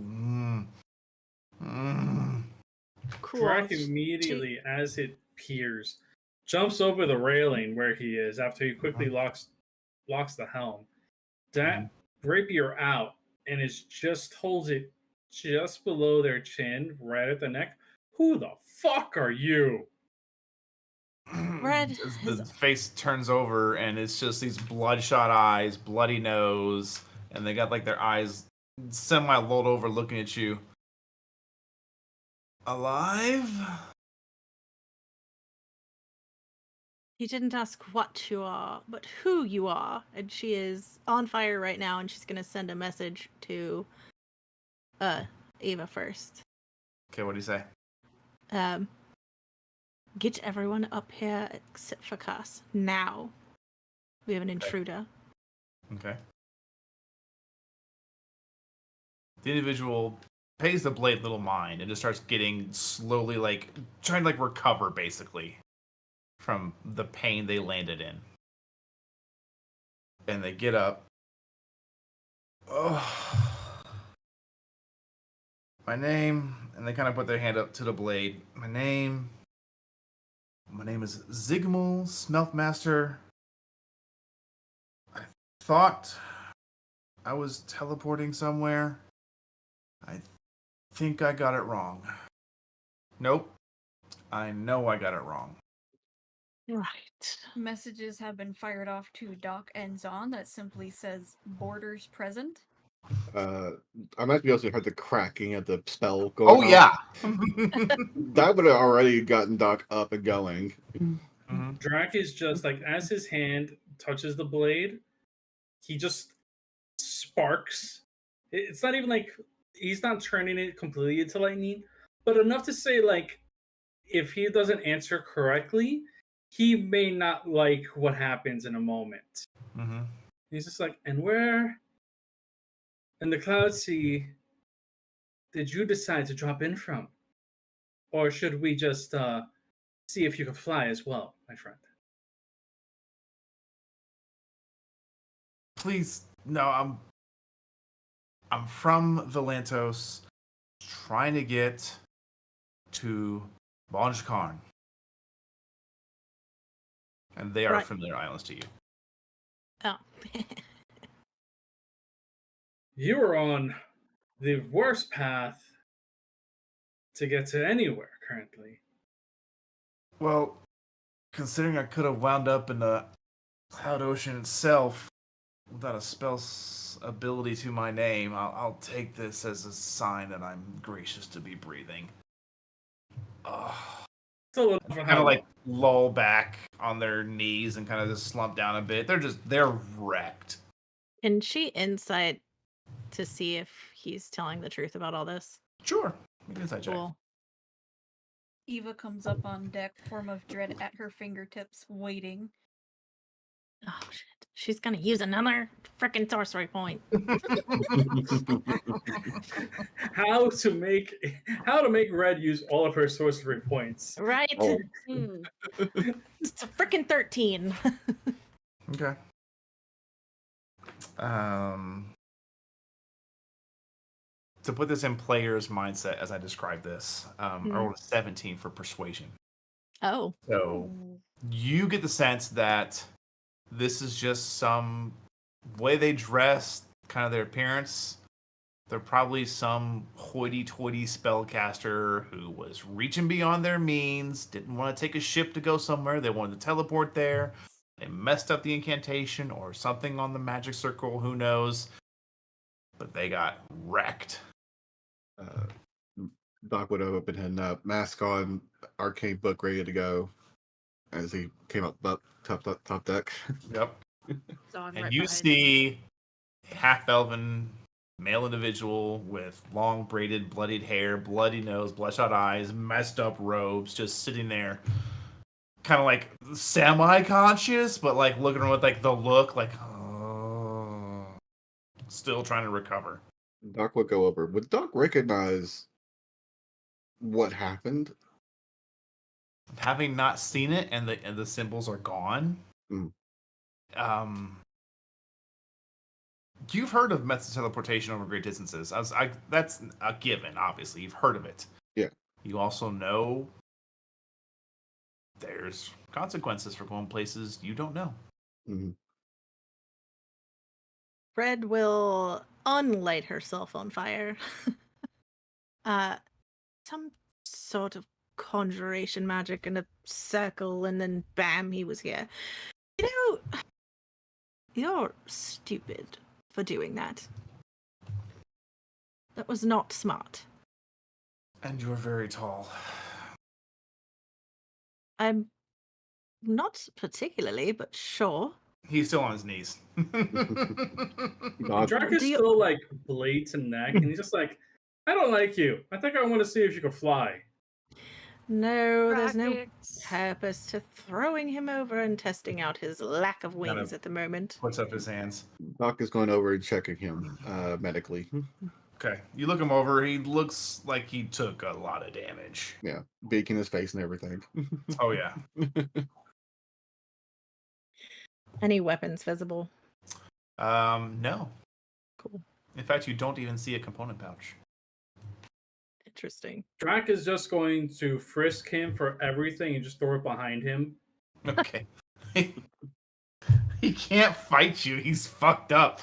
Drac immediately, as it peers, jumps over the railing where he is after he quickly locks the helm. That rapier out and just holds it just below their chin, right at the neck. Who the fuck are you? Red The is face turns over, and it's just these bloodshot eyes, bloody nose, and they got like their eyes semi-lulled over looking at you. Alive? He didn't ask what you are, but who you are. And she is on fire right now, and she's going to send a message to Ava first. Okay, what do you say? Get everyone up here except for Cass. Now. We have an intruder. Okay. The individual pays the blade little mind and just starts getting slowly, like, trying to, like, recover, basically, from the pain they landed in. And they get up. Oh. My name, and they kind of put their hand up to the blade. My name is Zigmul Smeltmaster. I thought I was teleporting somewhere. I think I got it wrong. Nope. I know I got it wrong. Right. messages have been fired off to Doc and Zon that simply says borders present. I might be able to heard the cracking of the spell going on. Oh, yeah. That would have already gotten Doc up and going. Drac is just like, as his hand touches the blade, he just sparks. It's not even like he's not turning it completely into lightning, but enough to say, like, if he doesn't answer correctly, he may not like what happens in a moment. He's just like, and where in the Cloud Sea did you decide to drop in from? Or should we just see if you can fly as well, my friend? Please, no, I'm from Valantos, trying to get to Bonjkarn. And they are Right. familiar islands to you. Oh. You are on the worst path to get to anywhere currently. Well, considering I could have wound up in the Cloud Ocean itself without a spell's ability to my name, I'll take this as a sign that I'm gracious to be breathing. Kind of like lull back on their knees and kind of just slump down a bit. They're wrecked. Can she insight to see if he's telling the truth about all this? Sure. Make an insight check. Cool. Eva comes up on deck, form of dread at her fingertips, waiting. Oh shit. She's gonna use another freaking sorcery point. How to make Red use all of her sorcery points. Right? Oh. It's a freaking 13. Okay. To put this in player's mindset as I describe this, I rolled a 17 for persuasion. Oh. So you get the sense that this is just some way they dress, kind of their appearance. They're probably some hoity-toity spellcaster who was reaching beyond their means, didn't want to take a ship to go somewhere. They wanted to teleport there. They messed up the incantation or something on the magic circle, who knows. But they got wrecked. Doc would have opened his mask on, arcane book ready to go as he came up top deck. Yep. Zon And right you behind him. see half-elven male individual with long braided, bloodied hair, bloody nose, bloodshot eyes, messed up robes, just sitting there, kind of like semi-conscious, but like looking with like the look, like still trying to recover. Doc would go over. Would Doc recognize what happened? Having not seen it, and the symbols are gone. Mm. You've heard of methods of teleportation over great distances. That's a given, obviously. You've heard of it. Yeah. You also know there's consequences for going places you don't know. Mm-hmm. Fred will unlight herself on fire. Some sort of conjuration magic in a circle, and then bam, he was here. You know, you're stupid for doing that. That was not smart. And you're very tall. I'm not particularly, but sure. He's still on his knees. Drac is still like blade to neck, and he's just like, I don't like you. I think I want to see if you can fly. No, there's no purpose to throwing him over and testing out his lack of wings at the moment. Puts up his hands. Doc is going over and checking him medically. Okay, you look him over. He looks like he took a lot of damage. Yeah, beak in his face and everything. Oh yeah. Any weapons visible? No. Cool. In fact, you don't even see a component pouch. Interesting. Drac is just going to frisk him for everything and just throw it behind him. Okay. He can't fight you. He's fucked up.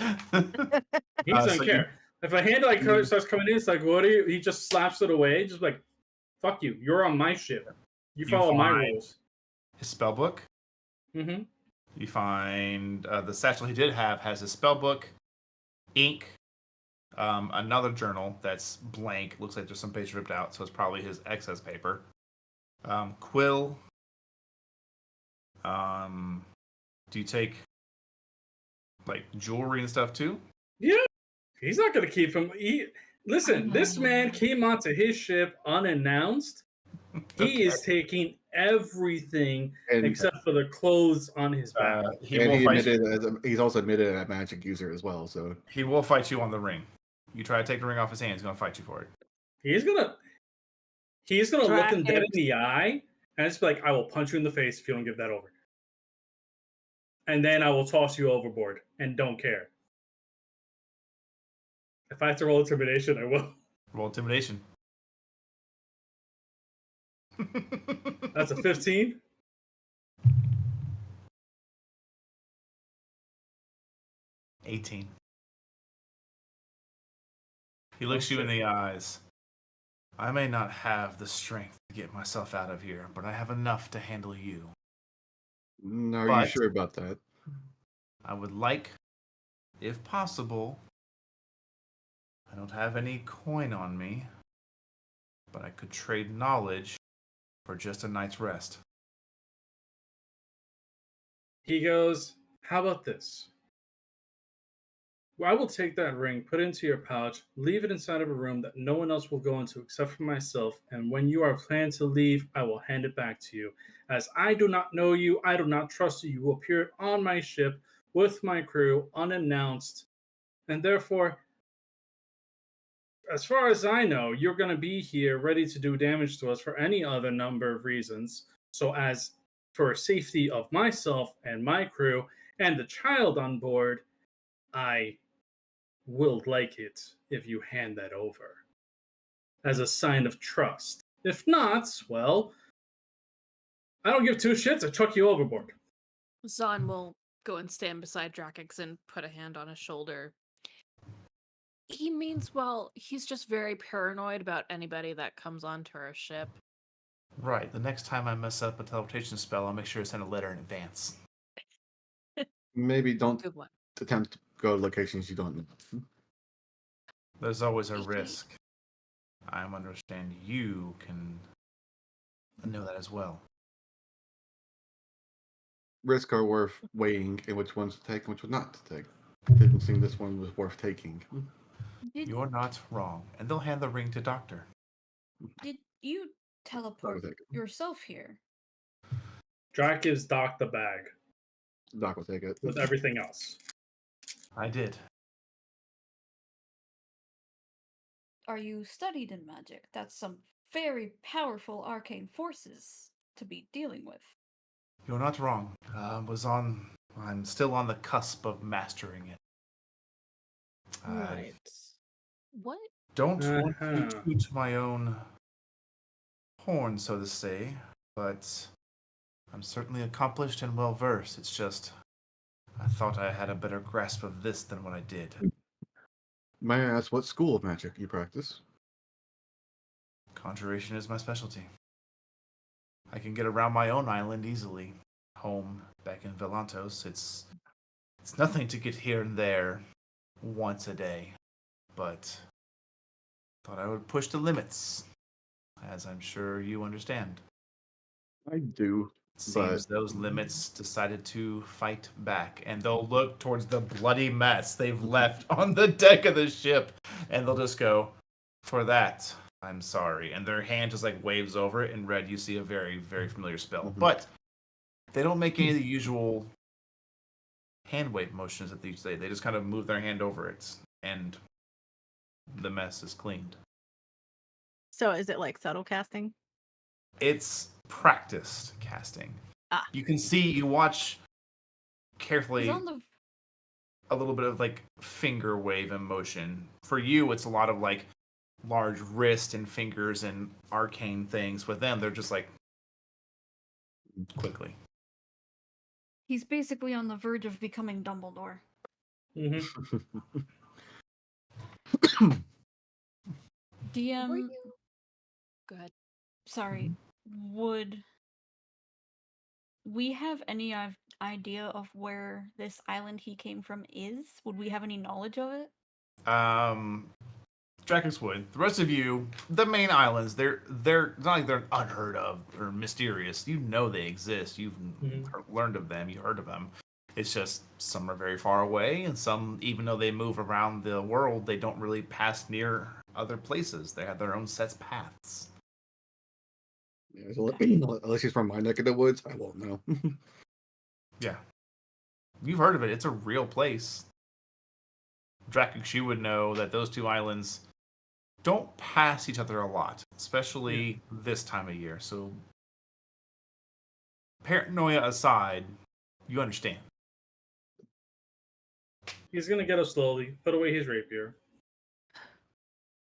He doesn't care. If a hand like her starts coming in, it's like, what are you? He just slaps it away. Just like, fuck you. You're on my ship. You follow my rules. His spell book. Mm-hmm. You find the satchel he did have has his spell book, ink, another journal that's blank. Looks like there's some pages ripped out, so it's probably his excess paper. Quill. Do you take like jewelry and stuff too? Yeah. He's not going to keep him. Listen, this man came onto his ship unannounced. He is taking everything except for the clothes on his back. He's also admitted a magic user as well. So he will fight you on the ring. You try to take the ring off his hand, he's going to fight you for it. He's gonna look him dead in the eye and it's like, I will punch you in the face if you don't give that over. And then I will toss you overboard and don't care. If I have to roll intimidation, I will. Roll intimidation. That's a 15. $18. He looks you in the eyes. I may not have the strength to get myself out of here, but I have enough to handle you. Are you sure about that? I would like, if possible, I don't have any coin on me, but I could trade knowledge for just a night's rest. He goes, how about this? Well, I will take that ring, put it into your pouch, leave it inside of a room that no one else will go into except for myself, and when you are planning to leave, I will hand it back to you. As I do not know you, I do not trust you. You appeared on my ship with my crew, unannounced, and therefore, as far as I know, you're going to be here ready to do damage to us for any other number of reasons. So as for safety of myself and my crew and the child on board, I will like it if you hand that over as a sign of trust. If not, well, I don't give two shits. I chuck you overboard. Zahn will go and stand beside Drakix and put a hand on his shoulder. He means well. He's just very paranoid about anybody that comes onto our ship. Right. The next time I mess up a teleportation spell, I'll make sure to send a letter in advance. Maybe don't Good one. attempt to go to locations you don't know. There's always a risk. I understand you can know that as well. Risks are worth weighing in which ones to take and which ones not to take. Didn't think this one was worth taking. You're not wrong. And they'll hand the ring to Doctor. Did you teleport take it. yourself here? Drac gives Doc the bag Doc will take it. with everything else. I did. Are you studied in magic? That's some very powerful arcane forces to be dealing with. You're not wrong. I'm still on the cusp of mastering it. Right. What? Don't want to Uh-huh. toot my own horn, so to say, but I'm certainly accomplished and well versed. It's just I thought I had a better grasp of this than what I did. May I ask what school of magic you practice? Conjuration is my specialty. I can get around my own island easily. Home back in Velantos, it's nothing to get here and there once a day, but thought I would push the limits, as I'm sure you understand. I do. Seems But- those limits decided to fight back, and they'll look towards the bloody mess they've left on the deck of the ship, and they'll just go, "For that, I'm sorry." And their hand just like waves over it. In red, you see a very, very familiar spell, Mhm. but they don't make any of the usual hand wave motions that they say. They just kind of move their hand over it, and the mess is cleaned. So is it like subtle casting? It's practiced casting. Ah. You watch carefully He's on the a little bit of like finger wave and motion. For you, it's a lot of like large wrist and fingers and arcane things. With them, they're just like quickly. He's basically on the verge of becoming Dumbledore. Mm-hmm. DM, Go ahead. sorry, would we have any idea of where this island he came from is? Would we have any knowledge of it? Drakus would. The rest of you, the main islands, they're it's not like they're unheard of or mysterious. You know they exist. You've learned of them. You heard of them. It's just some are very far away, and some, even though they move around the world, they don't really pass near other places. They have their own set paths. Yeah, so unless he's from my neck of the woods, I won't know. Yeah. You've heard of it. It's a real place. Drakus, you would know that those two islands don't pass each other a lot, especially this time of year. So, paranoia aside, you understand. He's gonna get up slowly, put away his rapier.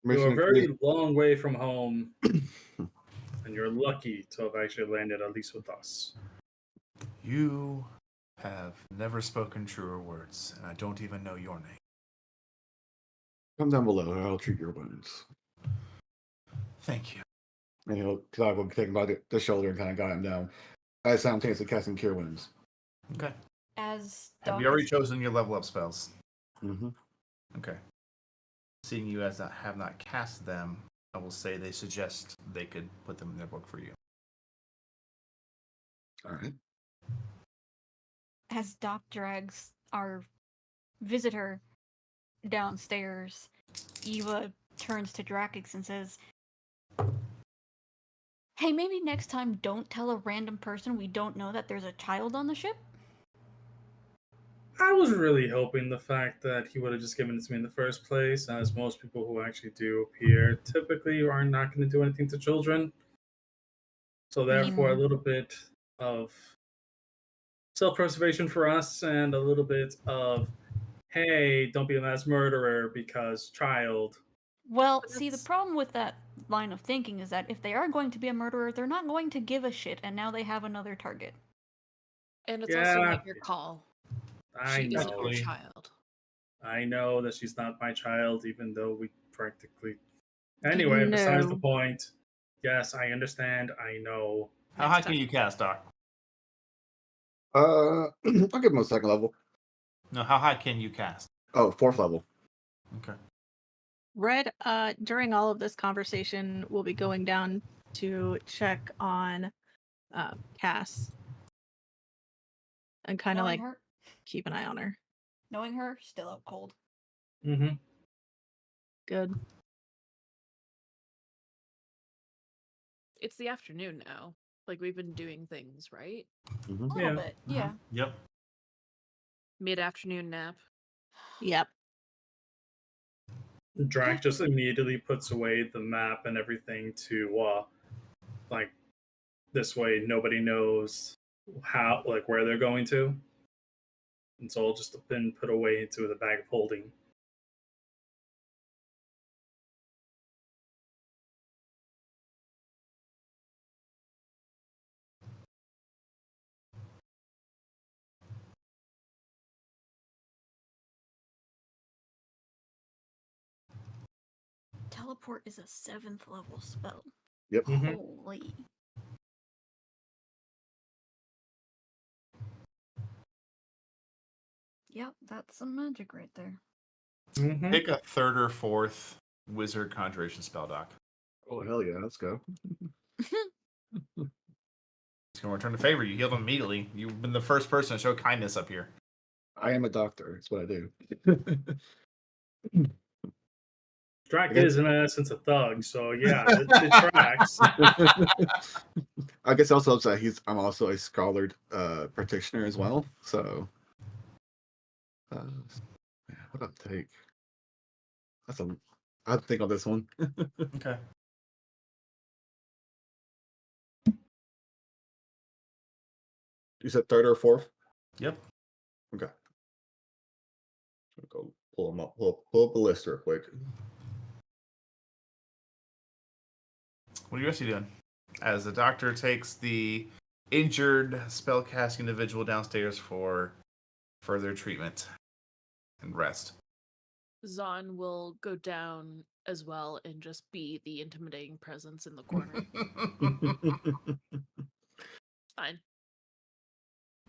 You're Mission a very long way from home, and you're lucky to have actually landed at least with us. You have never spoken truer words, and I don't even know your name. Come down below, and I'll treat your wounds. Thank you. And he'll take him by the shoulder and kind of guide him down. I simultaneously casting Cure Wounds. Okay. As Have Doc you already is- chosen your level up spells? Mm-hmm. Okay. Seeing you as not have not cast them, I will say they suggest they could put them in their book for you. All right. as Doc drags our visitor downstairs, Eva turns to Drakkix and says, "Hey, maybe next time don't tell a random person we don't know that there's a child on the ship?" I was really hoping the fact that he would have just given it to me in the first place, as most people who actually do appear typically are not going to do anything to children. So therefore, a little bit of self-preservation for us, and a little bit of, hey, don't be a mass murderer because child. Well, see, the problem with that line of thinking is that if they are going to be a murderer, they're not going to give a shit, and now they have another target. And it's also Yeah. not your call. I She isn't know. your child. I know that she's not my child, even though we practically. Anyway, besides the No. point. Yes, I understand. I know. How high can you cast, Doc? I'll give him a second level. No, how high can you cast? Oh, fourth level. Okay. Red, during all of this conversation, we'll be going down to check on Cass and kind of Knowing like her, keep an eye on her. knowing her, still out cold. Mm-hmm. good. It's the afternoon now. Like, we've been doing things, right? A little bit, yeah. Yep. Mid-afternoon nap. Yep. Drac just immediately puts away the map and everything to like this way nobody knows how where they're going to. It's all just been put away into the bag of holding. Teleport is a 7th level spell. Yep. Holy. Yep, that's some magic right there. Mm-hmm. Pick a 3rd or 4th wizard conjuration spell, Doc. Oh hell yeah, let's go. He's gonna return the favor. You healed him immediately. You've been the first person to show kindness up here. I am a doctor. That's what I do. Drac is in essence a thug, so yeah, it tracks. I guess also that I'm also a scholared practitioner as well. So, what I'll take? I have to think on this one. Okay. You said 3rd or 4th? Yep. Okay. I'll go pull them up. Pull up the list real quick. What are you actually doing? As the doctor takes the injured spellcasting individual downstairs for further treatment and rest. Zahn will go down as well and just be the intimidating presence in the corner. Fine.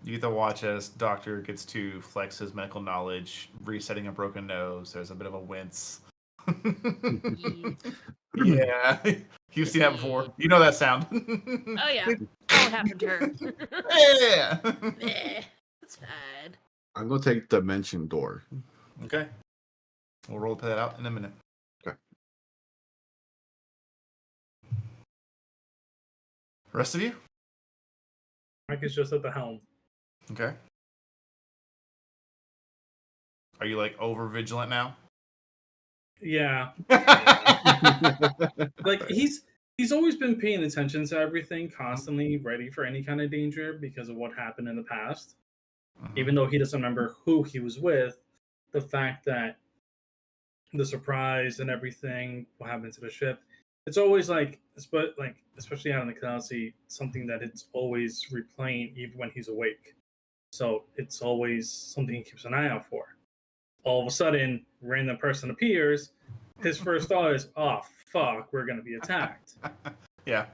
You get to watch as Doctor gets to flex his medical knowledge, resetting a broken nose. There's a bit of a wince. Yeah. You've seen that before. You know that sound. Oh, yeah. All happened to her. Yeah. That's fine. I'm gonna take Dimension Door. Okay. We'll roll that out in a minute. Okay. Rest of you? Drac is just at the helm. Okay. Are you like over vigilant now? Yeah. Like he's always been paying attention to everything, constantly ready for any kind of danger because of what happened in the past. Even though he doesn't remember who he was with, the fact that the surprise and everything, what happened to the ship, it's always especially out in the galaxy, something that it's always replaying even when he's awake. So it's always something he keeps an eye out for. All of a sudden, random person appears. His first thought is, "Oh fuck, we're gonna be attacked." Yeah.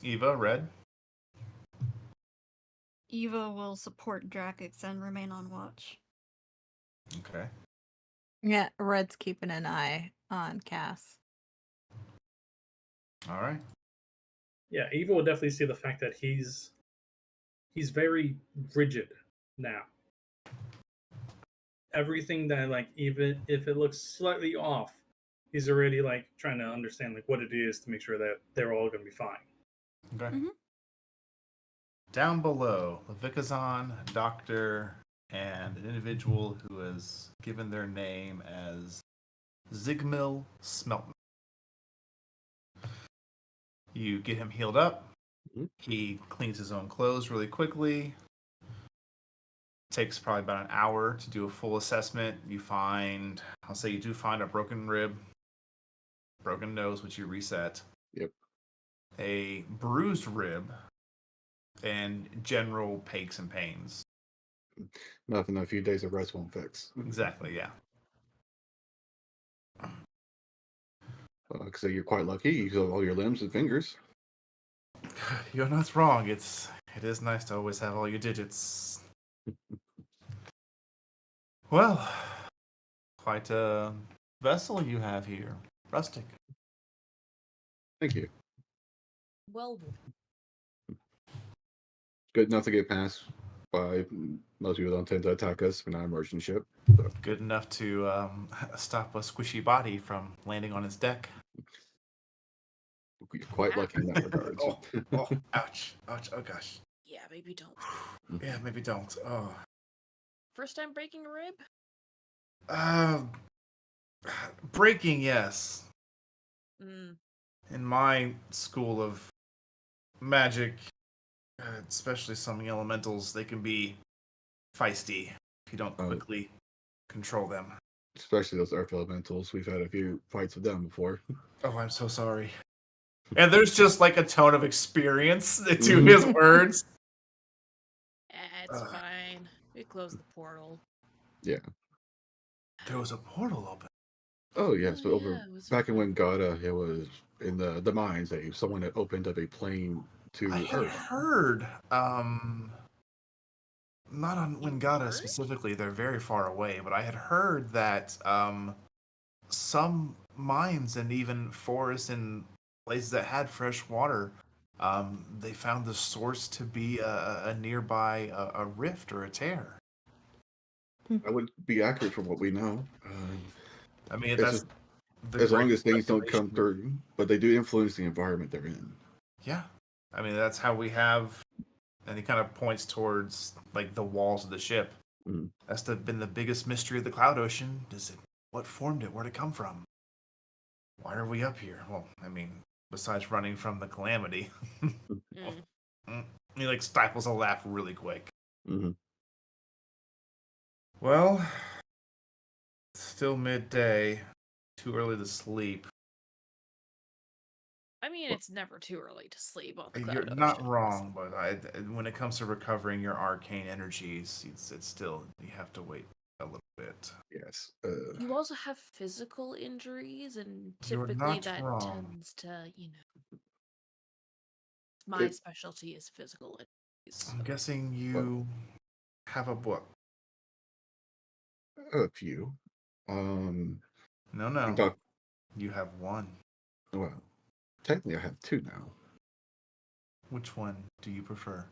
Eva, Red. Eva will support Dracox and remain on watch. Okay. Yeah, Red's keeping an eye on Cass. All right. Yeah, Eva will definitely see the fact that he's very rigid now. Everything that even if it looks slightly off, he's already trying to understand what it is to make sure that they're all gonna be fine. Okay. Down below, Levikazon, Doctor, and an individual who has given their name as Zigmil Smeltman. You get him healed up. He cleans his own clothes really quickly. Takes probably about an hour to do a full assessment. You do find a broken rib, broken nose, which you reset. Yep. A bruised rib, and general aches and pains. Nothing a few days of rest won't fix. Exactly, yeah. So you're quite lucky. You heal all your limbs and fingers. You're not wrong. It is nice to always have all your digits. Well, quite a vessel you have here. Rustic. Thank you. Well, Good enough to get past by. Most people don't tend to attack us. We're not an immersion ship. So. Good enough to stop a squishy body from landing on its deck. We're quite lucky in that regard. Oh, ouch. Oh, gosh. Yeah, maybe don't. Yeah, maybe don't. Oh. First time breaking a rib? Breaking, yes. Mm. In my school of magic, especially some elementals, they can be feisty if you don't quickly control them. Especially those earth elementals. We've had a few fights with them before. Oh, I'm so sorry. And there's just like a tone of experience to his words. It's fine. We closed the portal. Yeah. There was a portal open. Oh yes, but back in fun. when Gata, it was in the mines. Someone had opened up a plane to I had Earth. heard, not on Wingata specifically, they're very far away, but I had heard that some mines and even forests and places that had fresh water, they found the source to be a nearby a rift or a tear. That would be accurate from what we know. I mean, that's as long as things don't speculation. come through, but they do influence the environment they're in. Yeah, I mean that's how we have, and he kind of points towards like the walls of the ship. Mm. That's been the biggest mystery of the Cloud Ocean. What formed it? Where'd it come from? Why are we up here? Well, I mean, besides running from the calamity, he like stifles a laugh really quick. Mm-hmm. Well, it's still midday. Too early to sleep. I mean, it's never too early to sleep on the Cloud You're Ocean. not wrong, but when it comes to recovering your arcane energies, it's still, you have to wait a little bit. Yes. You also have physical injuries, and typically that tends to, my specialty is physical injuries. I'm guessing you have a book. A few. No. You have one. Well, technically I have two now. Which one do you prefer?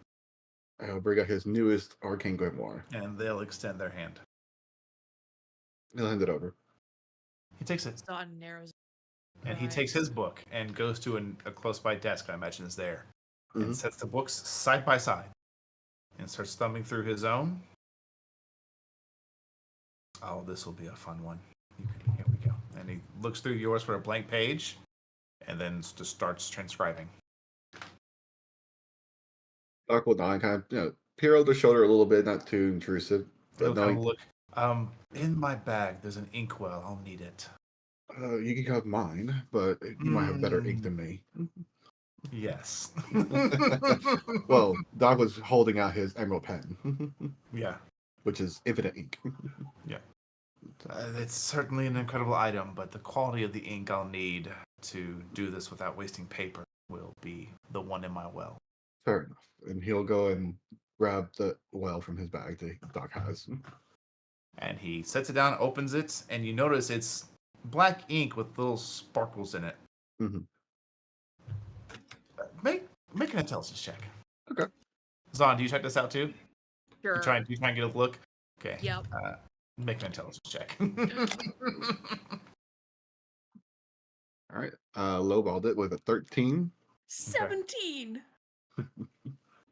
I'll bring out his newest arcane grimoire. And they'll extend their hand. He'll hand it over. He takes it. Zon narrows. And he takes his book and goes to a close by desk, I imagine is there, and sets the books side by side and starts thumbing through his own. Oh, this will be a fun one. Here we go. And he looks through yours for a blank page and then just starts transcribing. Doc will nod, kind of, peer over the shoulder a little bit, not too intrusive. He'll kind of look. In my bag, there's an inkwell. I'll need it. You can have mine, but you might have better ink than me. Yes. Well, Doc was holding out his emerald pen. Yeah. Which is infinite ink. Yeah. It's certainly an incredible item, but the quality of the ink I'll need to do this without wasting paper will be the one in my well. Fair enough. And he'll go and grab the well from his bag that Doc has. And he sets it down, opens it, and you notice it's black ink with little sparkles in it. Mm-hmm. Make an intelligence check. Okay. Zon, do you check this out too? Sure. Do you try and get a look? Okay. Yep. Make an intelligence check. All right. Lowballed it with a 13. 17.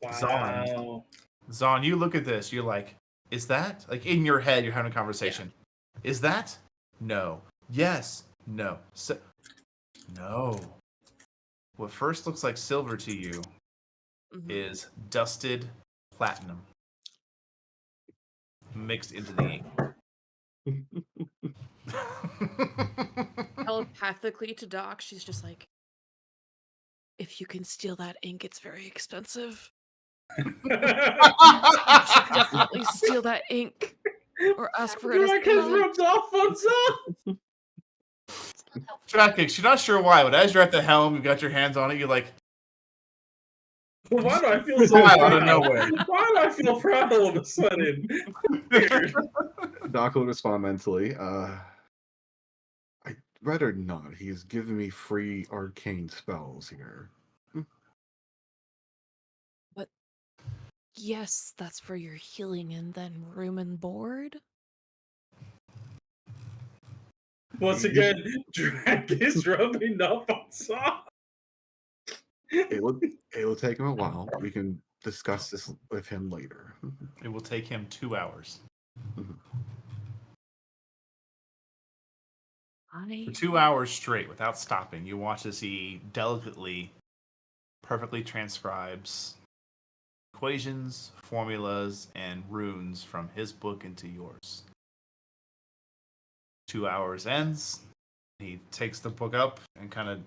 Wow. Zon, you look at this. You're like, is that? Like in your head, you're having a conversation. Yeah. Is that? No. Yes. No. No. What first looks like silver to you is dusted platinum mixed into the ink. Telepathically to Doc, she's just like, if you can steal that ink, it's very expensive. You should definitely steal that ink or ask for it as rubbed off on Zon. Traffic, you're not sure why, but as you're at the helm, you've got your hands on it, you're like, why do I feel so out proud? of nowhere. Why do I feel proud all of a sudden? Weird. Doc will respond mentally. I'd rather not. He's giving me free arcane spells here. But Yes, that's for your healing and then room and board. Once again, Drag is rubbing up on Saw. It will take him a while. We can discuss this with him later. It will take him 2 hours. For 2 hours straight without stopping, you watch as he delicately, perfectly transcribes equations, formulas, and runes from his book into yours. 2 hours ends. He takes the book up and kind of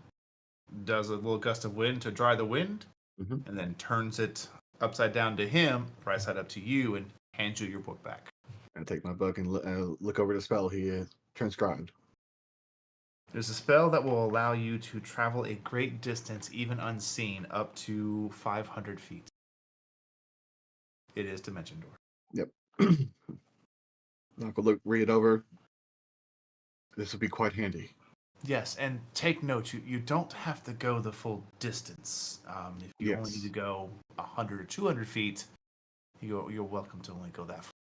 does a little gust of wind to dry the wind, and then turns it upside down to him, right side up to you, and hands you your book back. I take my book and look over the spell he transcribed. There's a spell that will allow you to travel a great distance, even unseen, up to 500 feet. It is Dimension Door. Yep. I'll go read it over. This would be quite handy. Yes, and take note, you don't have to go the full distance. If you only need to go 100 or 200 feet, you're welcome to only go that far.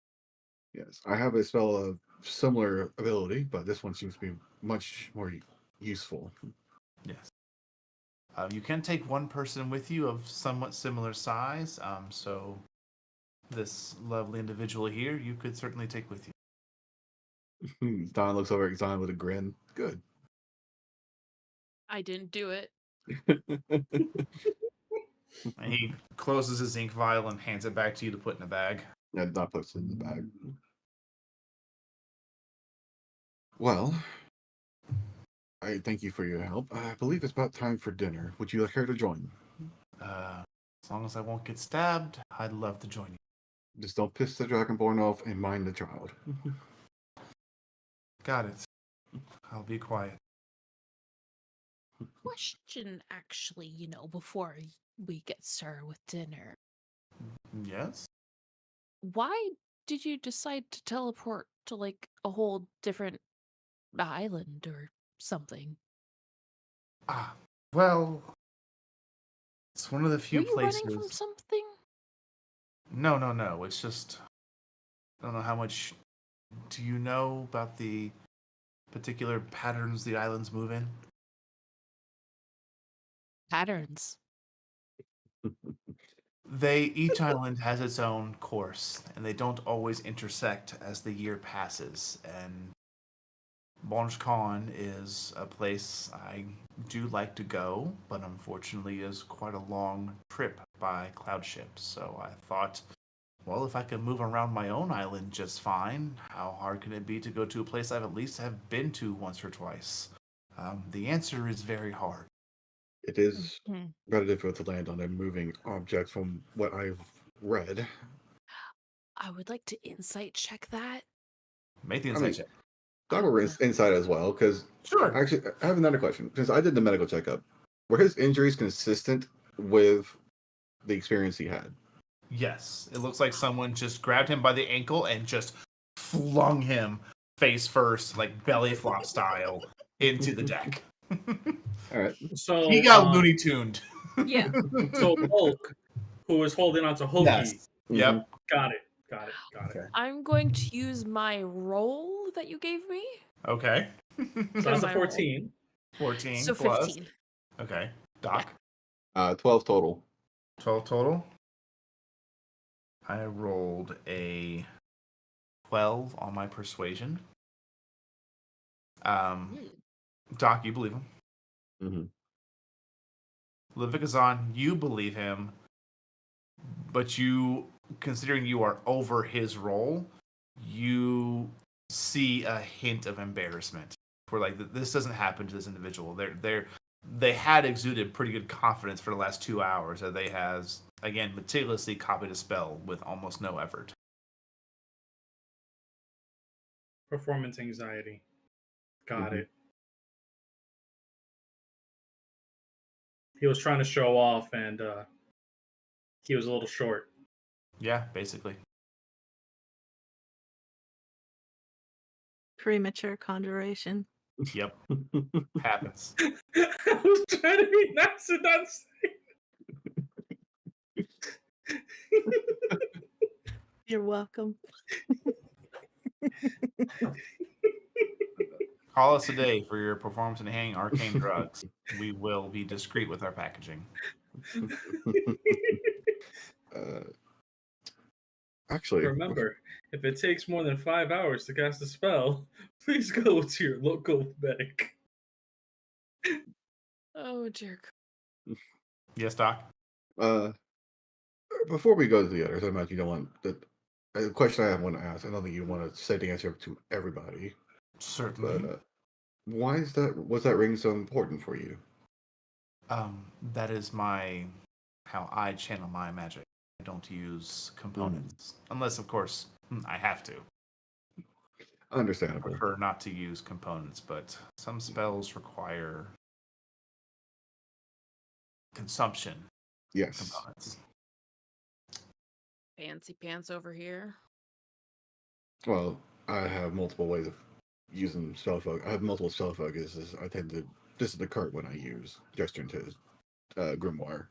Yes, I have a spell of similar ability, but this one seems to be much more useful. Yes. You can take one person with you of somewhat similar size, so this lovely individual here, you could certainly take with you. Don looks over at Zon with a grin. Good. I didn't do it. And he closes his ink vial and hands it back to you to put in a bag. Yeah, Don puts it in the bag. Well, I thank you for your help. I believe it's about time for dinner. Would you care to join? As long as I won't get stabbed, I'd love to join you. Just don't piss the Dragonborn off and mind the child. Got it. I'll be quiet. Question, actually, before we get started with dinner. Yes? Why did you decide to teleport to, like, a whole different island or something? Well, it's one of the few Were you places. running from something? No. It's just, I don't know how much. Do you know about the particular patterns the islands move in? Patterns. Each island has its own course, and they don't always intersect as the year passes. And Bonge Khan is a place I do like to go, but unfortunately is quite a long trip by cloud ship. So I thought, well, if I could move around my own island just fine, how hard can it be to go to a place I've at least have been to once or twice? The answer is very hard. It is rather difficult to land on a moving object from what I've read. I would like to insight check that. Make the insight check. Talk over inside as well, because Sure. Actually, I have another question. Since I did the medical checkup, were his injuries consistent with the experience he had? Yes. It looks like someone just grabbed him by the ankle and just flung him face first, like belly flop style, into the deck. All right. So he got Looney Tuned. Yeah. So Hulk, who was holding on to Hokey. Yes. Yep. Got it. Okay. I'm going to use my roll that you gave me. Okay. So that's a 14. 14 So plus. 15. Okay. Doc? 12 total. 12 total. I rolled a 12 on my persuasion. Doc, you believe him. Levikazan, you believe him, but you, considering you are over his role, you see a hint of embarrassment. Where like this doesn't happen to this individual. They had exuded pretty good confidence for the last 2 hours that they has again meticulously copied a spell with almost no effort. Performance anxiety. Got it. He was trying to show off, and he was a little short. Yeah, basically. Premature conjuration. Yep. Happens. I was trying to be nice and not say. You're welcome. Call us today for your performance-enhancing arcane drugs. We will be discreet with our packaging. Actually, Remember, if it takes more than 5 hours to cast a spell, please go to your local medic. Oh, dear. Yes, Doc? before we go to the others, I imagine you don't want the question I want to ask. I don't think you want to say the answer to everybody, Certainly. but why is that? Was that ring so important for you? That is how I channel my magic. I don't use components. Unless, of course, I have to. I Understandable. prefer not to use components, but some spells require consumption Yes. components. Fancy pants over here. Well, I have multiple ways of using spell focus. I have multiple spell focuses. I tend to. This is the current one I use. Gesture into Grimoire.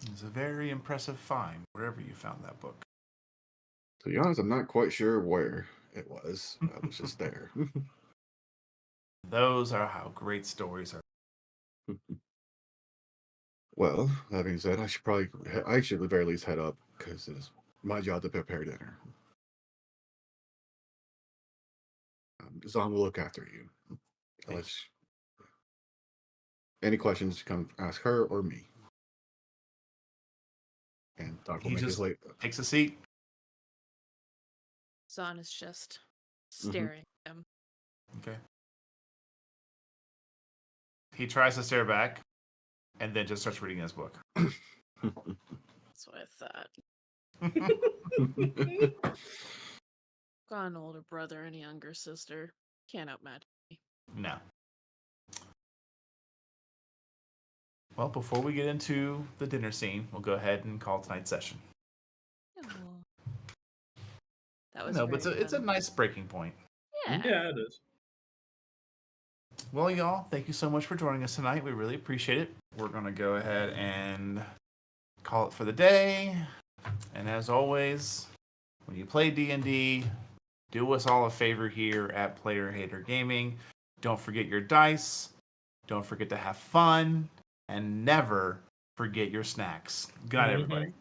It's a very impressive find, wherever you found that book. To be honest, I'm not quite sure where it was. It was just there. Those are how great stories are. Well, that being said, I should at the very least head up because it's my job to prepare dinner. Zon will look after you. Unless any questions, you come ask her or me. And Doc will He make his just way. takes a seat. Zahn is just staring at him. Okay. He tries to stare back, and then just starts reading his book. That's what I thought. Got an older brother and a younger sister. Can't outmatch me. No. Well, before we get into the dinner scene, we'll go ahead and call tonight's session. Oh. That was No, but very it's a fun. nice breaking point. Yeah. Yeah, it is. Well, y'all, thank you so much for joining us tonight. We really appreciate it. We're going to go ahead and call it for the day. And as always, when you play D&D, do us all a favor here at Player Hater Gaming. Don't forget your dice. Don't forget to have fun. And never forget your snacks. Good night, everybody.